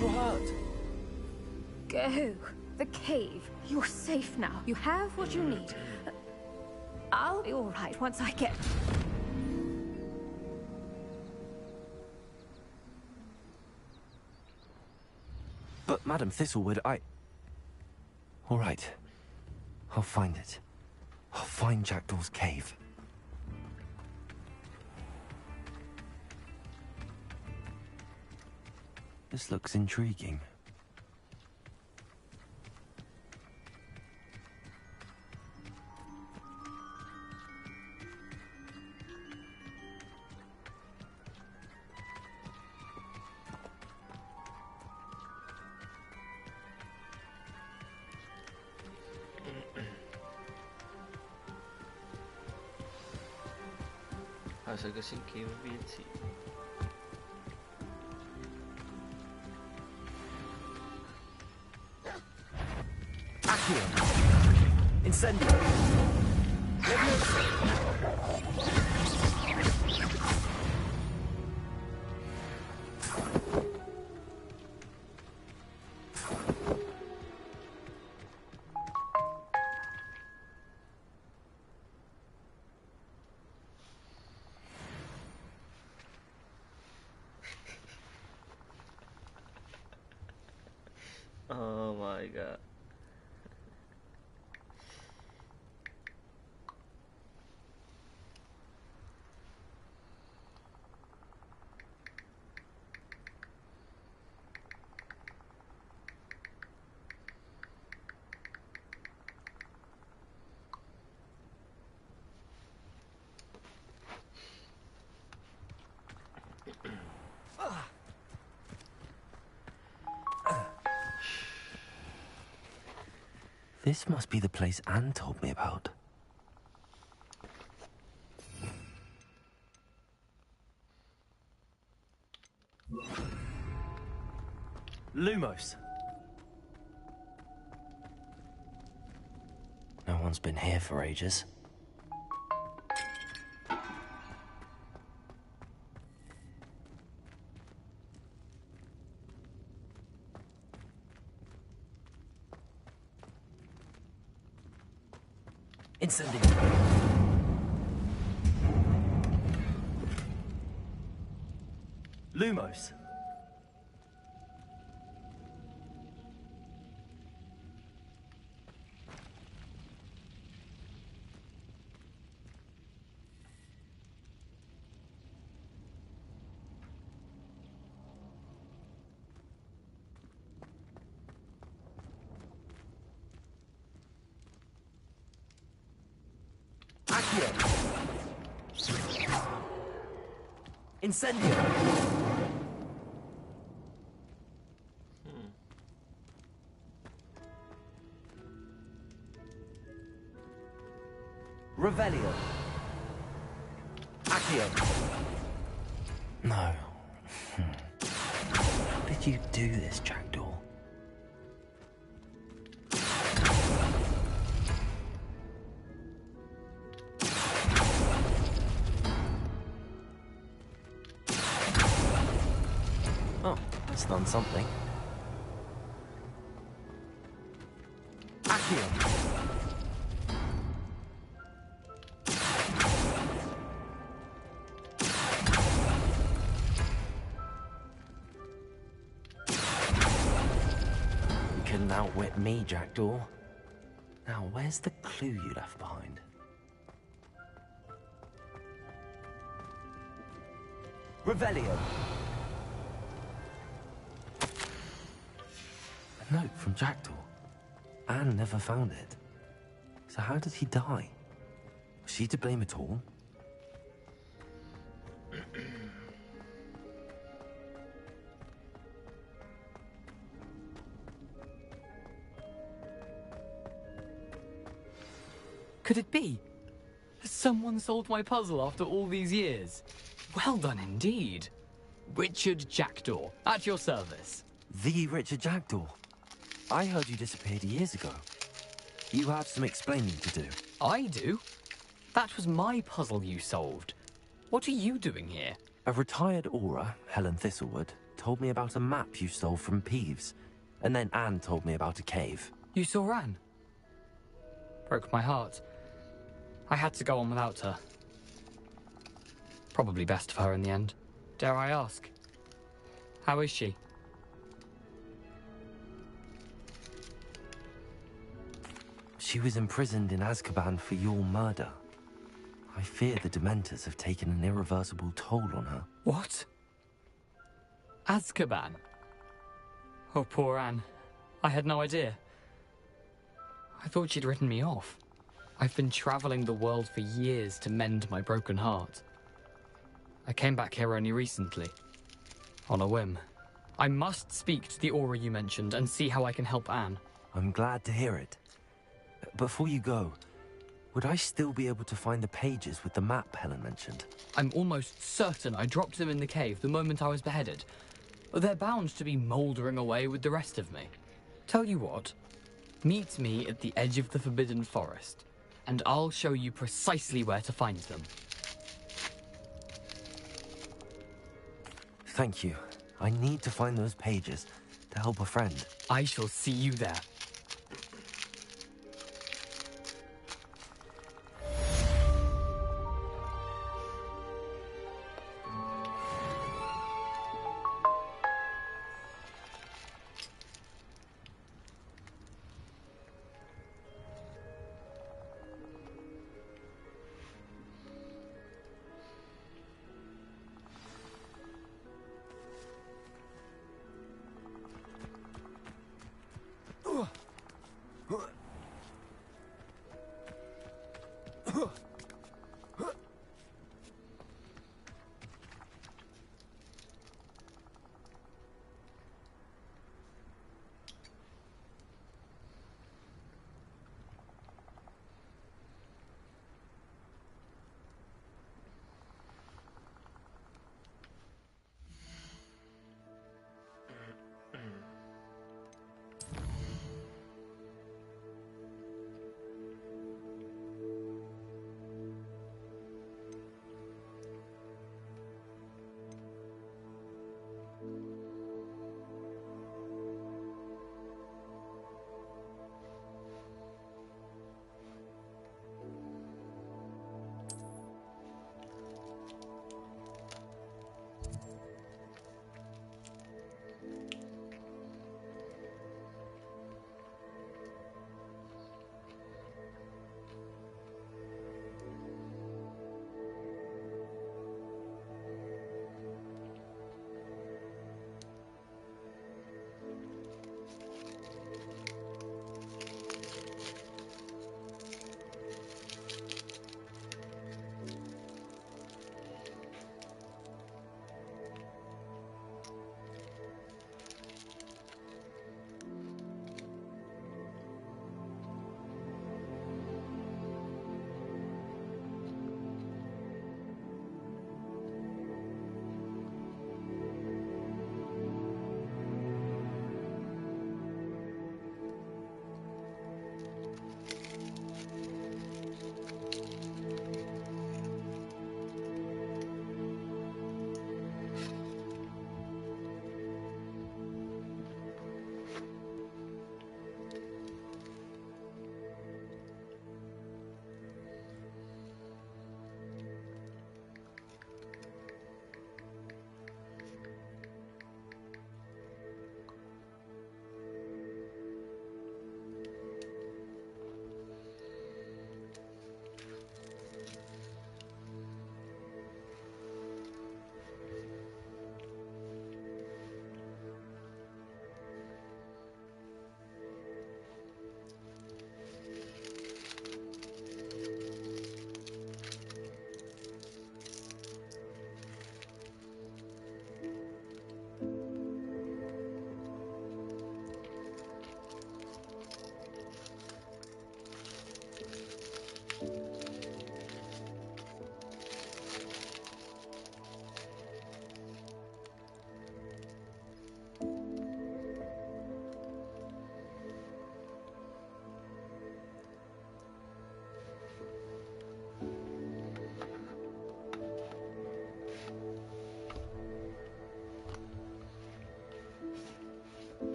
You're hurt. Go. The cave. You're safe now. You have what you need. I'll be all right once I get... But, Madam Thistlewood, All right. I'll find it. I'll find Jackdaw's cave. This looks intriguing. Hacer que sin que sí. Accio! Incendio! Oh my god. This must be the place Anne told me about. Lumos. No one's been here for ages. Incendio. Lumos. Incendio! Revelio. Accio. No. How did you do this, Jackdaw? Oh, that's done something. Accio. You couldn't outwit me, Jackdaw. Now, where's the clue you left behind? Revelio. A note from Jackdaw. Anne never found it. So how did he die? Was she to blame at all? Could it be? Has someone solved my puzzle after all these years? Well done indeed. Richard Jackdaw, at your service. The Richard Jackdaw. I heard you disappeared years ago. You have some explaining to do. I do? That was my puzzle you solved. What are you doing here? A retired aura, Helen Thistlewood, told me about a map you stole from Peeves. And then Anne told me about a cave. You saw Anne? Broke my heart. I had to go on without her. Probably best for her in the end. Dare I ask? How is she? She was imprisoned in Azkaban for your murder. I fear the Dementors have taken an irreversible toll on her. What? Azkaban? Oh, poor Anne. I had no idea. I thought she'd written me off. I've been traveling the world for years to mend my broken heart. I came back here only recently, on a whim. I must speak to the aura you mentioned and see how I can help Anne. I'm glad to hear it. Before you go, would I still be able to find the pages with the map Helen mentioned? I'm almost certain I dropped them in the cave the moment I was beheaded. They're bound to be mouldering away with the rest of me. Tell you what, meet me at the edge of the Forbidden Forest, and I'll show you precisely where to find them. Thank you. I need to find those pages to help a friend. I shall see you there.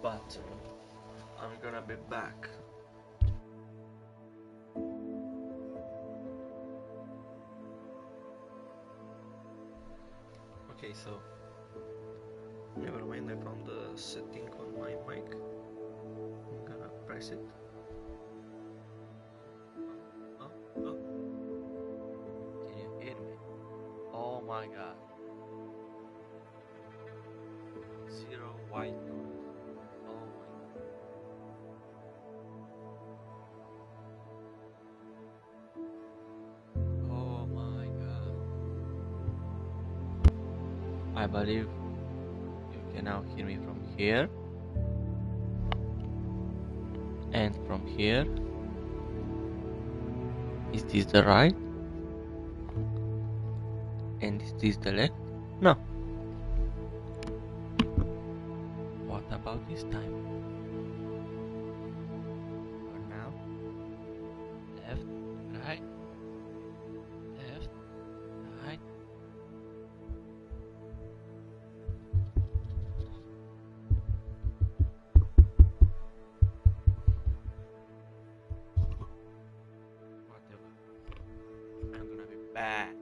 but I'm gonna be back. Okay, so never mind, I found the setting on my mic. I'm gonna press it. Oh, oh. Can you hear me? Oh my god. Zero white noise. Oh my god. Oh my god. I believe you can now hear me from here. And from here. Is this the right? And is this the left? No. What about this time? For now, left, right, left, right. Whatever. I'm gonna be back.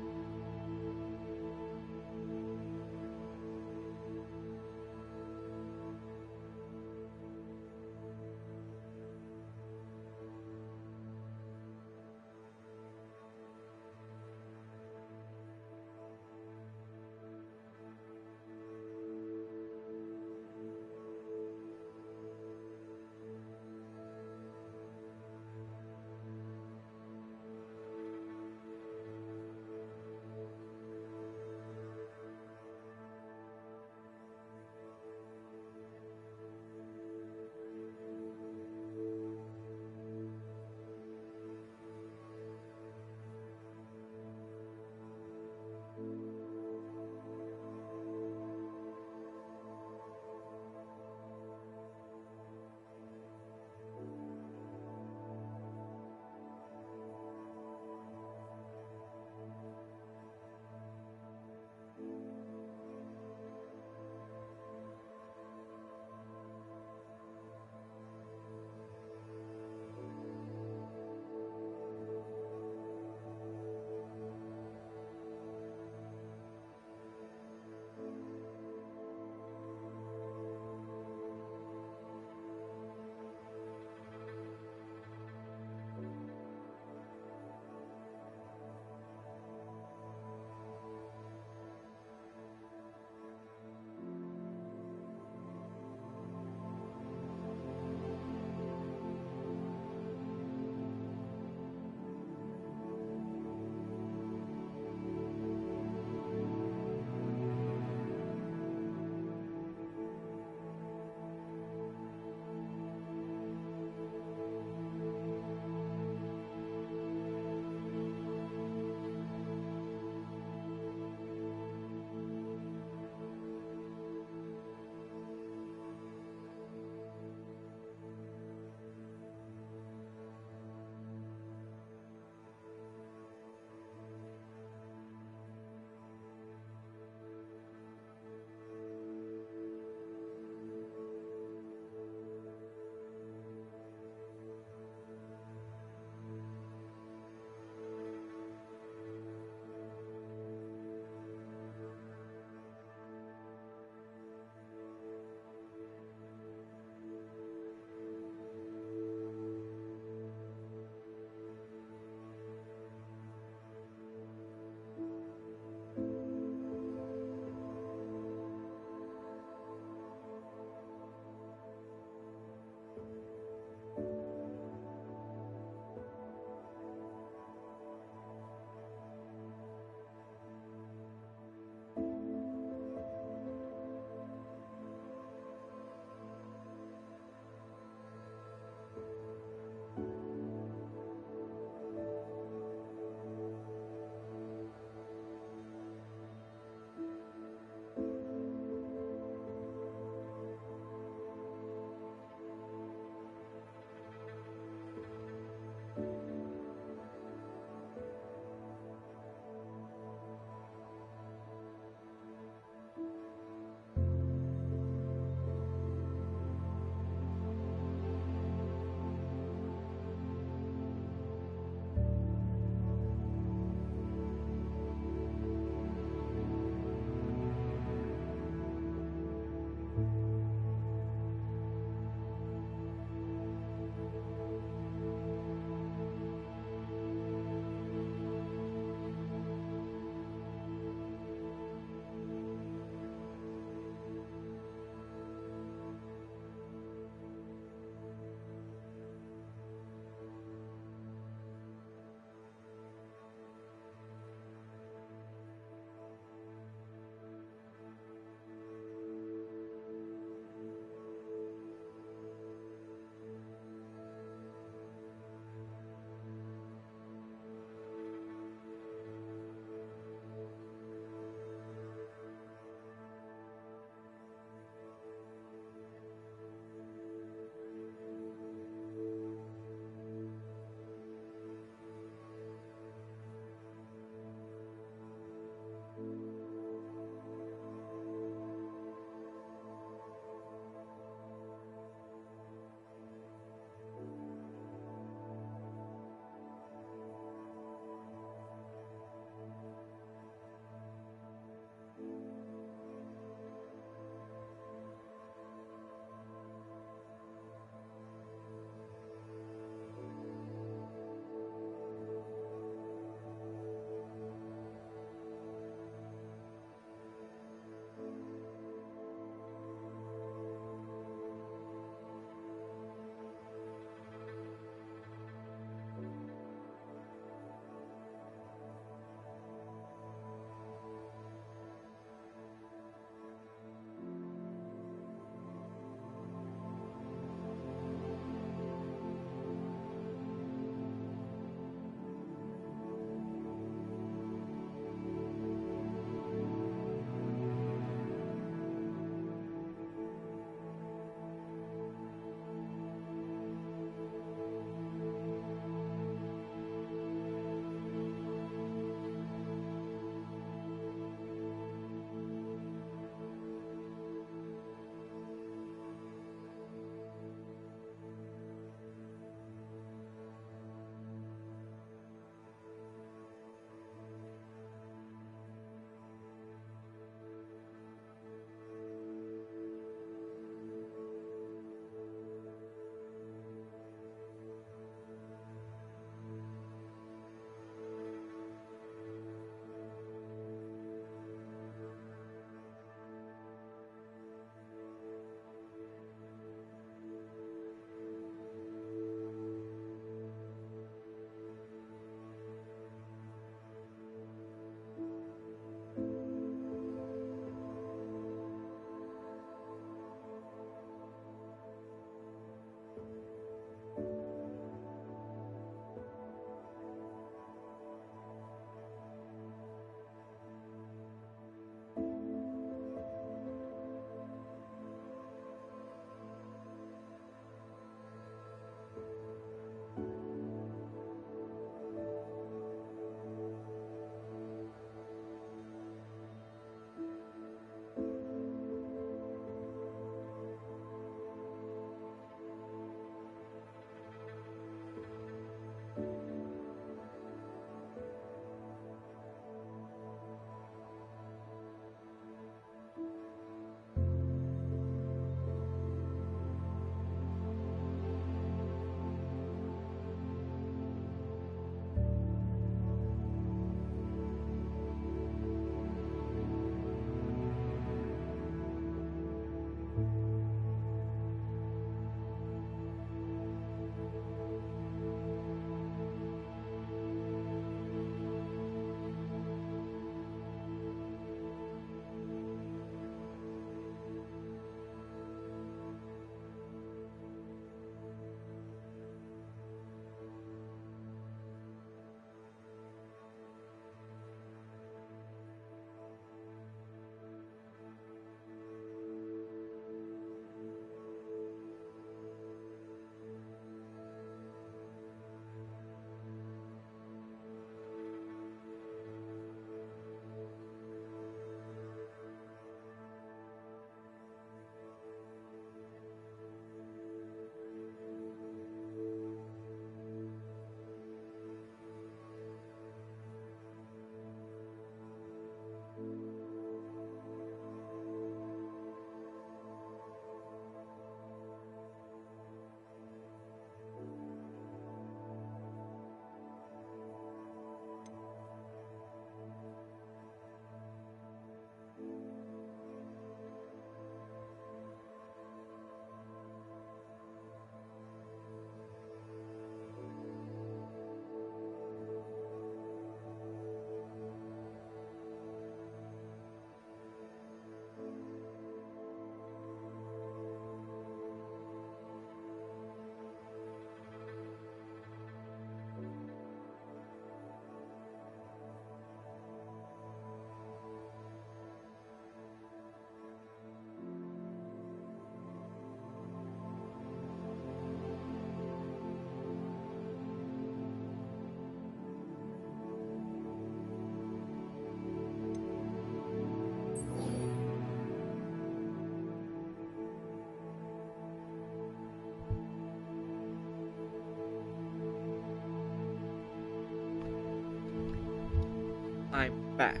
back.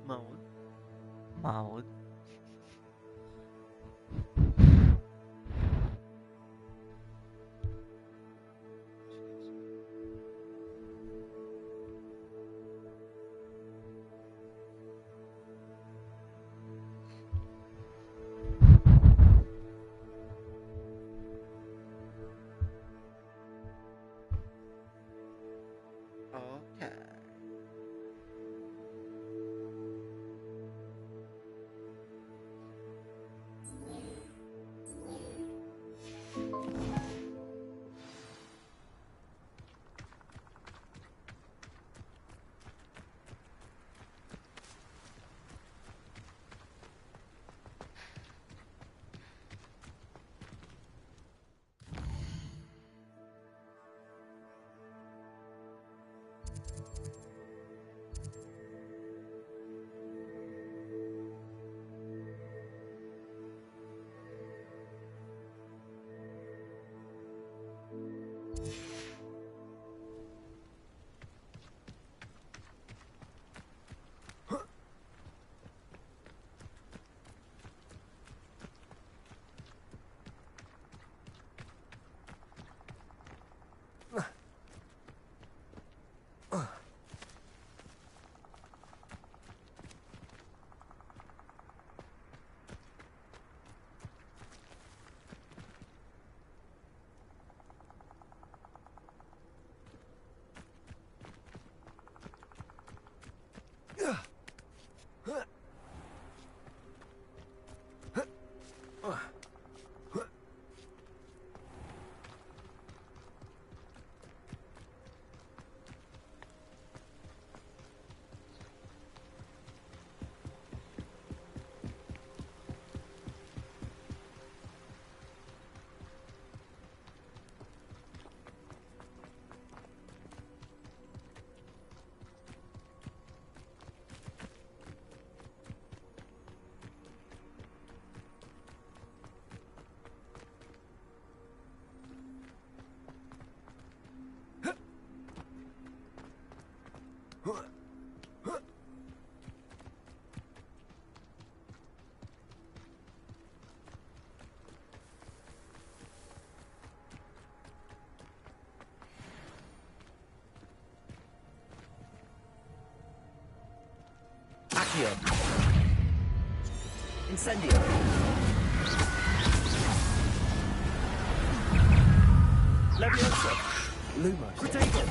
Mode. Mode. Okay. Accio. Incendio. Leviosa. Lumos. Protego.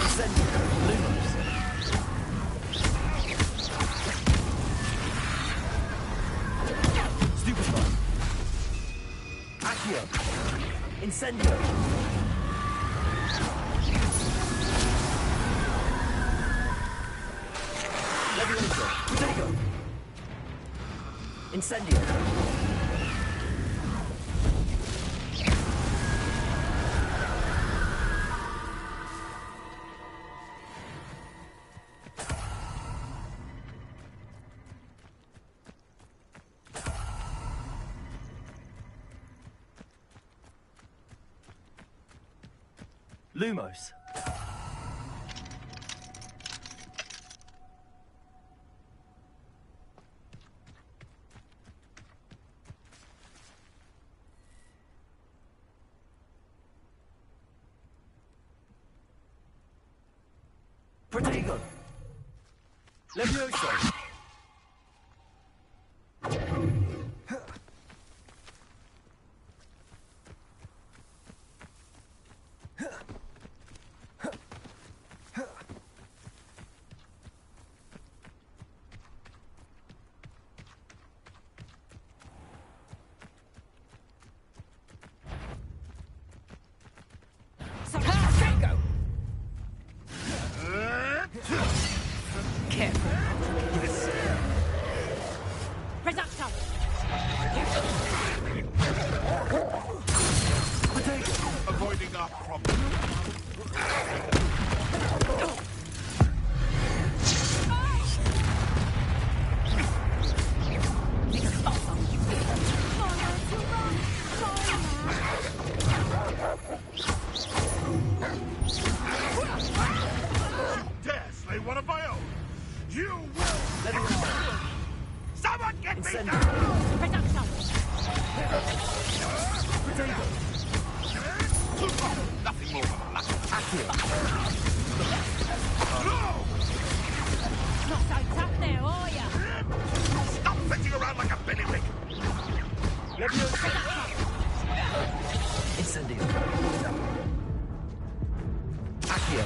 Incendio. Lumos. Stupefy. Accio. Incendio. Leviosa. Protego. Incendio. Lumos. Protego. Leviosa. Careful not to give Incendio. Potato. Nothing more than luck. Accio. Not so tough now, are ya? Stop fetching around like a bellywig. Incendio. Accio.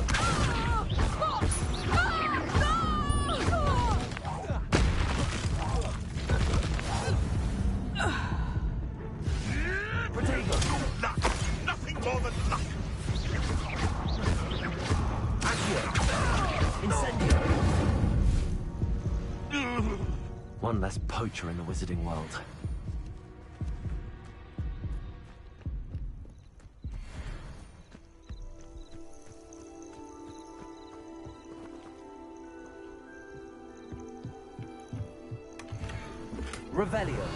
Potato. Luck. Nothing more than luck. Accio. Incendio. One less poacher in the wizarding world. Revelio.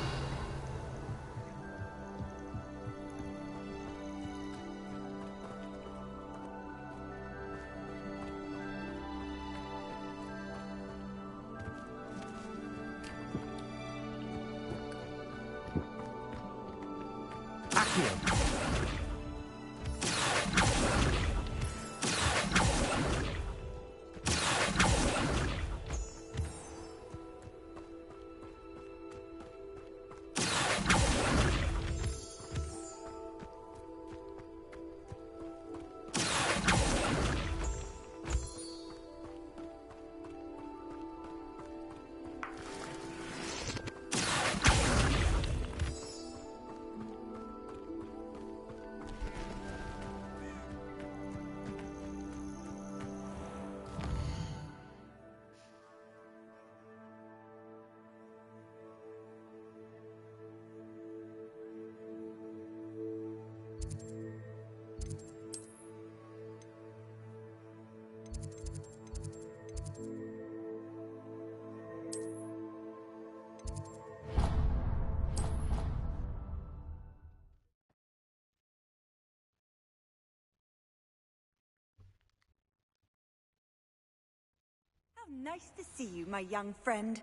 Accio. How nice to see you, my young friend.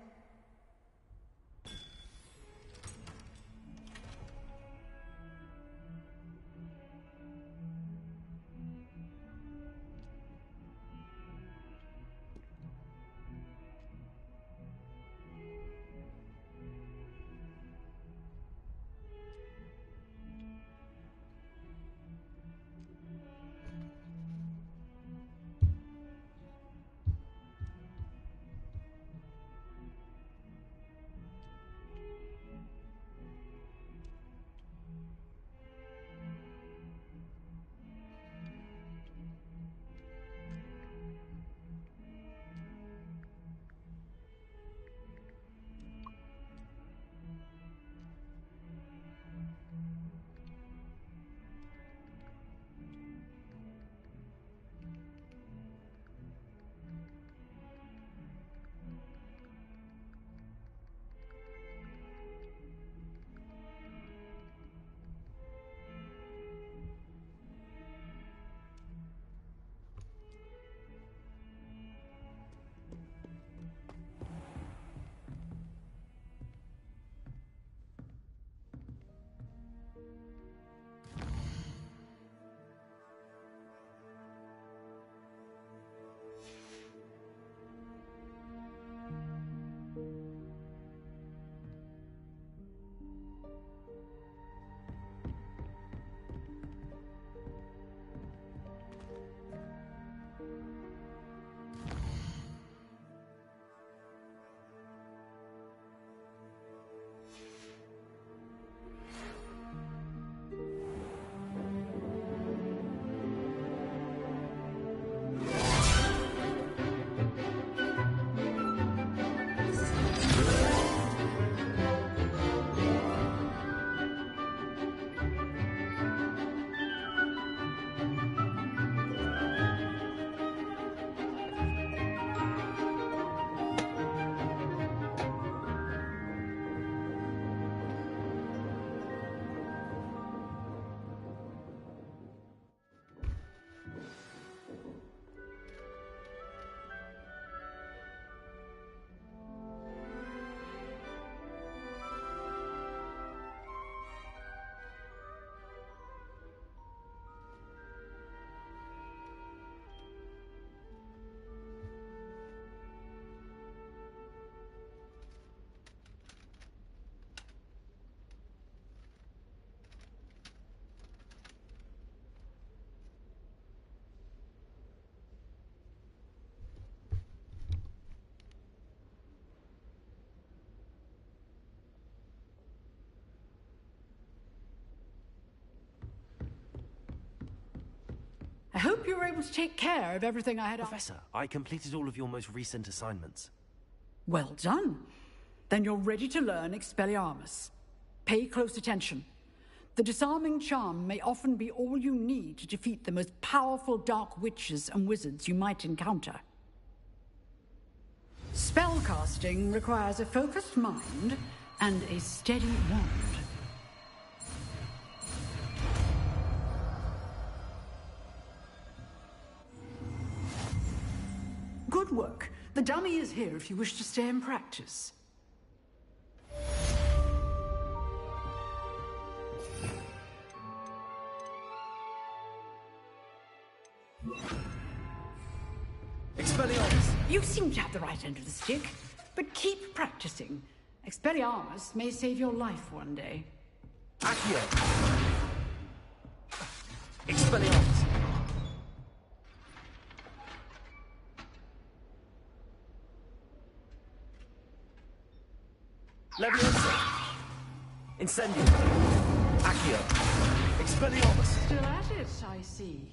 I hope you were able to take care of everything I had. Professor, I completed all of your most recent assignments. Well done. Then you're ready to learn Expelliarmus. Pay close attention. The disarming charm may often be all you need to defeat the most powerful dark witches and wizards you might encounter. Spellcasting requires a focused mind and a steady wand. Good work. The dummy is here if you wish to stay and practice. Expelliarmus! You seem to have the right end of the stick, but keep practicing. Expelliarmus may save your life one day. Accio! Expelliarmus! Leviosa! Incendio! Accio! Expelliarmus! Still at it, I see.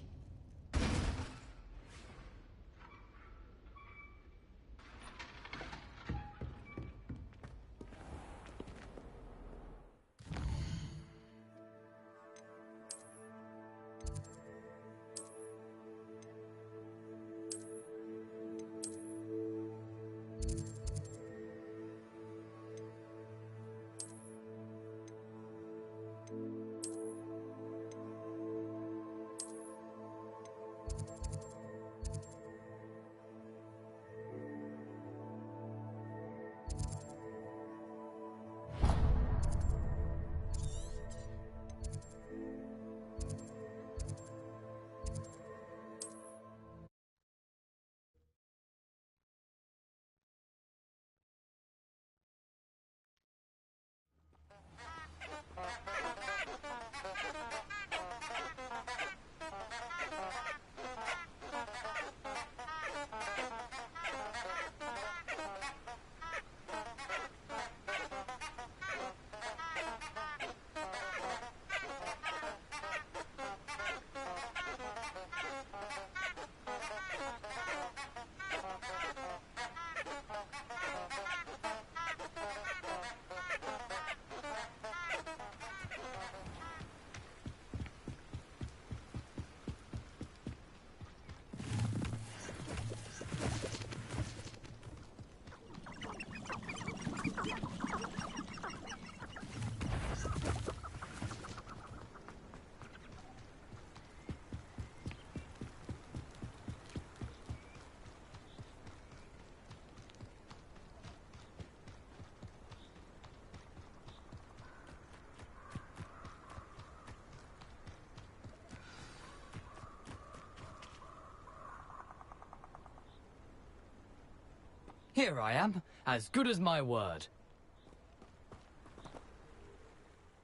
Here I am, as good as my word.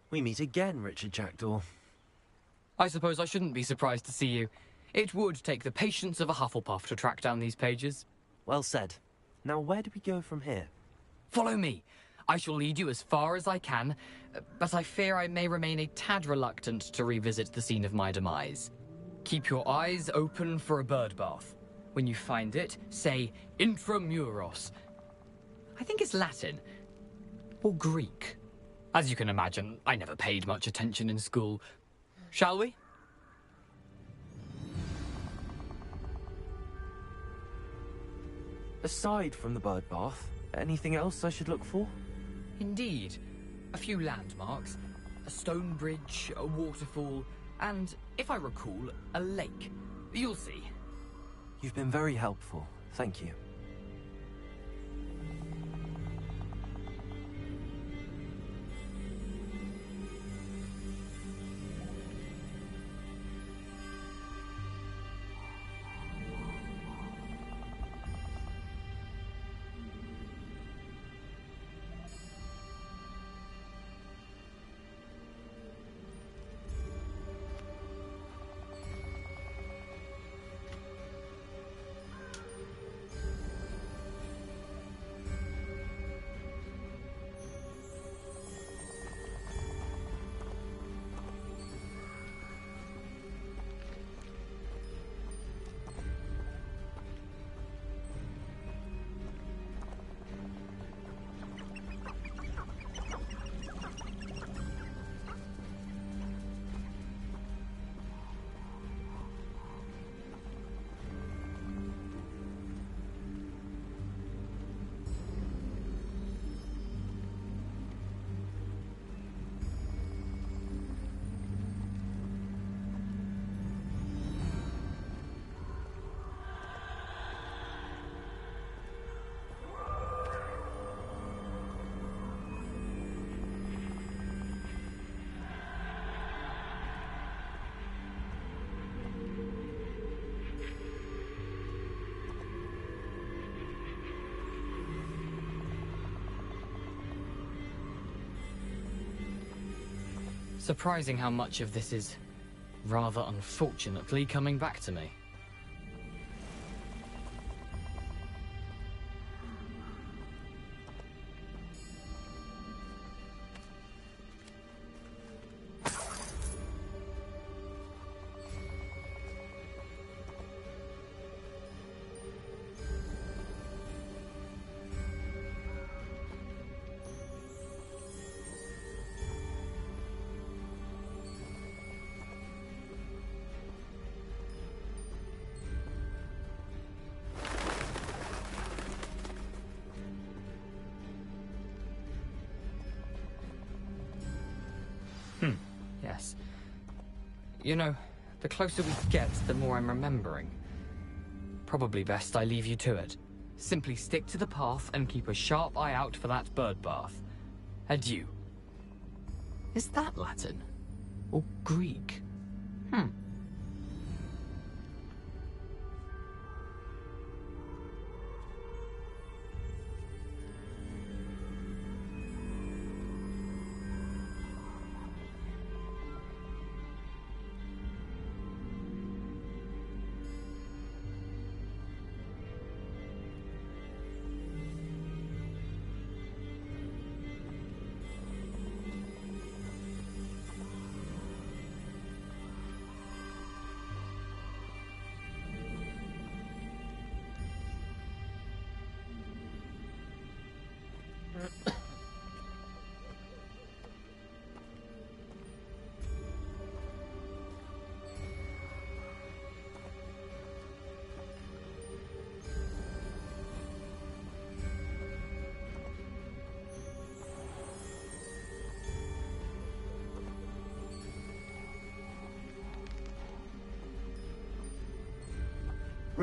We meet again, Richard Jackdaw. I suppose I shouldn't be surprised to see you. It would take the patience of a Hufflepuff to track down these pages. Well said. Now where do we go from here? Follow me. I shall lead you as far as I can, but I fear I may remain a tad reluctant to revisit the scene of my demise. Keep your eyes open for a bird bath. When you find it, say intramuros. I think it's Latin. Or Greek. As you can imagine, I never paid much attention in school. Shall we? Aside from the bird bath, anything else I should look for? Indeed. A few landmarks. A stone bridge, a waterfall, and, if I recall, a lake. You'll see. You've been very helpful. Thank you. Surprising how much of this is, rather unfortunately, coming back to me. Yes. You know, the closer we get, the more I'm remembering. Probably best I leave you to it. Simply stick to the path and keep a sharp eye out for that bird bath. Adieu. Is that Latin? Or Greek?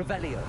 Revelio.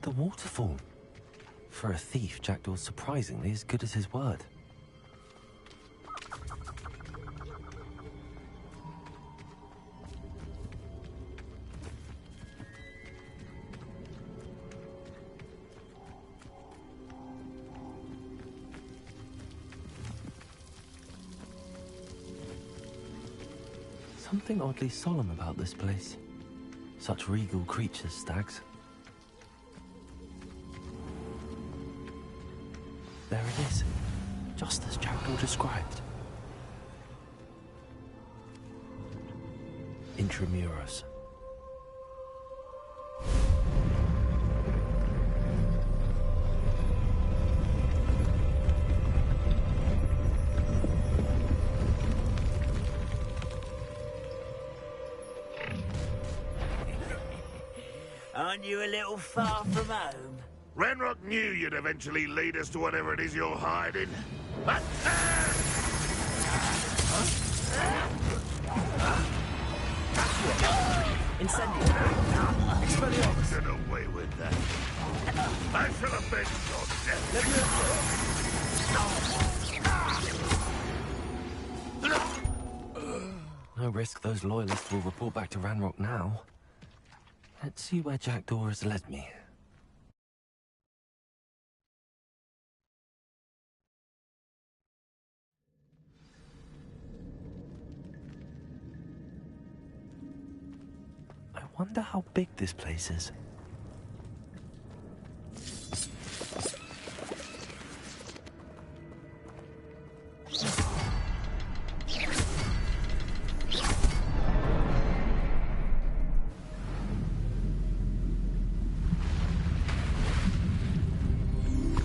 The waterfall. For a thief, Jackdaw's surprisingly as good as his word. Something oddly solemn about this place. Such regal creatures, stags. There it is, just as Jackdaw described. Intramuros. Aren't you a little far from home? Ranrock knew you'd eventually lead us to whatever it is you're hiding. But Incendio. Expelliarmus. Get away with that. I shall avenge your death. No risk those loyalists will report back to Ranrock now. Let's see where Jackdaw has led me. I wonder how big this place is.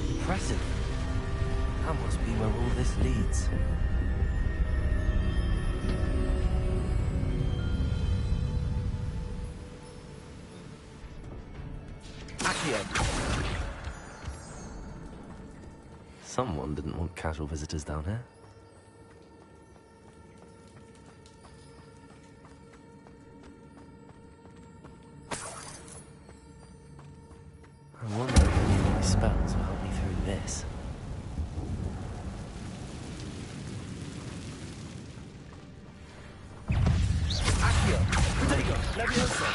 Impressive. That must be where all this leads. Someone didn't want casual visitors down here. I wonder if any of my spells will help me through this. Accio. Protego. Leviosa.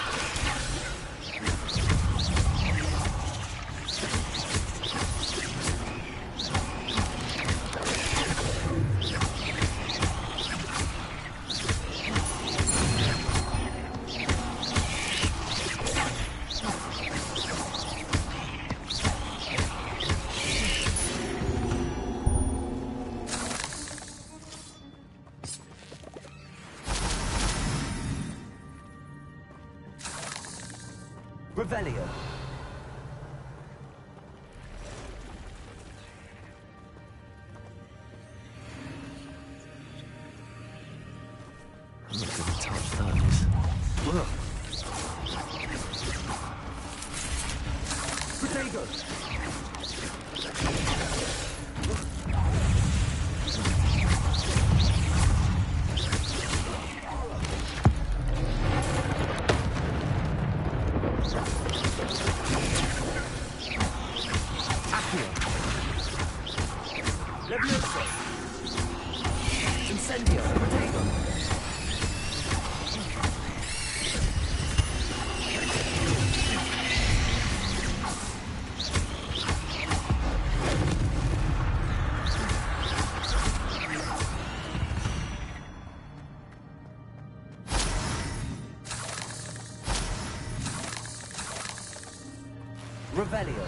Revelio. I'm not going to touch those. Ugh. Protego. Leviosa. Incendio. Protego. Revelio.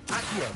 Accio.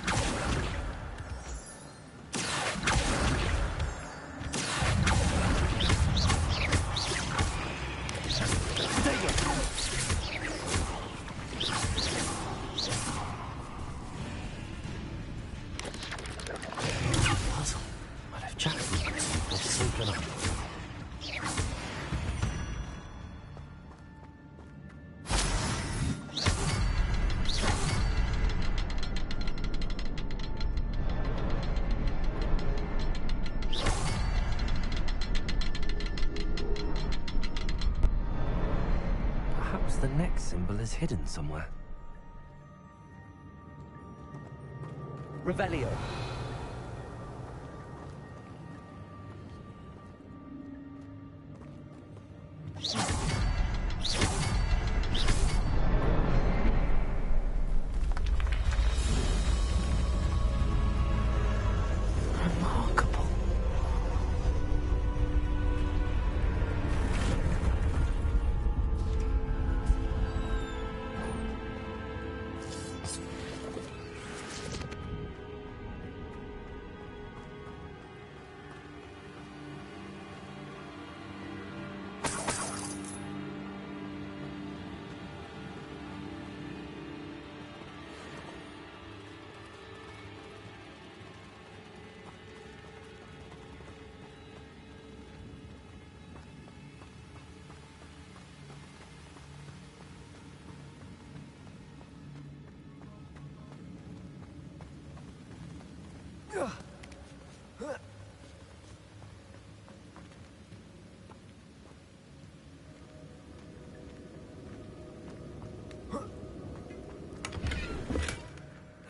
the next symbol is hidden somewhere. Revelio. Remarkable.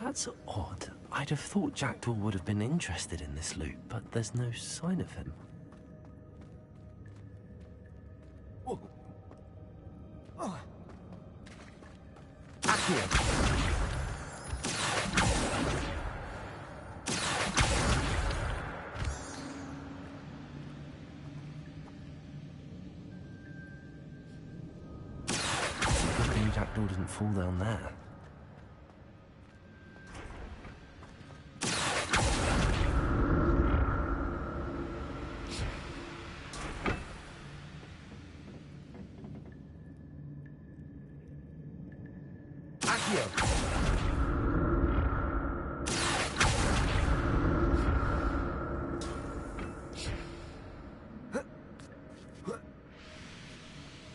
That's odd. I'd have thought Jackdaw would have been interested in this loot, but there's no sign of him. Good thing Jackdaw didn't fall down there.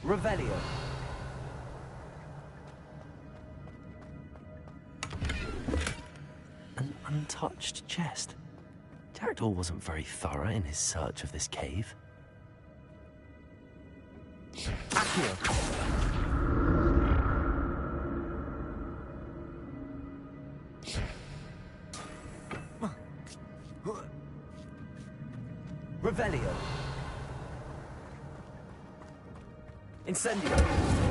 Revelio. An untouched chest. Jackdaw wasn't very thorough in his search of this cave. Revelio. Incendio.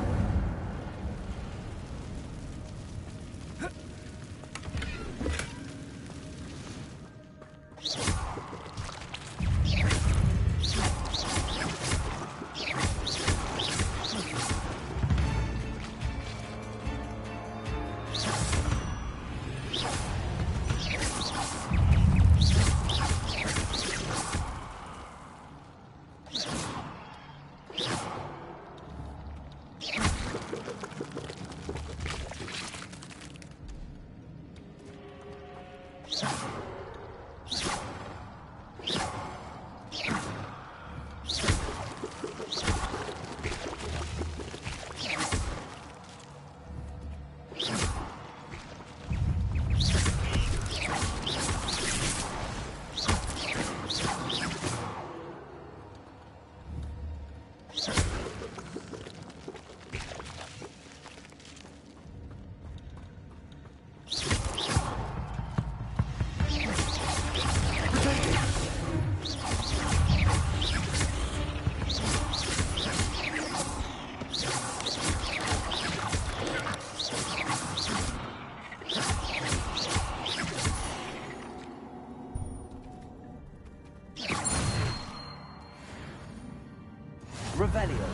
Revelio.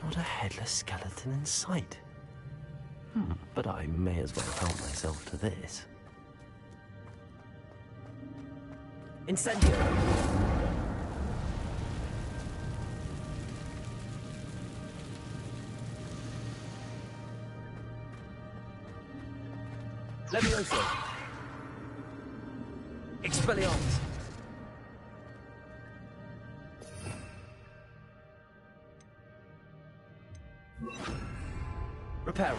Not a headless skeleton in sight. But I may as well help myself to this. Incendio. Levioso. Expelliarmus. Reparo.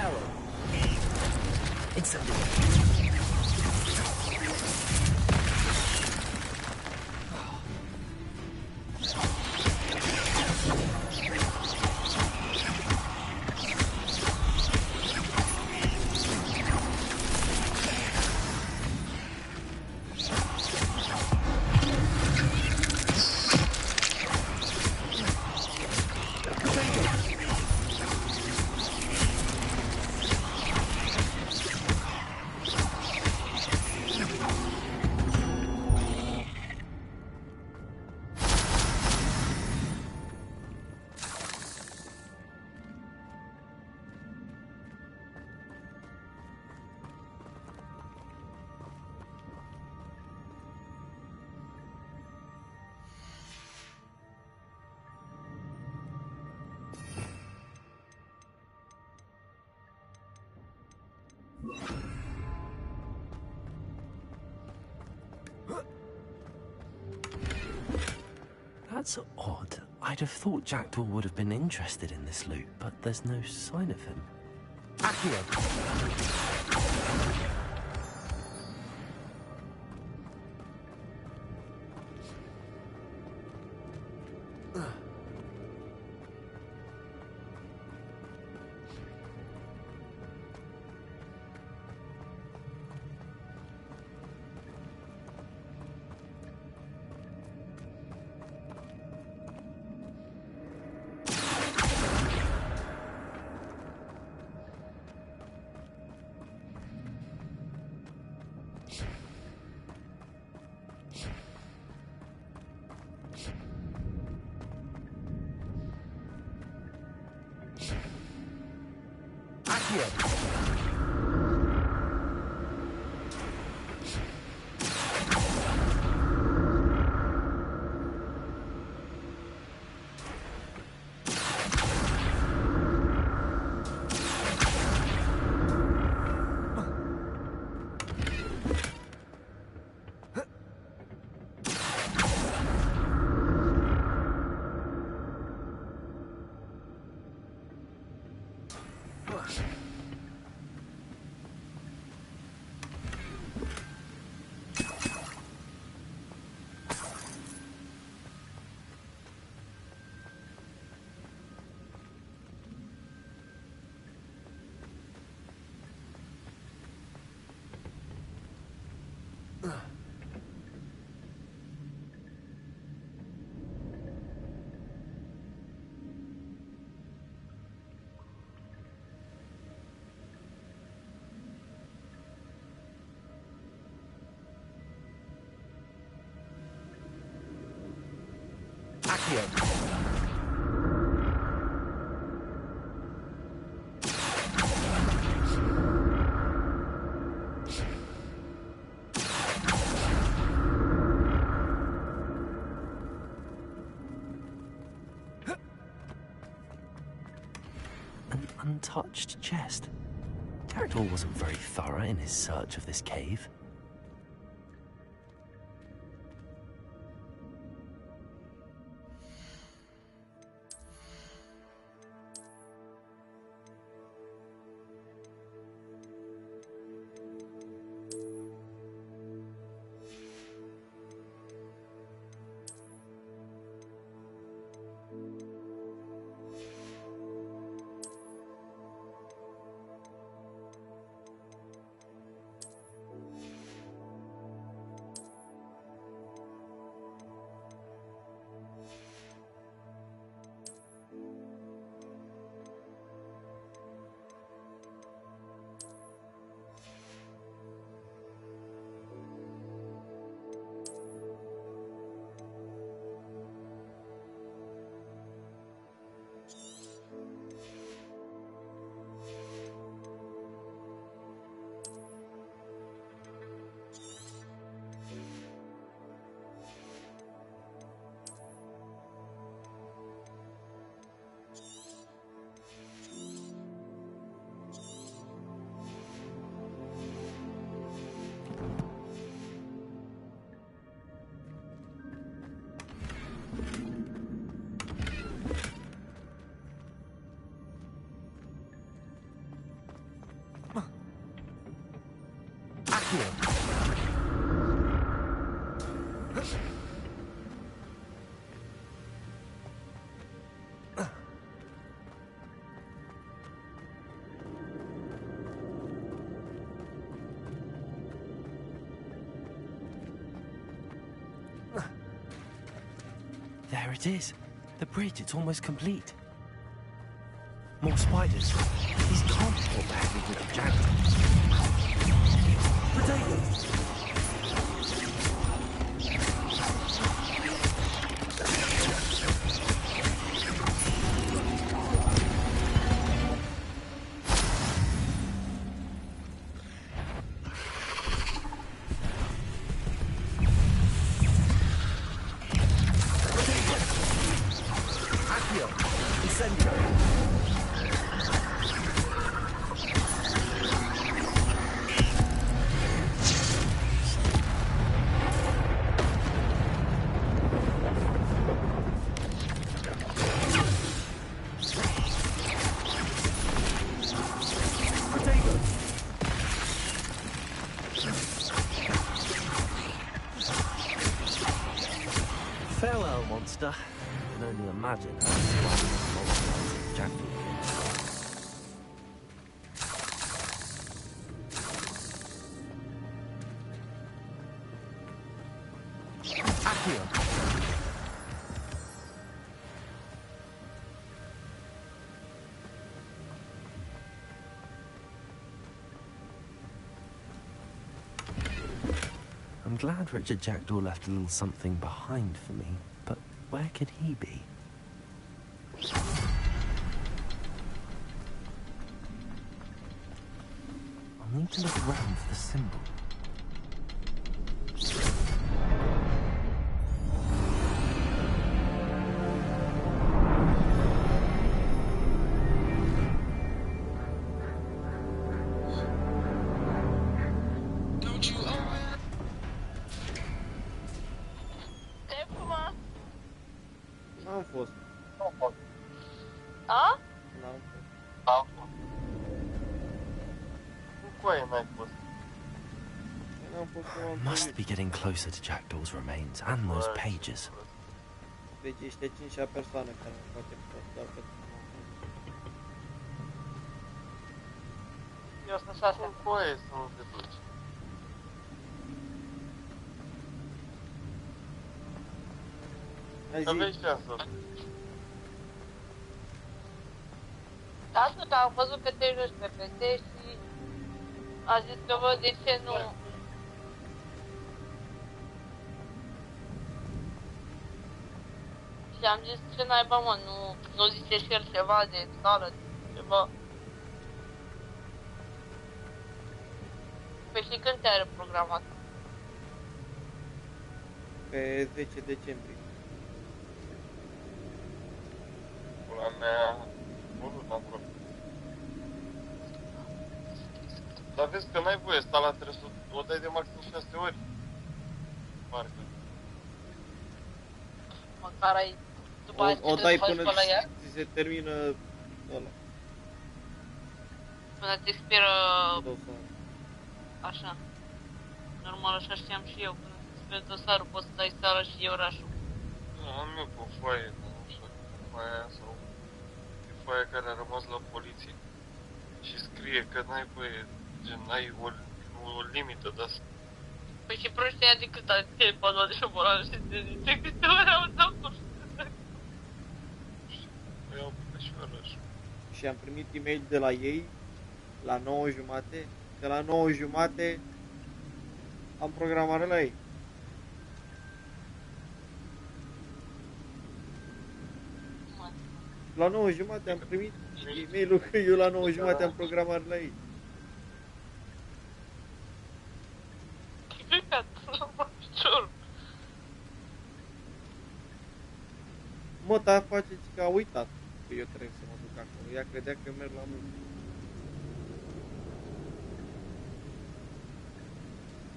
arrow. Instantly. That's odd. I'd have thought Jackdaw would have been interested in this loot, but there's no sign of him. Accio. An untouched chest. Jackdaw wasn't very thorough in his search of this cave. There it is. The bridge, it's almost complete. More spiders. These can't be what the heavy with the jackals. Potatoes! Farewell, monster. I can only imagine how spiders jackal. I'm glad Richard Jackdaw left a little something behind for me, but where could he be? I'll need to look around for the symbol. N-am fost. A? N-am fost. Cum coaie n-ai fost? N-am fost cu I must be getting closer to Jackdaw's remains and those pages. Deci ești 5-a persoană care nu poate fost doar pentru că n-am fost. Eu sunt 6. Cum coaie să nu te duci? Aveți șansă. Lasă, dar am văzut că te joci pe PC și a zis că văd de ce nu... Și am zis ce naiba, mă, nu zice și el ceva de sală, ceva. Păi și când te-ai reprogramat? Pe 10 decembrie. Pula mea... Bun, acolo. Dar vezi că n-ai voie, sala trebuie să o dai de maxim 6 ori. Parcă. Măcar ai... După aia O dai până ți se termină ăla. Până ți expiră... Așa. Normal, așa știam și eu. Până ți expiră dosarul, poți să dai sala și orașul. Nu, am eu cu foaie, nu știu, foaia aia sau... E foaia care a rămas la poliție. Și scrie că n-ai voie, gen, n-ai o limită de asta. Păi și proștii aia de cât a timp a luat de șobolan și de câte ori au dat cu Păi au până și oraș. Și am primit e-mail de la ei la 9:30, că la 9:30 am programare la ei. La 9:30 am primit e-mailul că eu la 9:30 am programare la ei. Mă, dar faceți că a uitat că eu trebuie să mă duc acolo. Ea credea că eu merg la muncă.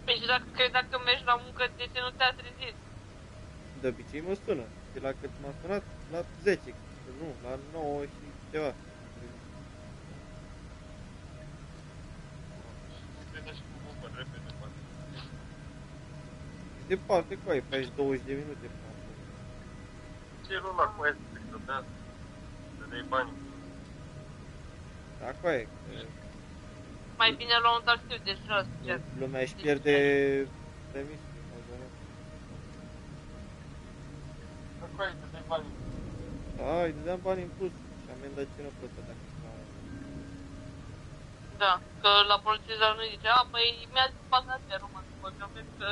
Păi și dacă credea că mergi la muncă, de ce nu te-a trezit? De obicei mă sună. De la cât m-a sunat? La 10. Nu, la 9 și ceva. Credea și cu bufă repede, mă. Departe, cu ai, faci 20 de minute. Celul ăla cu aia se grăbează. Să dai bani. Da, cu ai. Mai bine luăm un taxiu de jos, Jack. Lumea își pierde permisul. Da, cu aia, să dai bani. Da, îi dădeam bani în plus și amenda ce nu plătă dacă Da, că la poliția nu zice, a, păi mi-a zis pasagerul, mă, după că vezi că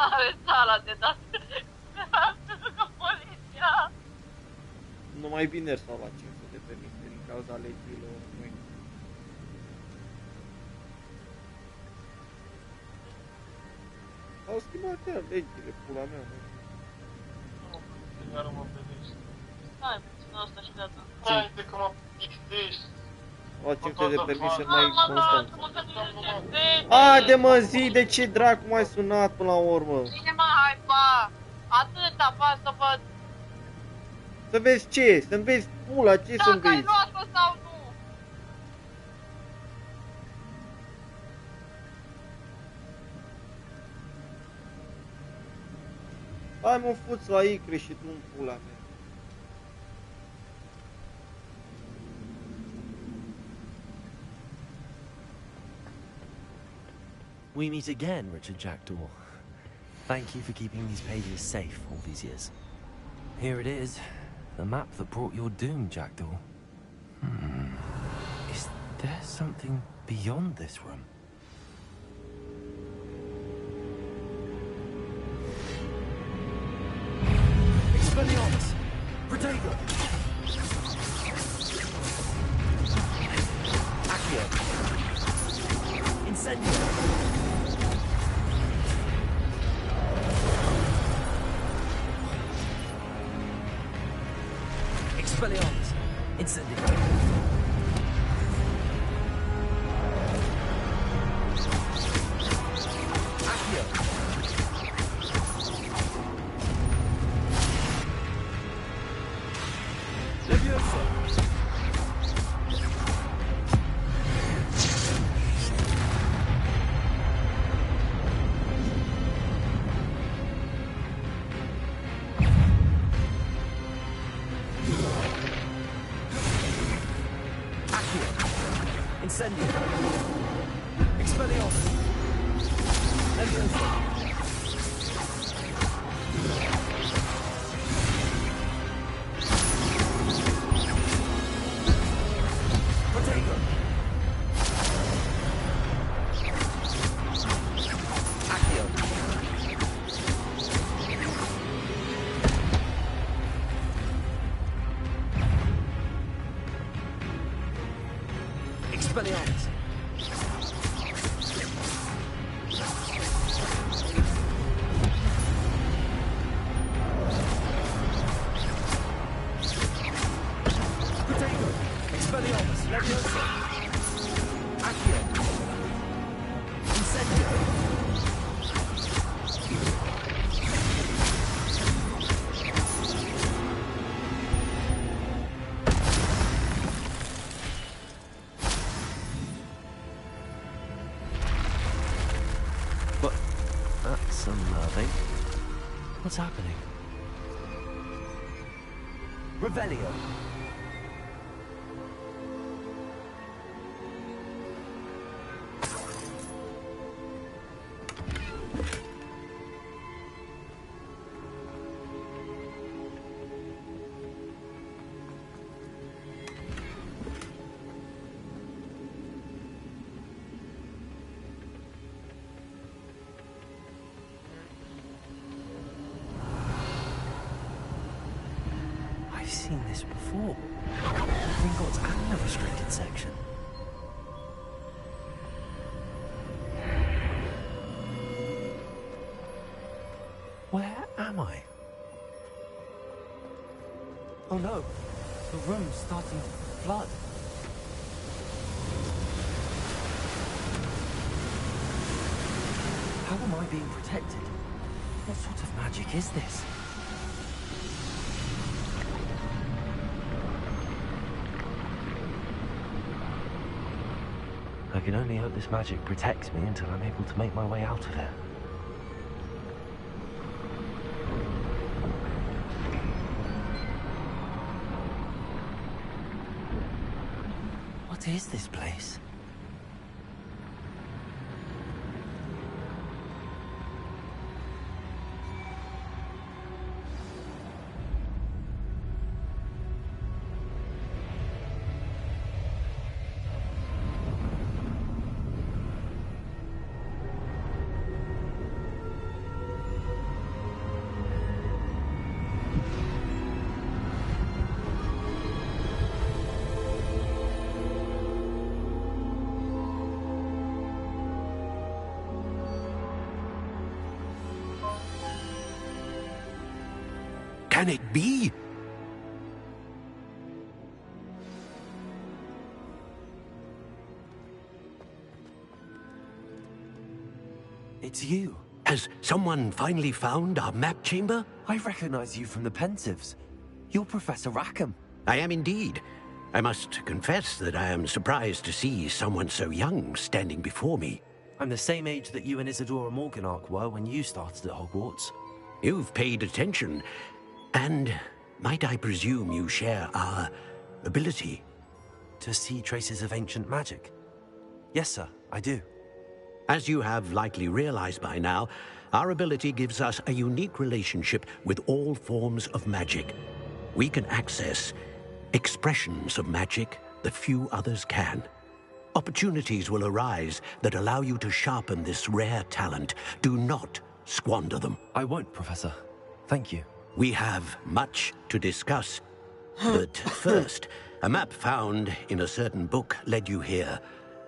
are sala de dat. Că poliția. numai vineri s-au luat 500 de permise din cauza legilor noi. Au schimbat chiar legile, pula mea, nu? Iar mă pedești. Hai, puțin asta și gata. Hai, de că mă plictești. Au 500 de permise mai constant. Haide mă, zi, de ce dracu m-ai sunat până la urmă? Cine mă, hai, pa! Atâta, pa, să văd. Să vezi ce? Să-mi vezi pula, ce să-mi Dacă ai vezi? luat-o sau nu? Hai mă, fuți la icre și tu în pula mea. We meet again, Richard Jackdaw. Thank you for keeping these pages safe all these years. Here it is, the map that brought your doom, Jackdaw. Is there something beyond this room? Expelliarmus! Protego! Accio! Incendio! Expelliarmus! Incendio! Accio! Leviosa! Incendio! Expelliarmus! Leviosa! Protego! Accio! Expelliarmus! Protego! Expelliarmus! Leviosa! Accio! Incendio! But that's unnerving. What's happening? Revelio! I've seen this before. Gringotts and the restricted section. Where am I? Oh no, the room's starting to flood. How am I being protected? What sort of magic is this? I can only hope this magic protects me until I'm able to make my way out of here. What is this place? Can it be? It's you. Has someone finally found our map chamber? I recognize you from the Pensieves. You're Professor Rackham. I am indeed. I must confess that I am surprised to see someone so young standing before me. I'm the same age that you and Isadora Morganach were when you started at Hogwarts. You've paid attention, and might I presume you share our ability? To see traces of ancient magic? Yes, sir, I do. As you have likely realized by now, our ability gives us a unique relationship with all forms of magic. We can access expressions of magic that few others can. Opportunities will arise that allow you to sharpen this rare talent. Do not squander them. I won't, Professor. Thank you. We have much to discuss. But first, a map found in a certain book led you here.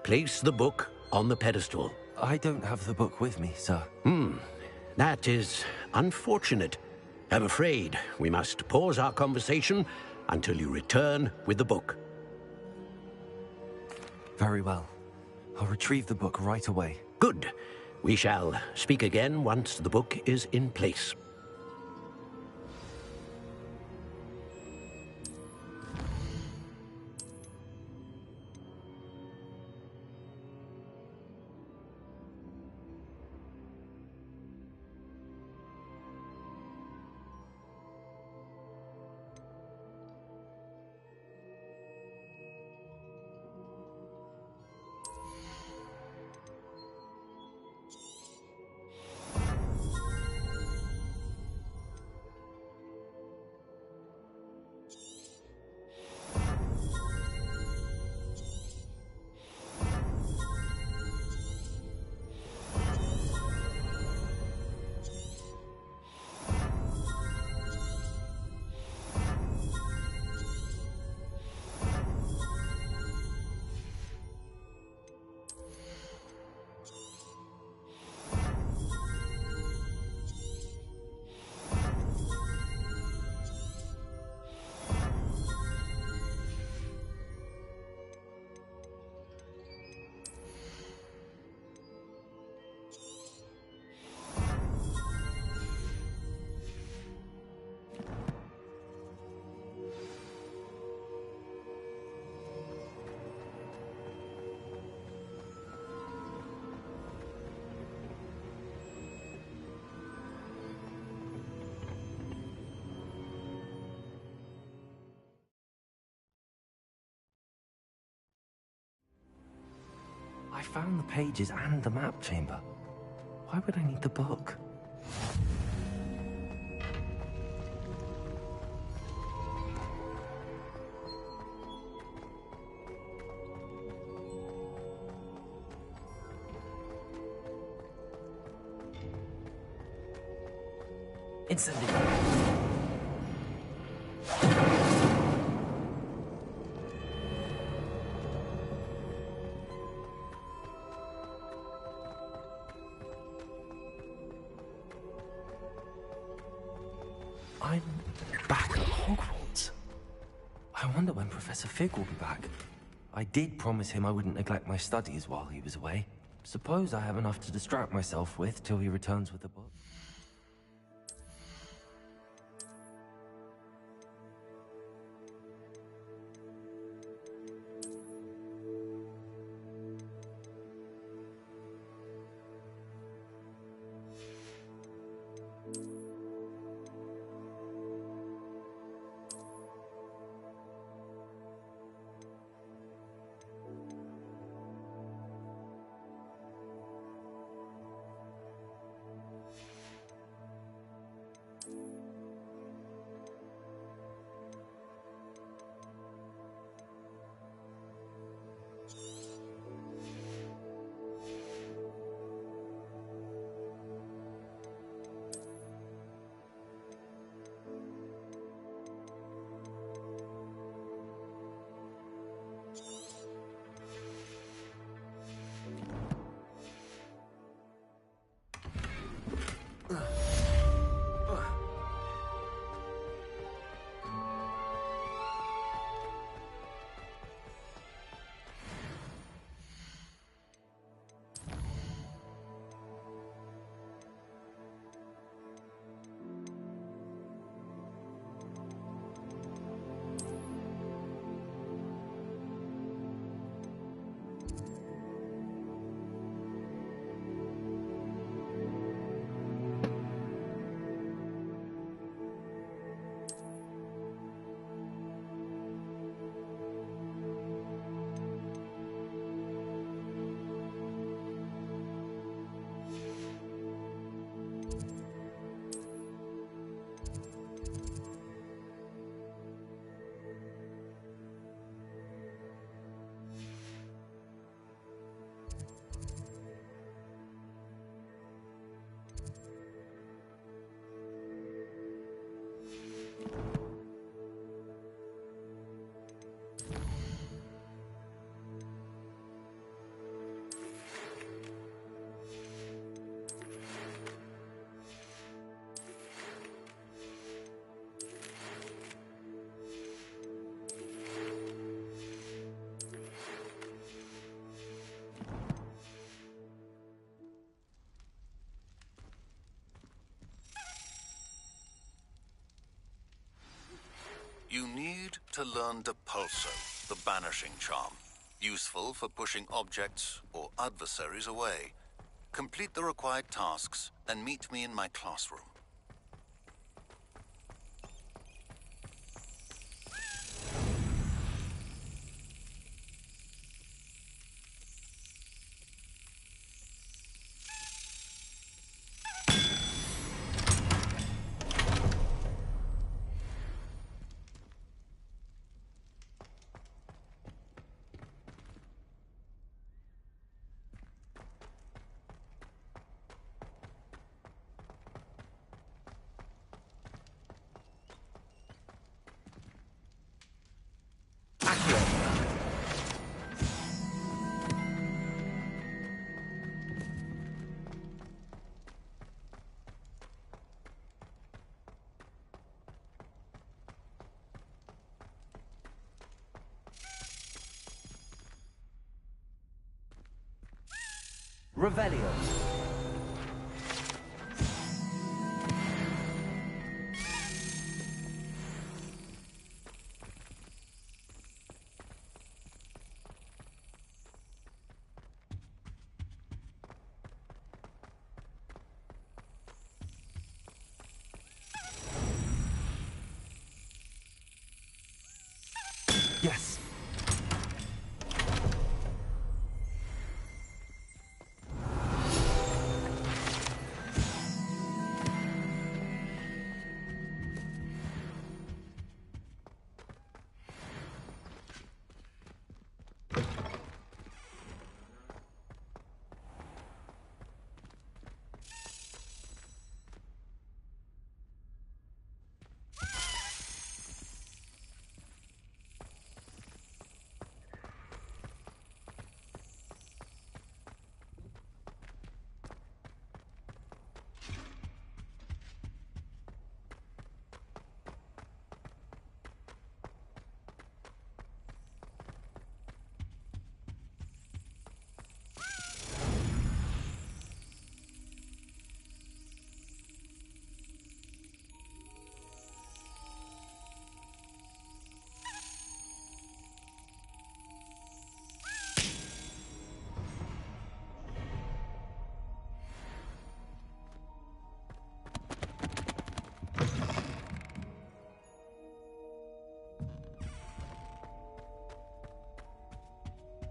Place the book on the pedestal. I don't have the book with me, sir. That is unfortunate. I'm afraid we must pause our conversation until you return with the book. Very well. I'll retrieve the book right away. Good. We shall speak again once the book is in place. I found the pages and the map chamber. Why would I need the book? Incendiary. I'm back at Hogwarts. I wonder when Professor Fig will be back. I did promise him I wouldn't neglect my studies while he was away. Suppose I have enough to distract myself with till he returns with the book. learn Depulso, the banishing charm. Useful for pushing objects or adversaries away. Complete the required tasks and meet me in my classroom. Revelio. Yes.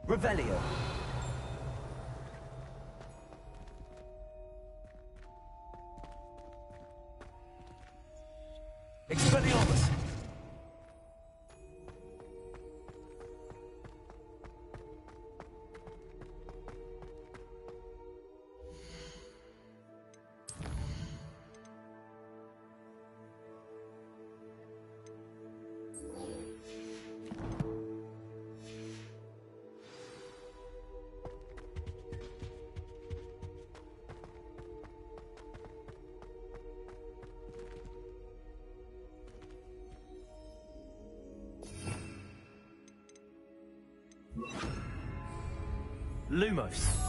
Revelio. Expelliarmus. Lumos.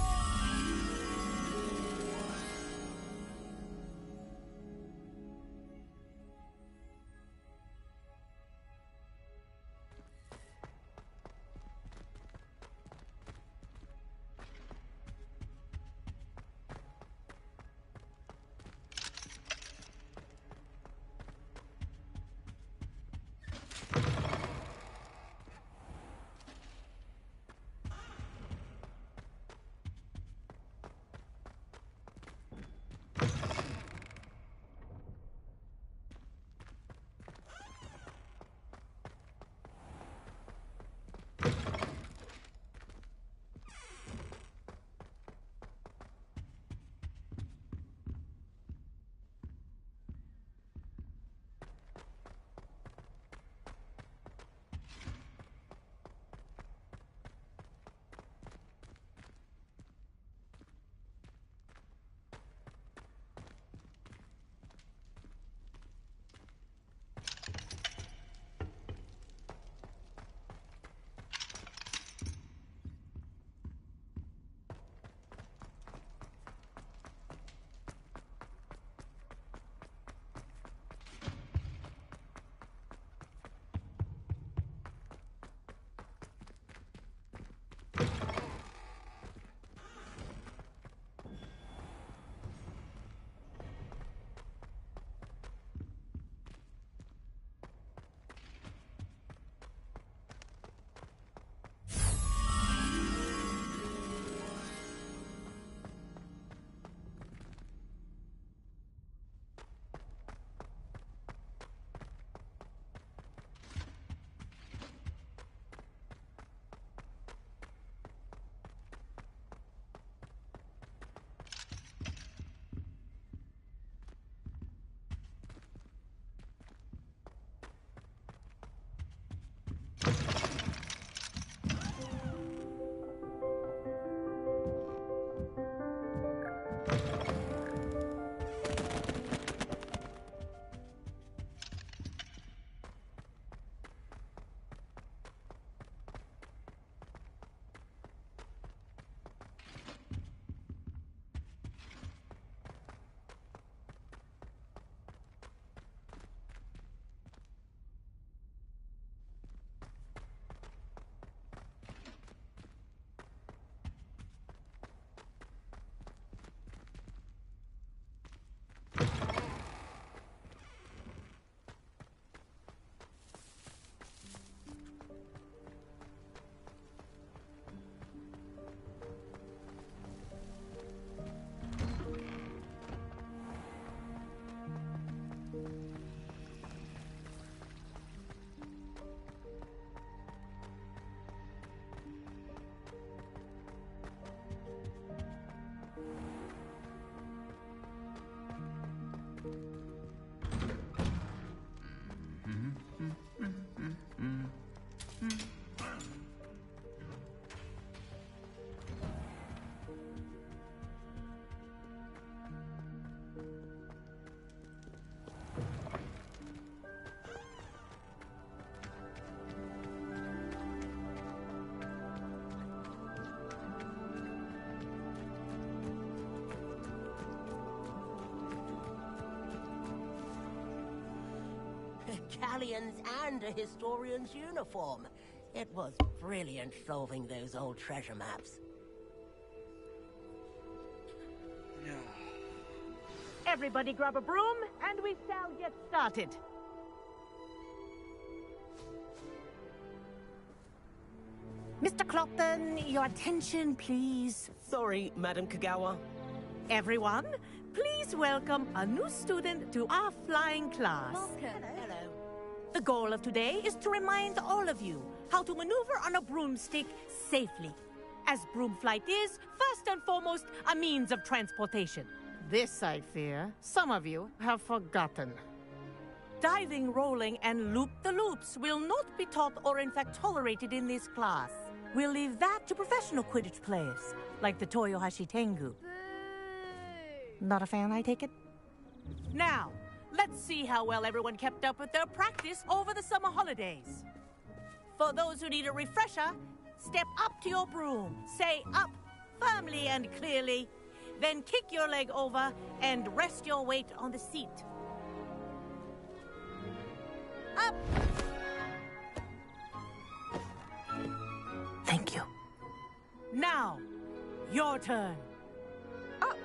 medallions and a historian's uniform. It was brilliant solving those old treasure maps. Everybody grab a broom, and we shall get started. Mr. Clopton, your attention, please. Sorry, Madam Kagawa. Everyone, please welcome a new student to our flying class. Hello. The goal of today is to remind all of you how to maneuver on a broomstick safely. As broom flight is, first and foremost, a means of transportation. This, I fear, some of you have forgotten. Diving, rolling, and loop-the-loops will not be taught or in fact tolerated in this class. We'll leave that to professional Quidditch players, like the Toyohashi Tengu. Not a fan, I take it? Now, let's see how well everyone kept up with their practice over the summer holidays. For those who need a refresher, step up to your broom, say up firmly and clearly, then kick your leg over and rest your weight on the seat. Up! Thank you. Now, your turn. Up!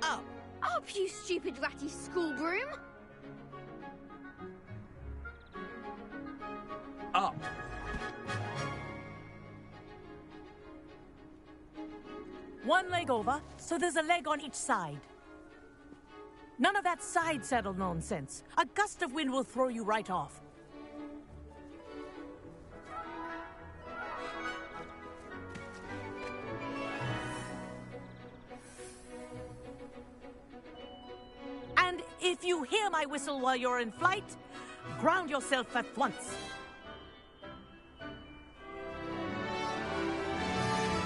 Up! Up, you stupid ratty school broom! Up! One leg over, so there's a leg on each side. None of that side saddle nonsense. A gust of wind will throw you right off. And if you hear my whistle while you're in flight, ground yourself at once.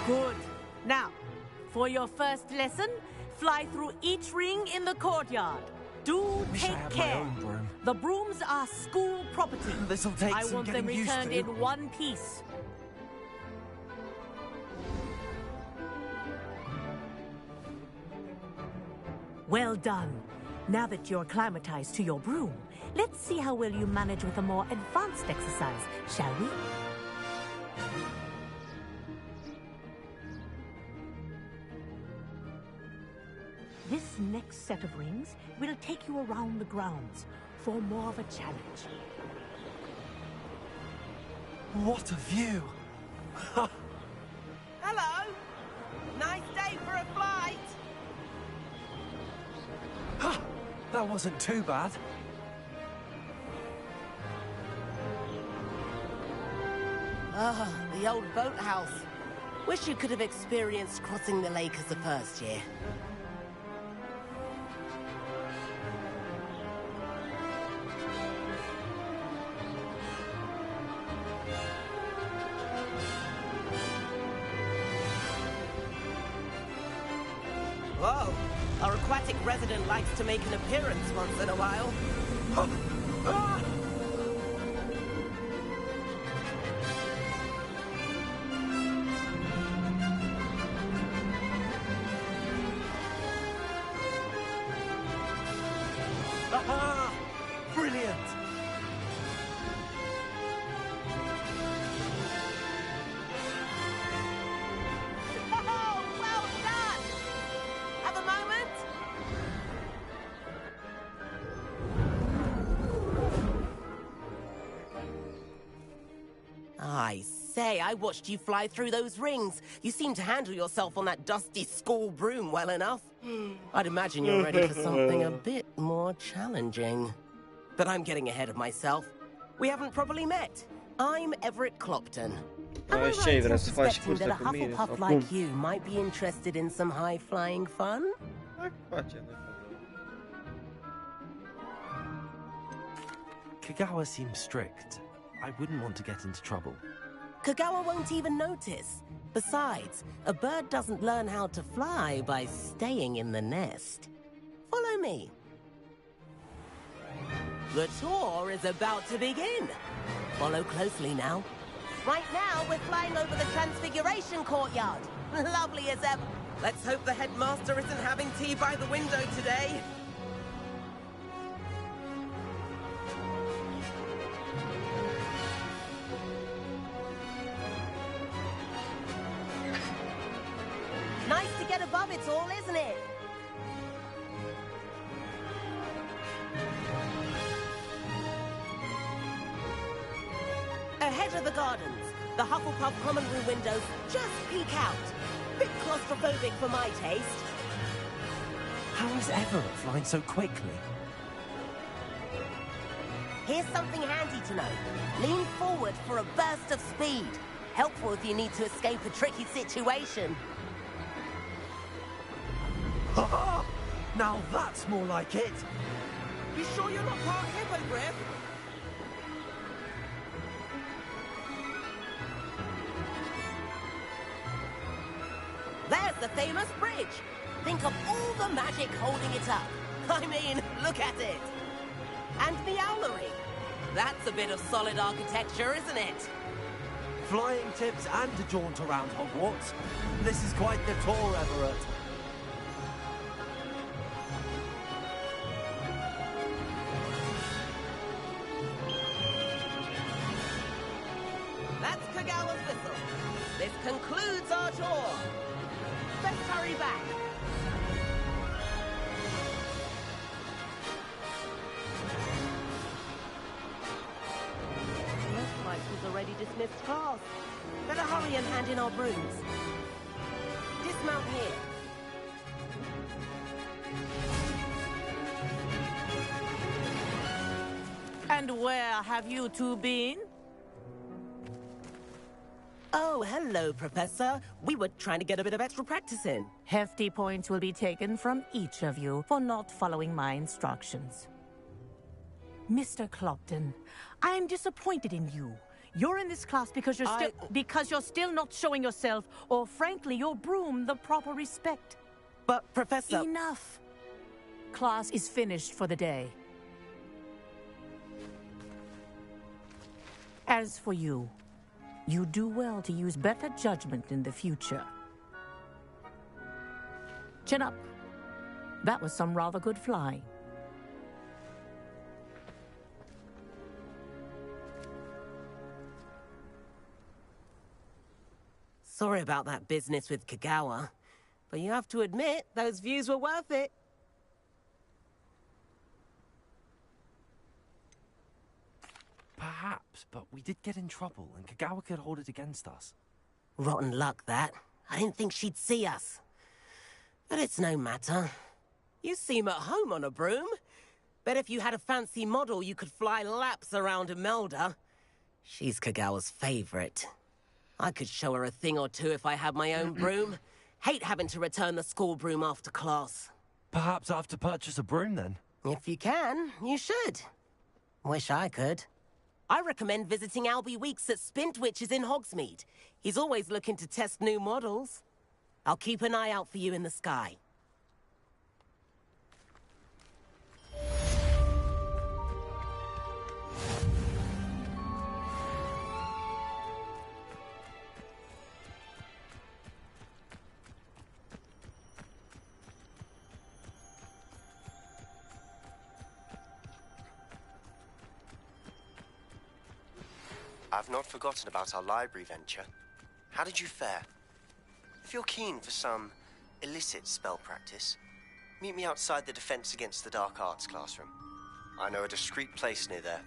Good. Now, for your first lesson, fly through each ring in the courtyard. Do take care. The brooms are school property. This'll take I some want them getting used returned to. in one piece. Well done. Now that you're acclimatized to your broom, let's see how well you manage with a more advanced exercise, shall we? This next set of rings will take you around the grounds for more of a challenge. What a view! Hello! Nice day for a flight! That wasn't too bad. Ah, the old boathouse. Wish you could have experienced crossing the lake as a first year. Whoa! Our aquatic resident likes to make an appearance once in a while. Aha! Brilliant! Oh, well done! Have a moment? I say, I watched you fly through those rings. You seem to handle yourself on that dusty school broom well enough. I'd imagine you're ready for something a bit more challenging. But I'm getting ahead of myself. We haven't properly met. I'm Everett Clopton. Ce ai vrea să faci Suspecting curse that a cu mine sau Hufflepuff cum? like you might be interested in some high-flying fun? Hai că facem. Kagawa seems strict. I wouldn't want to get into trouble. Kagawa won't even notice. Besides, a bird doesn't learn how to fly by staying in the nest. Follow me. The tour is about to begin. Follow closely now. Right now, we're flying over the Transfiguration Courtyard. Lovely as ever. Let's hope the headmaster isn't having tea by the window today. get above it all, isn't it? Ahead of the gardens, the Hufflepuff common room windows just peek out. Bit claustrophobic for my taste. How is Everett flying so quickly? Here's something handy to know. Lean forward for a burst of speed. Helpful if you need to escape a tricky situation. Ha! Now that's more like it. You sure you're not part hippogriff? There's the famous bridge. Think of all the magic holding it up. I mean, look at it. And the owlery. That's a bit of solid architecture, isn't it? Flying tips and a jaunt around Hogwarts. This is quite the tour, Everett. That's Kagawa's whistle. This concludes our tour. Let's hurry back. Looks like we've already dismissed class. Better hurry and hand in our brooms. Dismount here. And where have you two been? Oh, hello, Professor. We were trying to get a bit of extra practice in. Hefty points will be taken from each of you for not following my instructions. Mr. Clopton, I am disappointed in you. You're in this class because you're still not showing yourself, or frankly, your broom the proper respect. But, Professor... Enough. Class is finished for the day. As for you, you do well to use better judgment in the future. Chin up. That was some rather good flying. Sorry about that business with Kagawa, but you have to admit, those views were worth it. Perhaps, but we did get in trouble, and Kagawa could hold it against us. Rotten luck, that. I didn't think she'd see us. But it's no matter. You seem at home on a broom. Bet if you had a fancy model, you could fly laps around Imelda. She's Kagawa's favorite. I could show her a thing or two if I had my own broom. Hate having to return the school broom after class. Perhaps I have to purchase a broom, then? If you can, you should. Wish I could. I recommend visiting Albie Weeks at Spintwitches in Hogsmeade. He's always looking to test new models. I'll keep an eye out for you in the sky. I've not forgotten about our library venture. How did you fare? If you're keen for some illicit spell practice, meet me outside the Defense Against the Dark Arts classroom. I know a discreet place near there.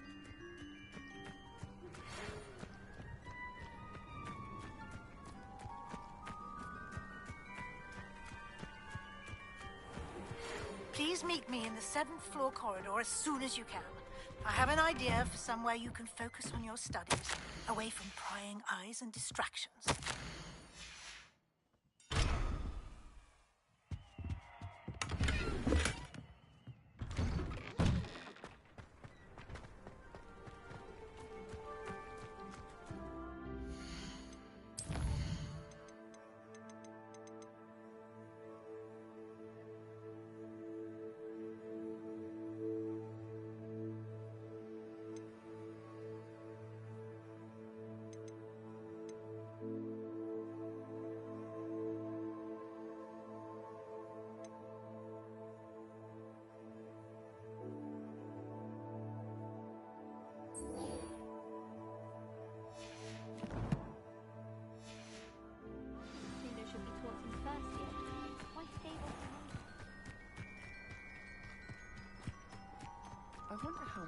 Please meet me in the 7th floor corridor as soon as you can. I have an idea for somewhere you can focus on your studies, away from prying eyes and distractions.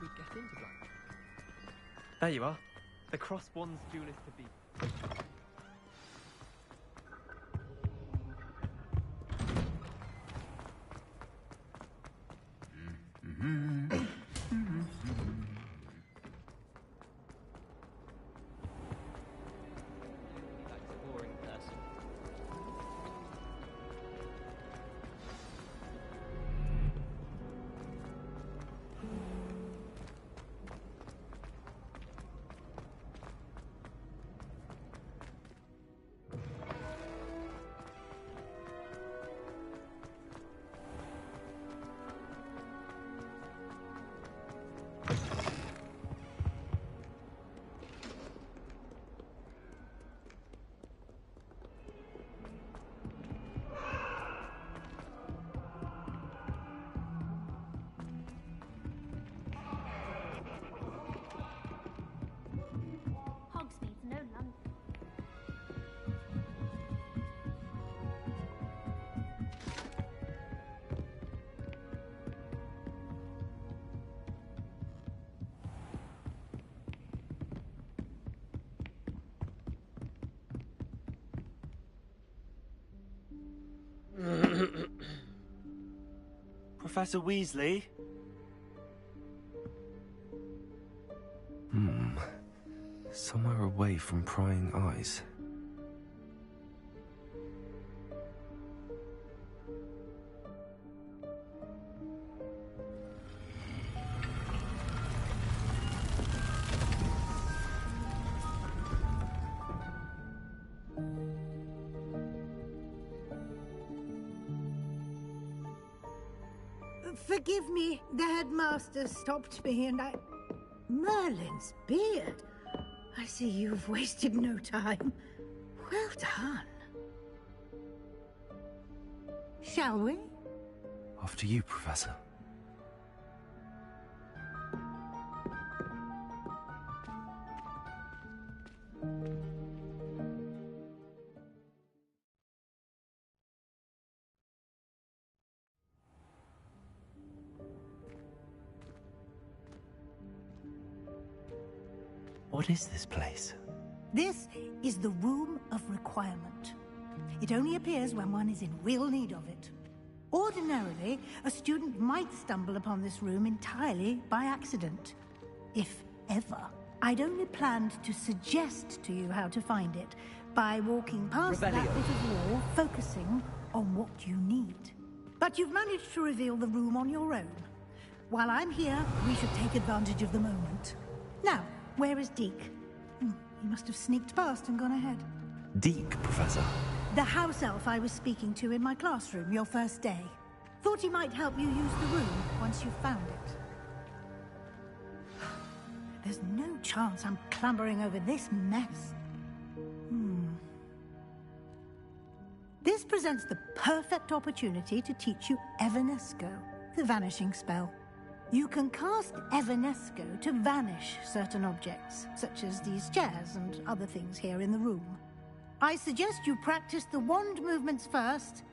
we'd get into Black. There you are. The cross-wands duelist to be. Hogsmeade's no London. Professor Weasley? Somewhere away from prying eyes. Forgive me, the headmaster stopped me and I... Merlin's beard. I see you've wasted no time. Well done. Shall we? After you, Professor. What is this place? This is the Room of Requirement. It only appears when one is in real need of it. Ordinarily, a student might stumble upon this room entirely by accident. If ever. I'd only planned to suggest to you how to find it by walking past that bit of wall, focusing on what you need. But you've managed to reveal the room on your own. While I'm here, we should take advantage of the moment. Now, where is Deke? He must have sneaked past and gone ahead. Deke, Professor. The house elf I was speaking to in my classroom your first day. Thought he might help you use the room once you've found it. There's no chance I'm clambering over this mess. This presents the perfect opportunity to teach you Evanesco, the vanishing spell. You can cast Evanesco to vanish certain objects, such as these chairs and other things here in the room. I suggest you practice the wand movements first,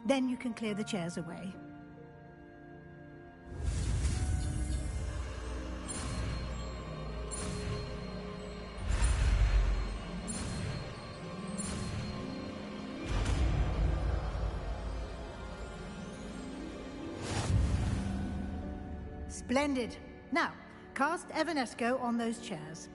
then you can clear the chairs away. Splendid. Now, cast Evanesco on those chairs.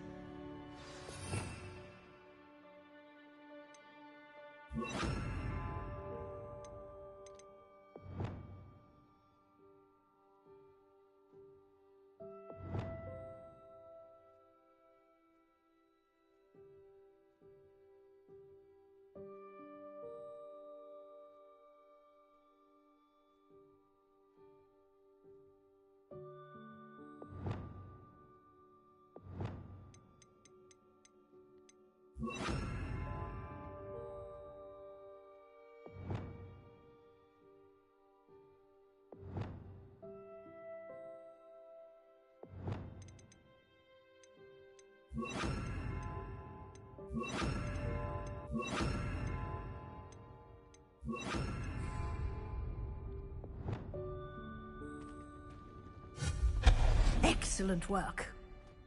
Excellent work.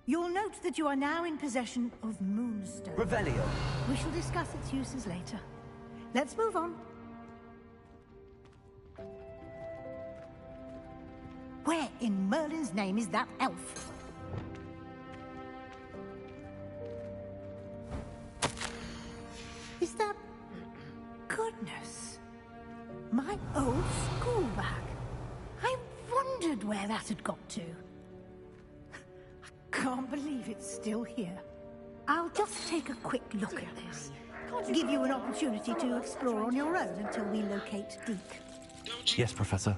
You'll note that you are now in possession of Moonstone. Revelio. We shall discuss its uses later. Let's move on. Where in Merlin's name is that elf? Is that... Goodness. My old school bag. I wondered where that had got to. I can't believe it's still here. I'll just take a quick look at this. Give you an opportunity to explore on your own until we locate Deke. Yes, Professor.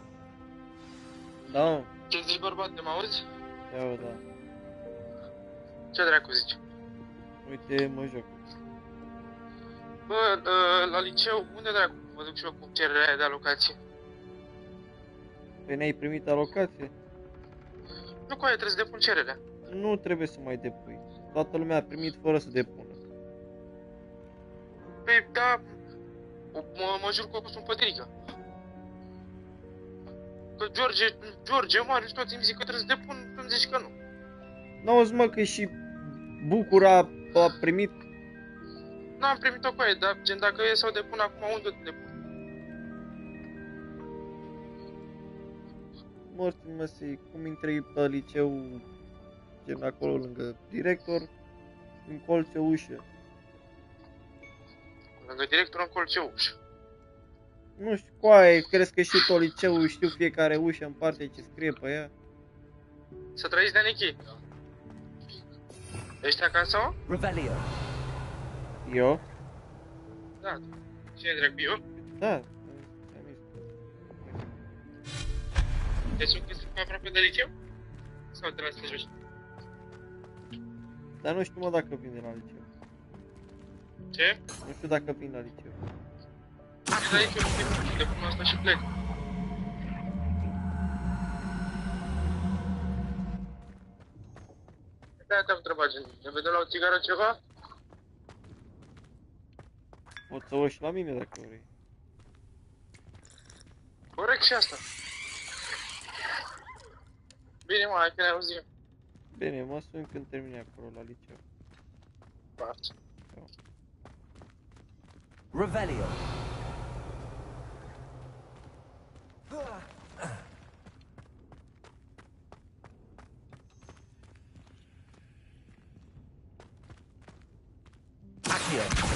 Da, Ce zici, bărbate, mă auzi? ia da. Ce dracu zici? Uite, mă joc. Bă, la liceu, unde dracu mă duc și eu cu cererea aia de alocație? Păi n-ai primit alocație? Nu cu aia trebuie să depun cererea. Nu trebuie să mai depui. Toată lumea a primit fără să depună. Păi, da, mă jur că sunt pătrică. Că George, Marius, toți îmi zic că trebuie să depun, tu îmi zici că nu. N-auzi, mă, că și Bucura a primit? N-am primit-o cu aia, dar gen dacă e să o depun acum, unde o depun? Mă, cum intri pe liceu, gen acolo lângă director, încolți o ușă. Lângă director încolți o ușă. Nu știu, coaie, crezi că și tot liceul știu fiecare ușă în parte ce scrie pe ea? Să trăiți de Nichi. Ești acasă? Revelio. Eu? Da. Cine dracu, eu? Da. Deci sunt chestii aproape de liceu? Sau de la Stejoși? Dar nu știu, mă, dacă vin de la liceu. Ce? Nu știu dacă vin la liceu. Vin la liceu, depun asta și plec. De-aia te-am întrebat, gen, ne vedem la o țigară ceva? Poți să o și la mine dacă vrei. Corect și asta. Bine, mă, hai că ne auzim. Bine, mă sun când termini acolo la liceu. Parte. Revelio. Accio.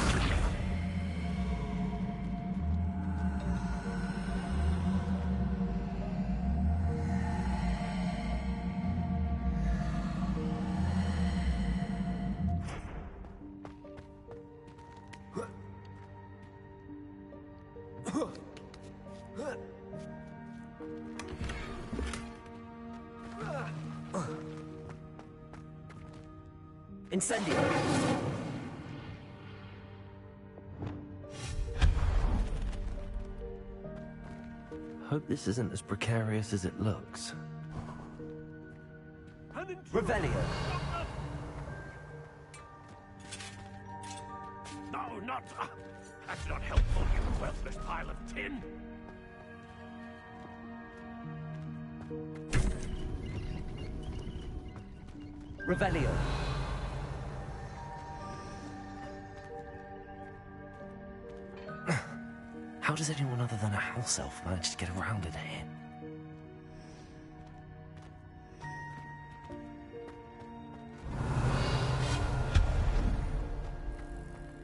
Incendio. Hope this isn't as precarious as it looks. Revelio. No, not... that's not helpful, you worthless pile of tin. Revelio. How does anyone other than a house elf manage to get around in here?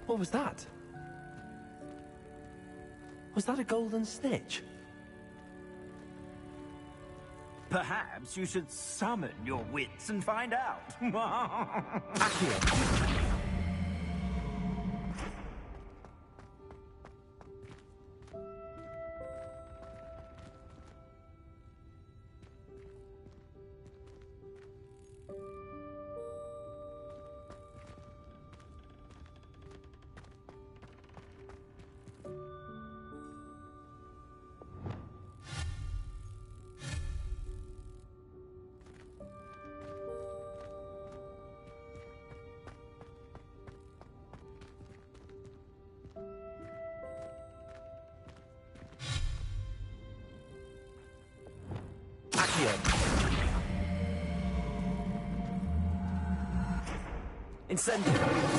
What was that? Was that a golden snitch? Perhaps you should summon your wits and find out. Accio. Incendio!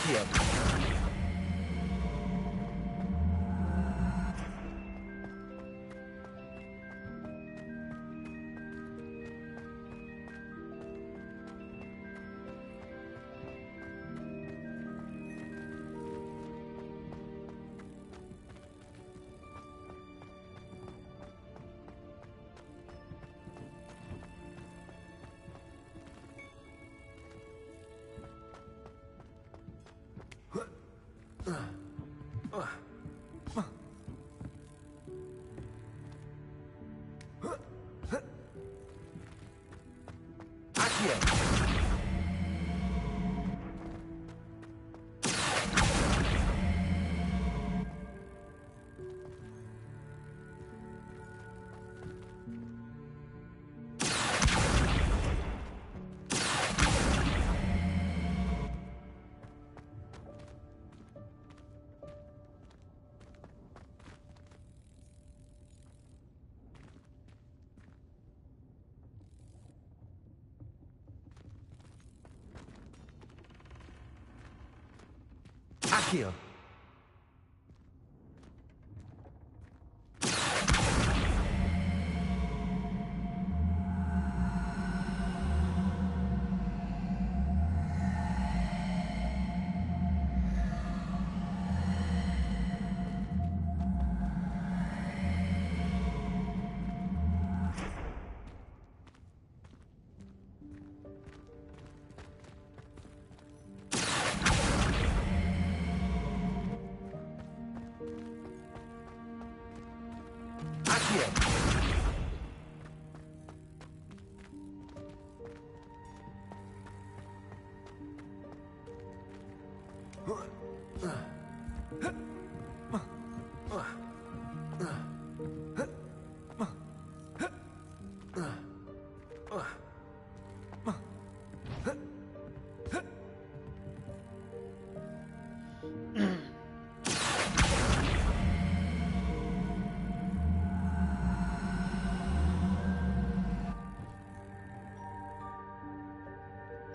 Accio. Accio.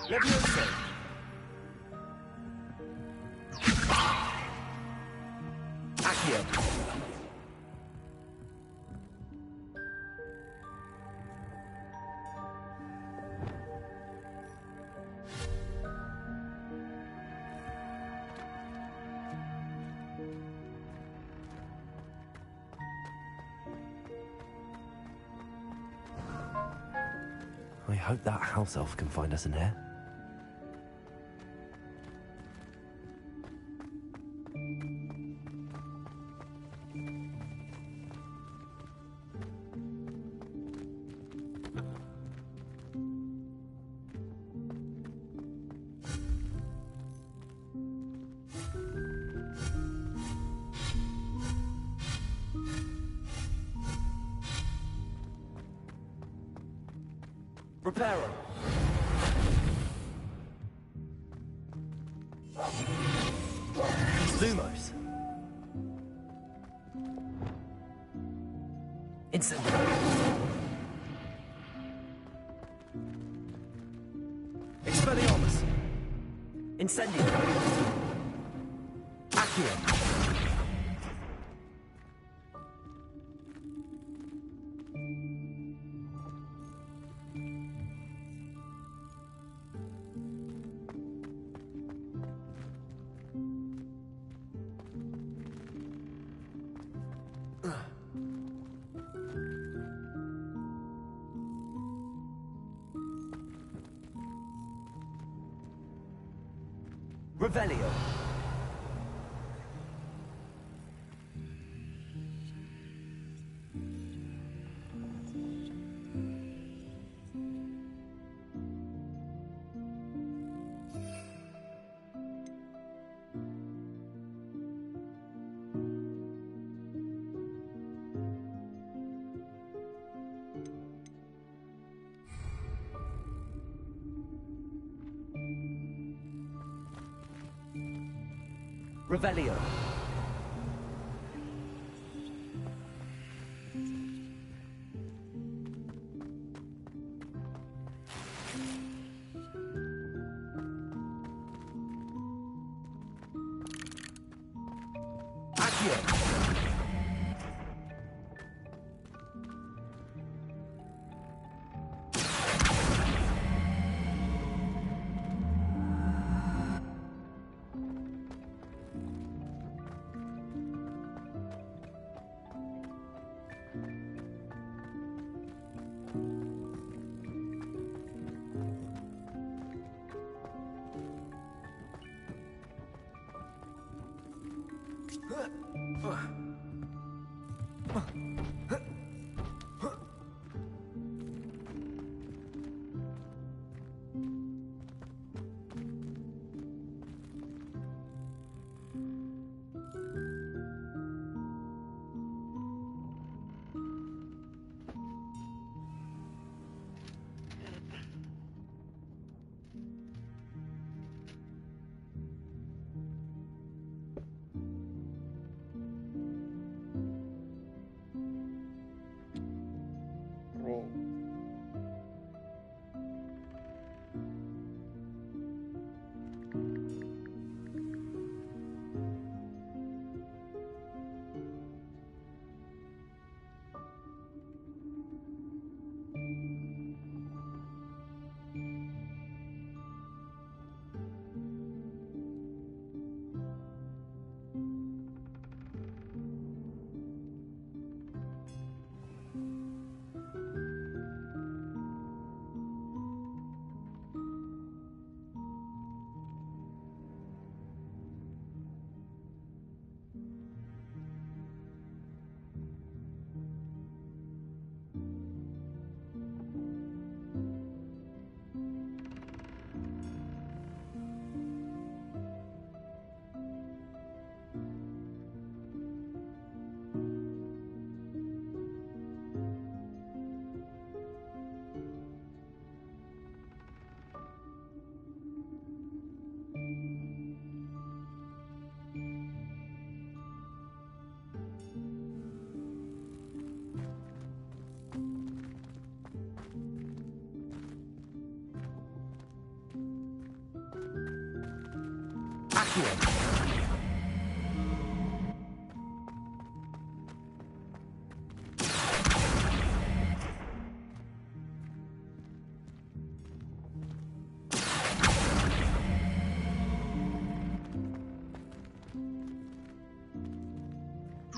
Leviosa. Accio. I hope that house elf can find us in here. Reparo. Lumos. Incendio. Expelliarmus. Incendio. Accio. Revelio. Revelio. Accio.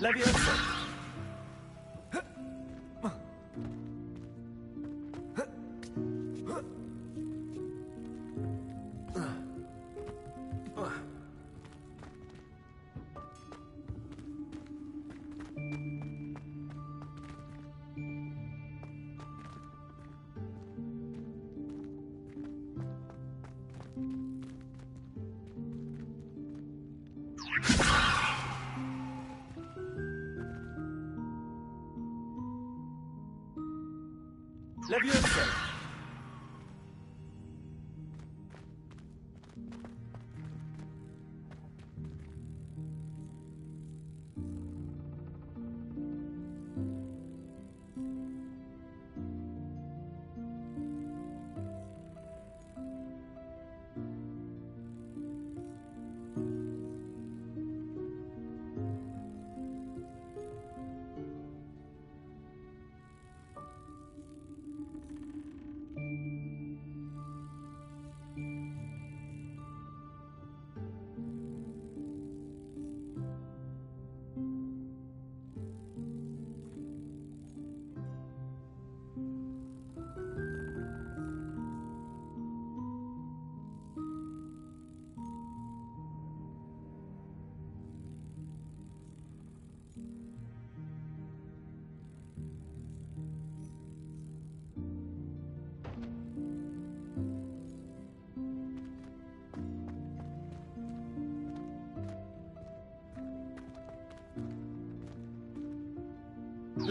Leviosa. Leviosa.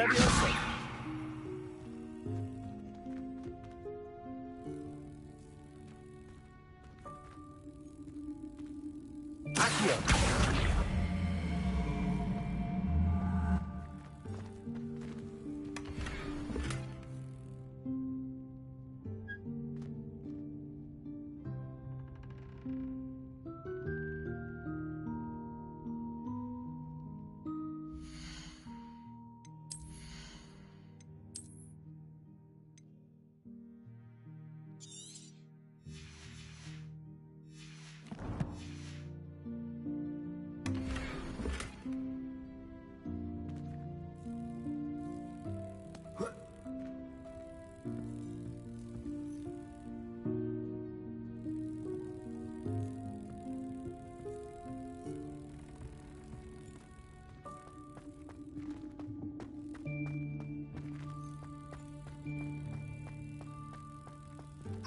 Leviosa! Accio!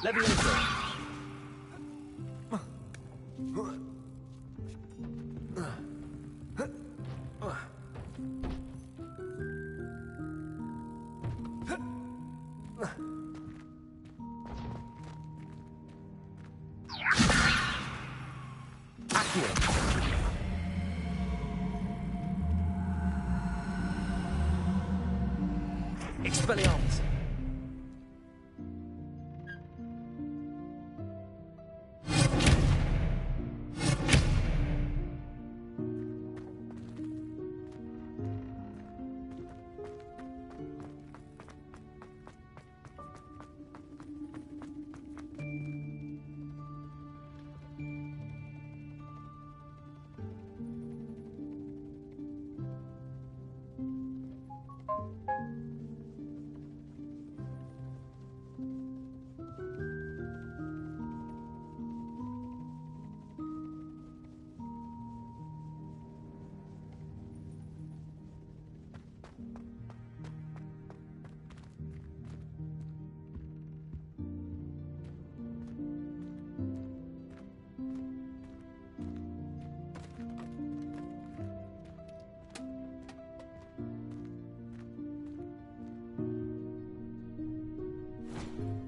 Leviosa! Expelliarmus!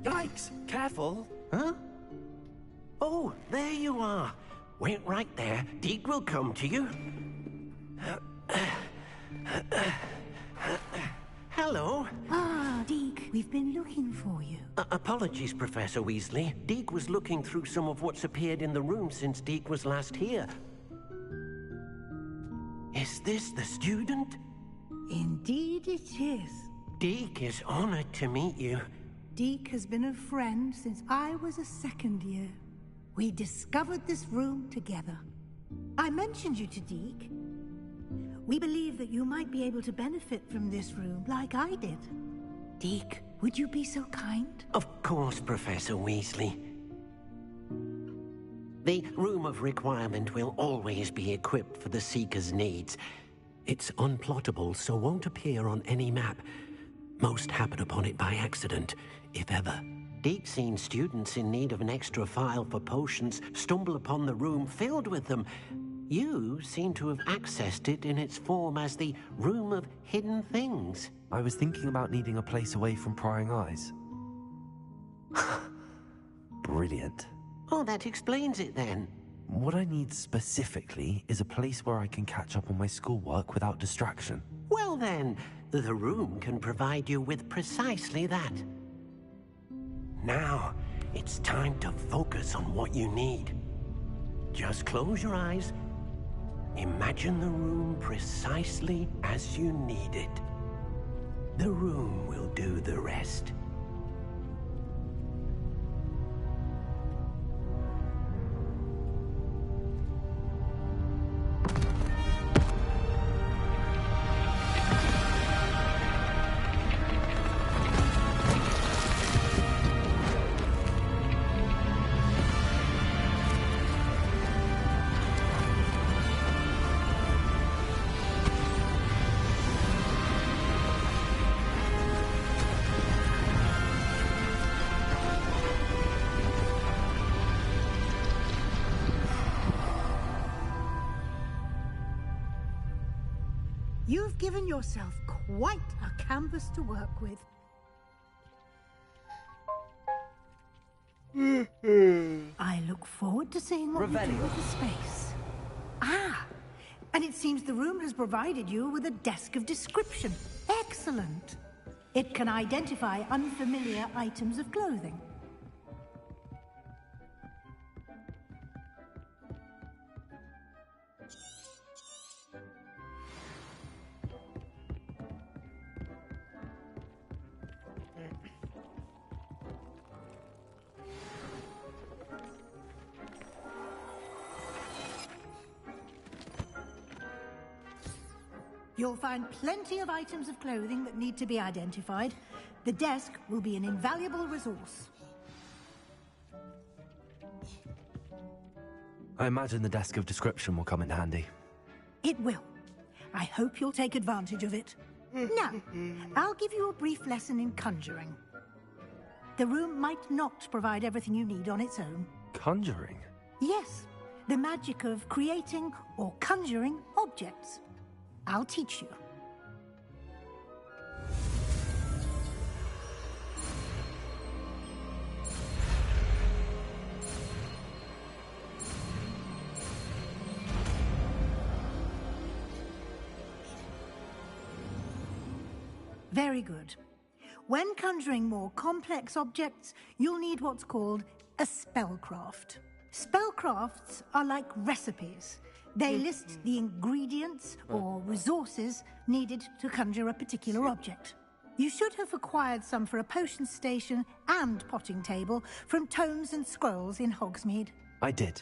Yikes! Careful! Huh? Oh, there you are. Wait right there. Deke will come to you. Hello. Ah, Deke, we've been looking for you. Apologies, Professor Weasley. Deke was looking through some of what's appeared in the room since Deke was last here. Is this the student? Indeed it is. Deke is honored to meet you. Deke has been a friend since I was a second year. We discovered this room together. I mentioned you to Deke. We believe that you might be able to benefit from this room like I did. Deke, would you be so kind? Of course, Professor Weasley. The Room of Requirement will always be equipped for the Seeker's needs. It's unplottable, so won't appear on any map. Most happen upon it by accident, if ever. Deke's seen students in need of an extra file for potions stumble upon the room filled with them. You seem to have accessed it in its form as the Room of Hidden Things. I was thinking about needing a place away from prying eyes. Brilliant. Oh, that explains it then. What I need specifically is a place where I can catch up on my schoolwork without distraction. Well then, the room can provide you with precisely that. Now, it's time to focus on what you need. Just close your eyes. Imagine the room precisely as you need it. The room will do the rest. You've given yourself quite a canvas to work with. I look forward to seeing what you do with the space. Ah, and it seems the room has provided you with a desk of description. Excellent. It can identify unfamiliar items of clothing. You'll find plenty of items of clothing that need to be identified. The desk will be an invaluable resource. I imagine the desk of description will come in handy. It will. I hope you'll take advantage of it. Now, I'll give you a brief lesson in conjuring. The room might not provide everything you need on its own. Conjuring? Yes, the magic of creating or conjuring objects. I'll teach you. Very good. When conjuring more complex objects, you'll need what's called a spellcraft. Spellcrafts are like recipes. They list the ingredients or resources needed to conjure a particular object. You should have acquired some for a potion station and potting table from tomes and scrolls in Hogsmeade. I did.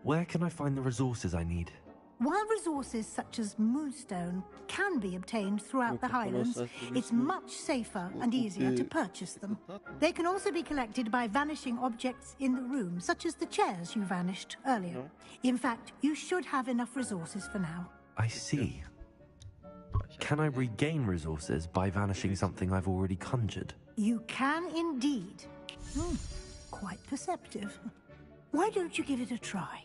Where can I find the resources I need? While resources such as moonstone can be obtained throughout the Highlands, it's much safer and easier to purchase them. They can also be collected by vanishing objects in the room, such as the chairs you vanished earlier. In fact, you should have enough resources for now. I see. Can I regain resources by vanishing something I've already conjured? You can indeed. Quite perceptive. Why don't you give it a try?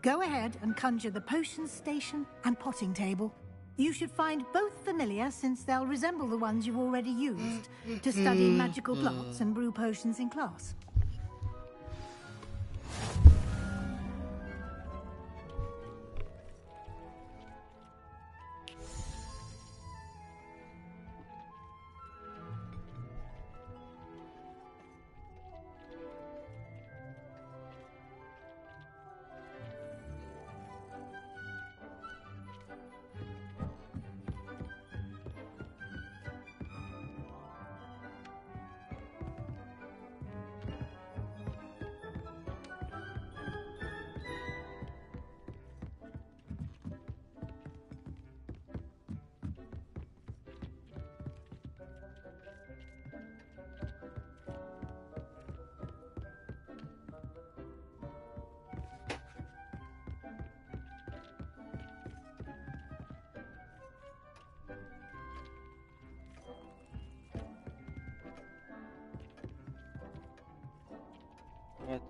Go ahead and conjure the potion station and potting table. You should find both familiar, since they'll resemble the ones you've already used to study magical plants and brew potions in class. What?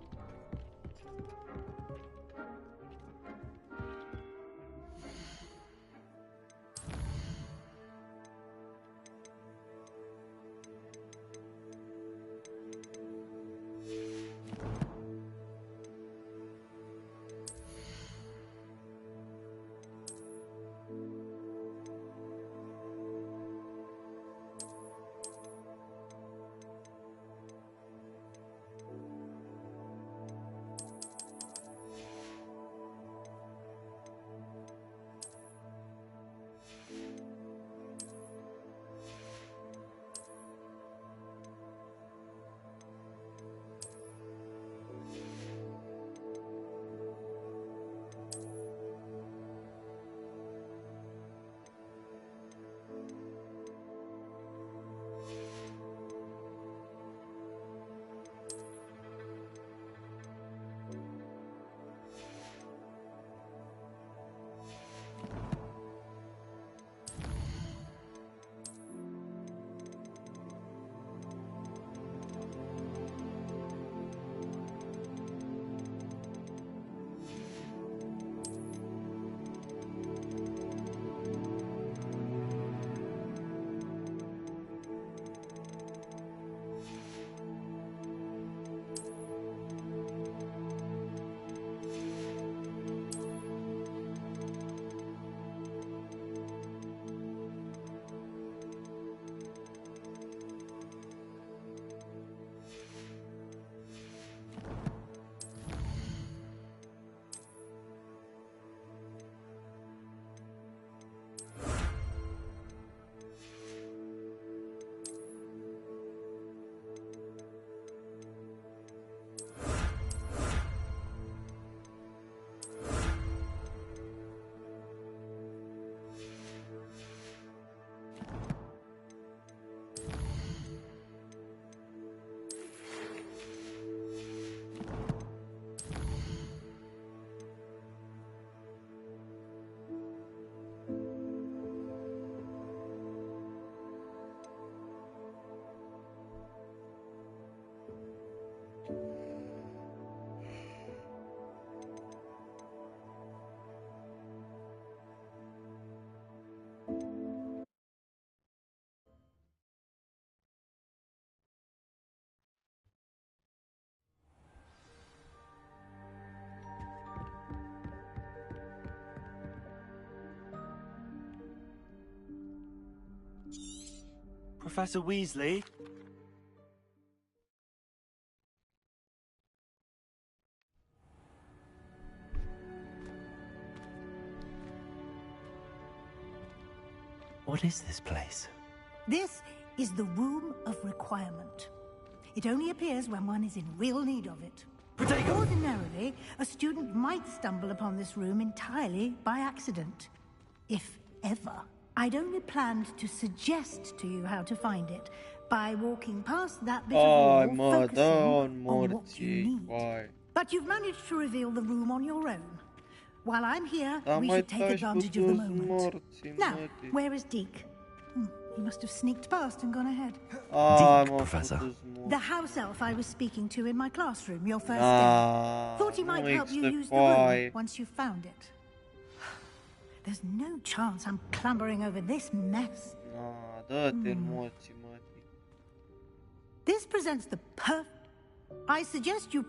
Professor Weasley. What is this place? This is the Room of Requirement. It only appears when one is in real need of it. Ordinarily, a student might stumble upon this room entirely by accident. If ever. I'd only planned to suggest to you how to find it by walking past that bit of wall, focusing on what you need. But you've managed to reveal the room on your own. While I'm here, we should take advantage of the moment. Now, where is Deke? He must have sneaked past and gone ahead. Deke, Professor. The house elf I was speaking to in my classroom your first day. Thought he might help you use the room once you found it. There's no chance I'm clambering over this mess. This presents the perfect... I suggest you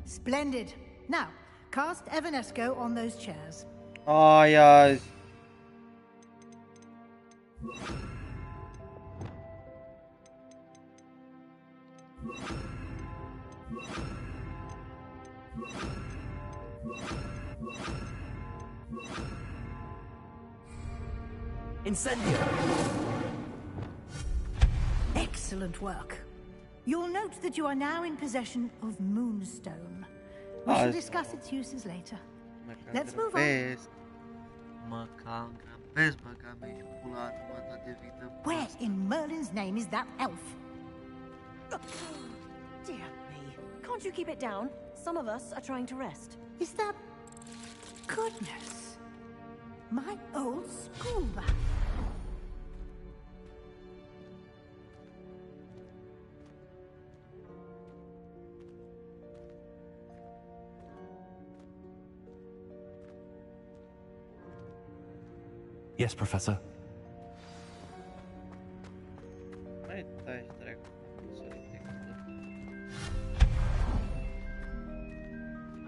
Splendid. Now, cast Evanesco on those chairs. Oh, yes. Incendio! Excellent work. You'll note that you are now in possession of Moonstone. We shall discuss its uses later. Let's move on. Where in Merlin's name is that elf? Dear me. Can't you keep it down? Some of us are trying to rest. Is that... Goodness. My old school bag. Yes, Professor.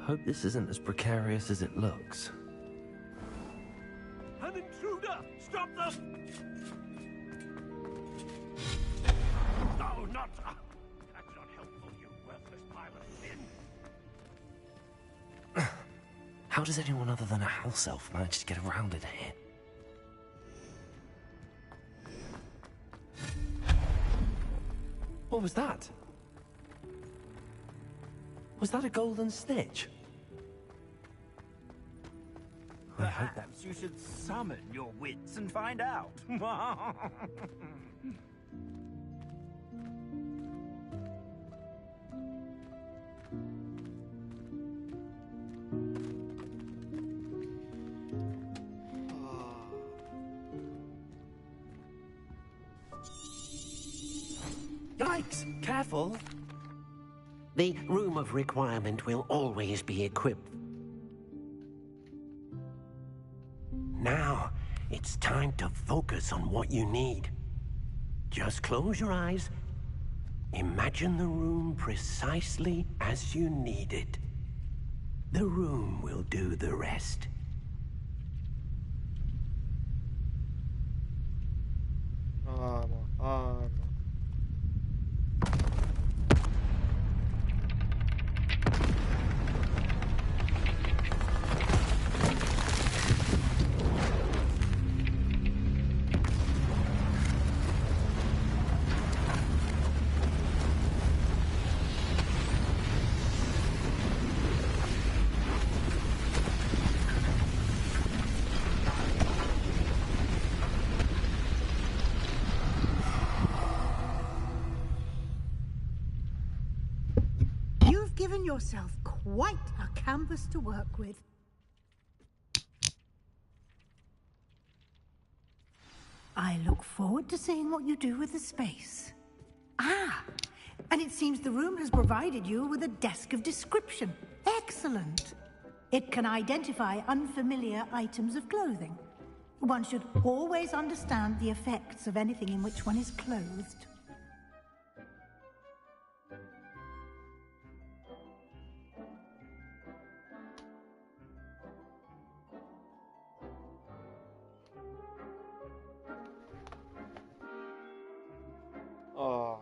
Hope this isn't as precarious as it looks. An intruder! Stop them! No, not... That's not helpful, you worthless pile of tin. How does anyone other than a house elf manage to get around in here? What was that? Was that a golden snitch? Perhaps you should summon your wits and find out. Yikes! Careful! The Room of Requirement will always be equipped. Now, it's time to focus on what you need. Just close your eyes. Imagine the room precisely as you need it. The room will do the rest. Given yourself quite a canvas to work with. I look forward to seeing what you do with the space. Ah, and it seems the room has provided you with a desk of description. Excellent. It can identify unfamiliar items of clothing. One should always understand the effects of anything in which one is clothed. Oh,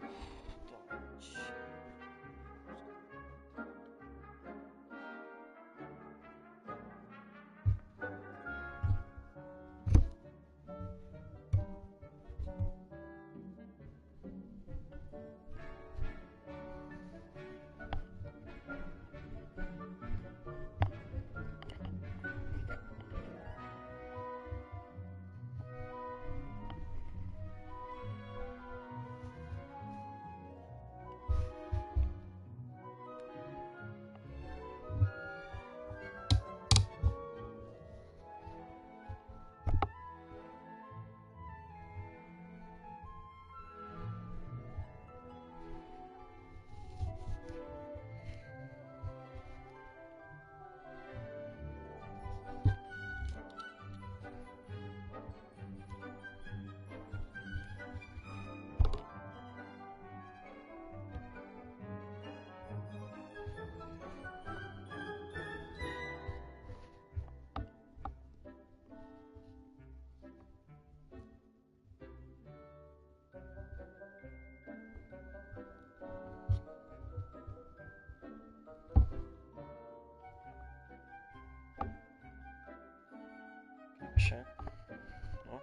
Așa. Nu?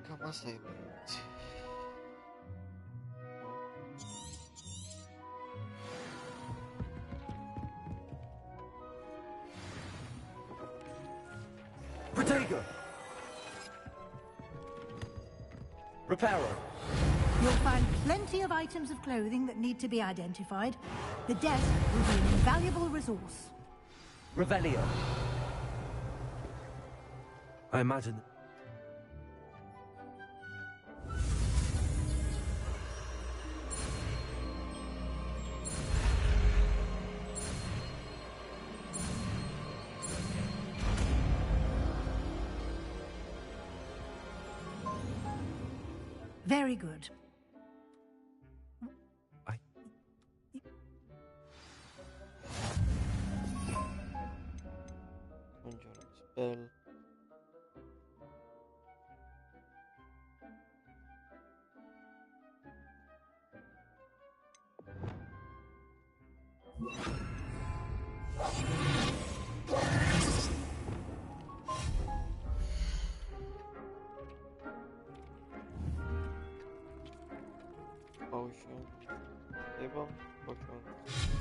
Cam asta e. Protego! Reparo! You'll find plenty of items of clothing that need to be identified. The desk will be an invaluable resource. Revelio! I imagine... Very good. Conjure spell. Potion. Table. Potion.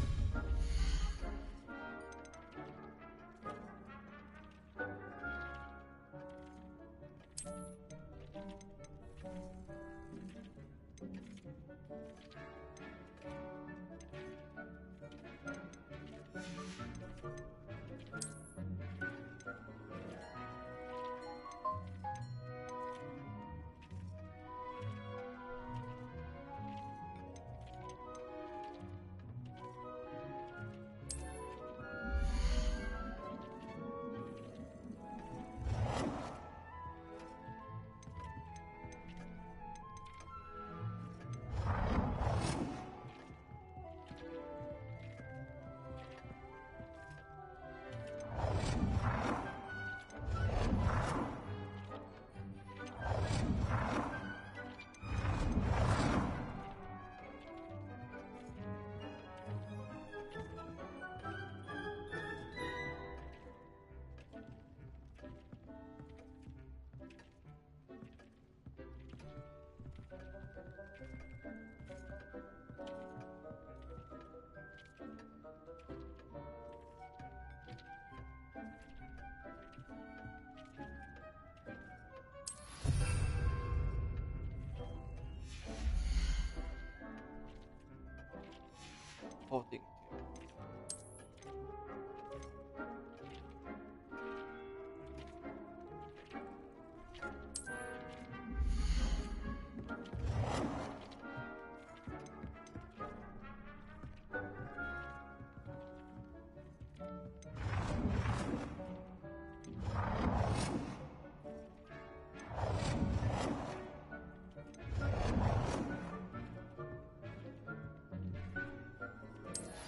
potting tube.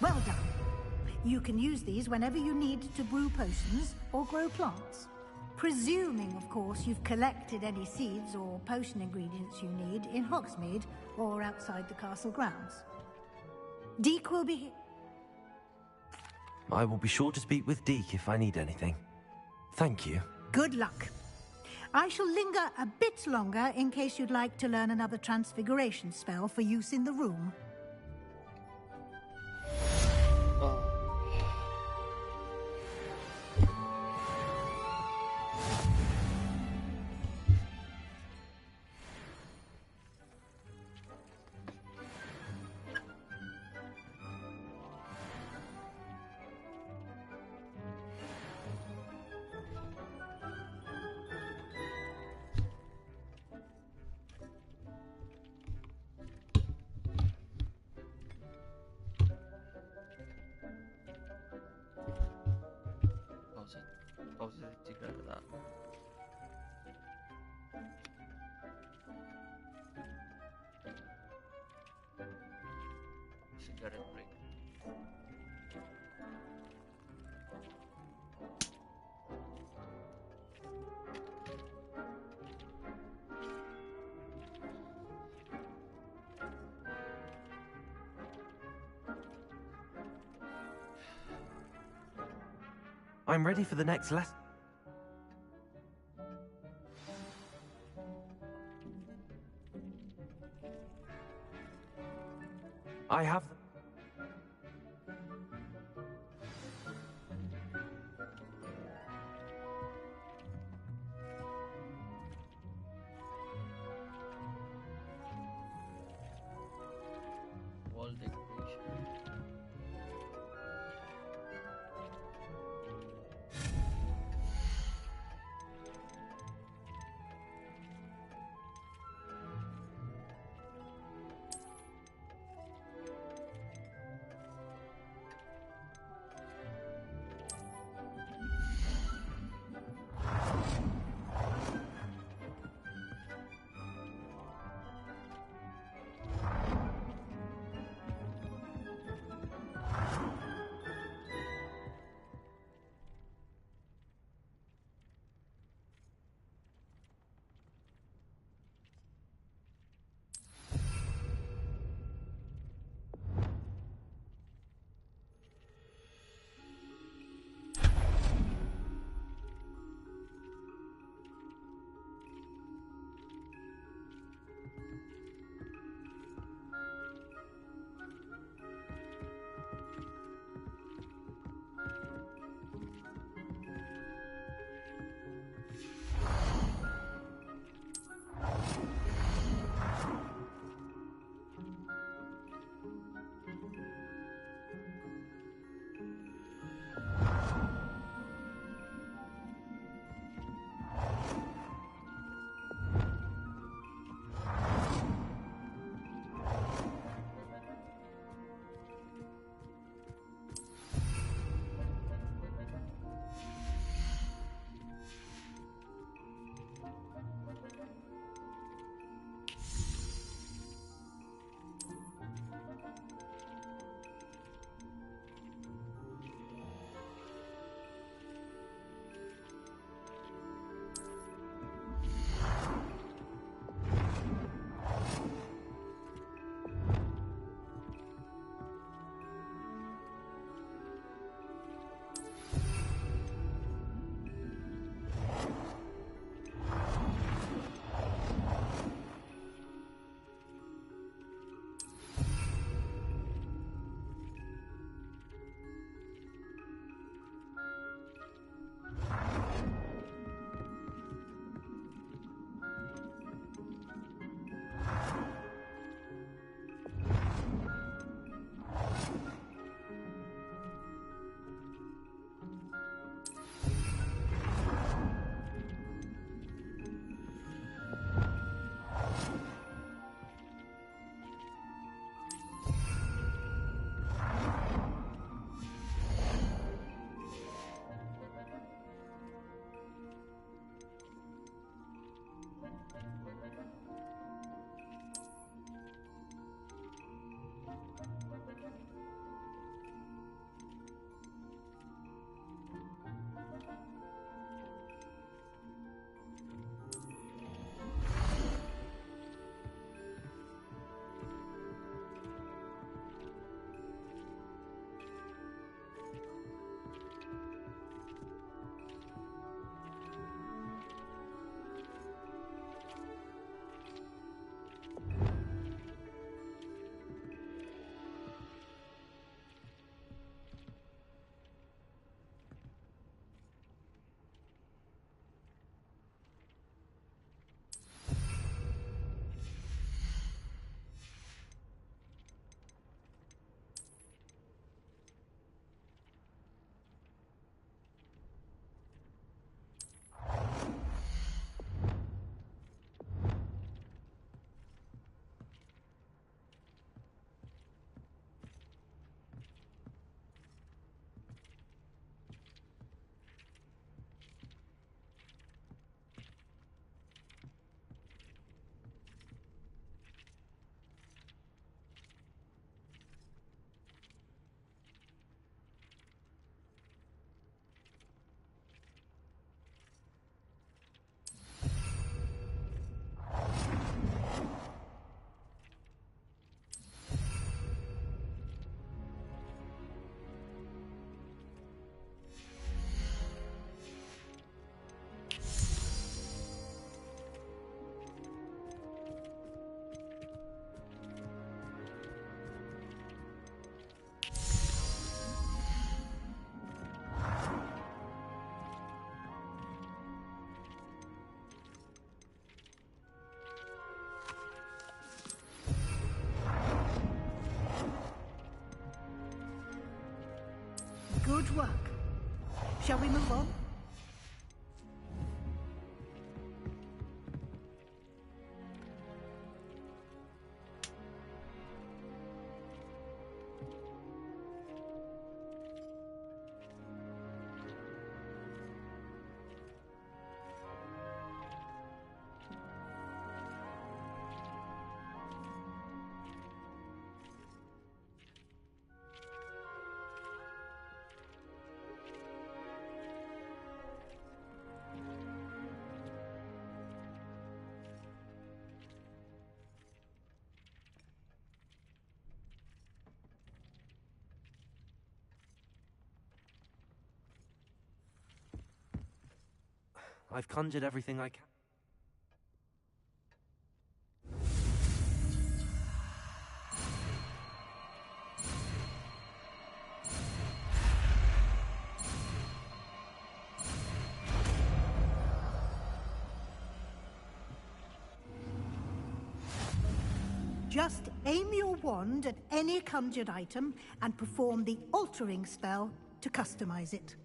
Well done. You can use these whenever you need to brew potions or grow plants. Presuming, of course, you've collected any seeds or potion ingredients you need in Hogsmeade or outside the castle grounds. Deke will be here. I will be sure to speak with Deke if I need anything. Thank you. Good luck. I shall linger a bit longer in case you'd like to learn another transfiguration spell for use in the room. Positive that. Cigarette break. I'm ready for the next lesson. I have... Wall decoration. Shall we move on? I've conjured everything I can. Just aim your wand at any conjured item and perform the altering spell to customize it.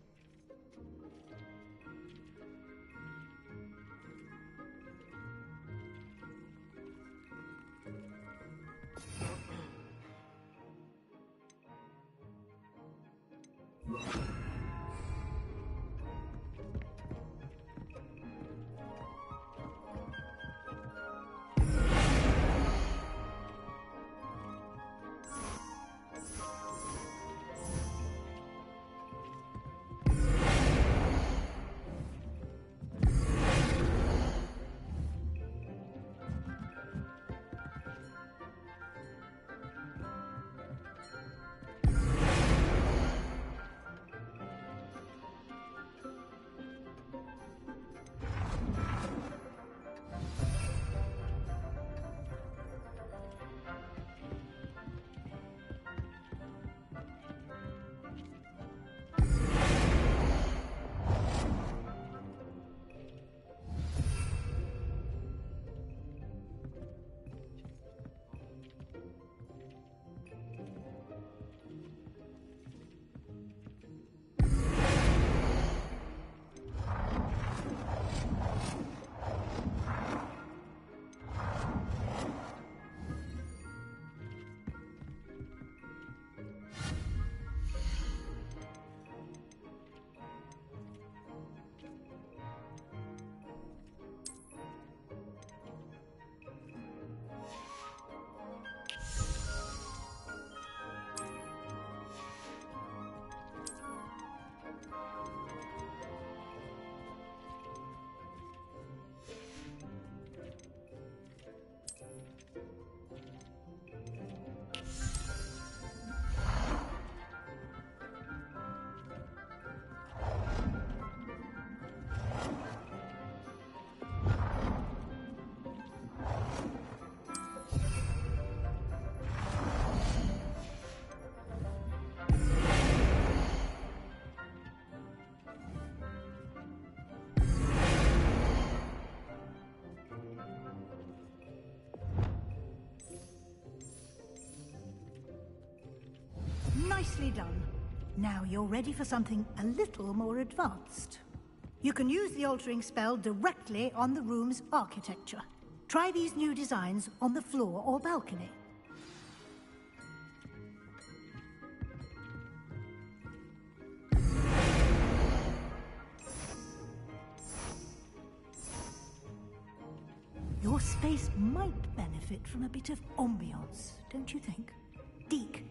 Nicely done. Now you're ready for something a little more advanced. You can use the altering spell directly on the room's architecture. Try these new designs on the floor or balcony. Your space might benefit from a bit of ambiance, don't you think? Deke,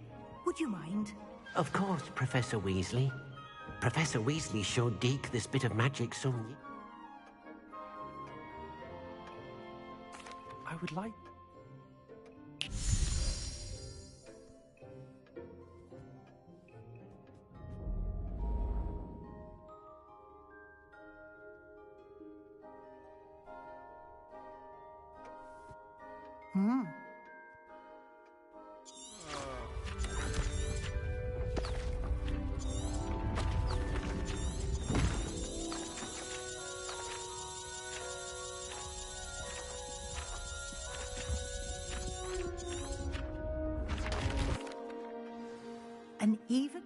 would you mind? Of course, Professor Weasley. Professor Weasley showed Deke this bit of magic so... I would like... Hmm. An even...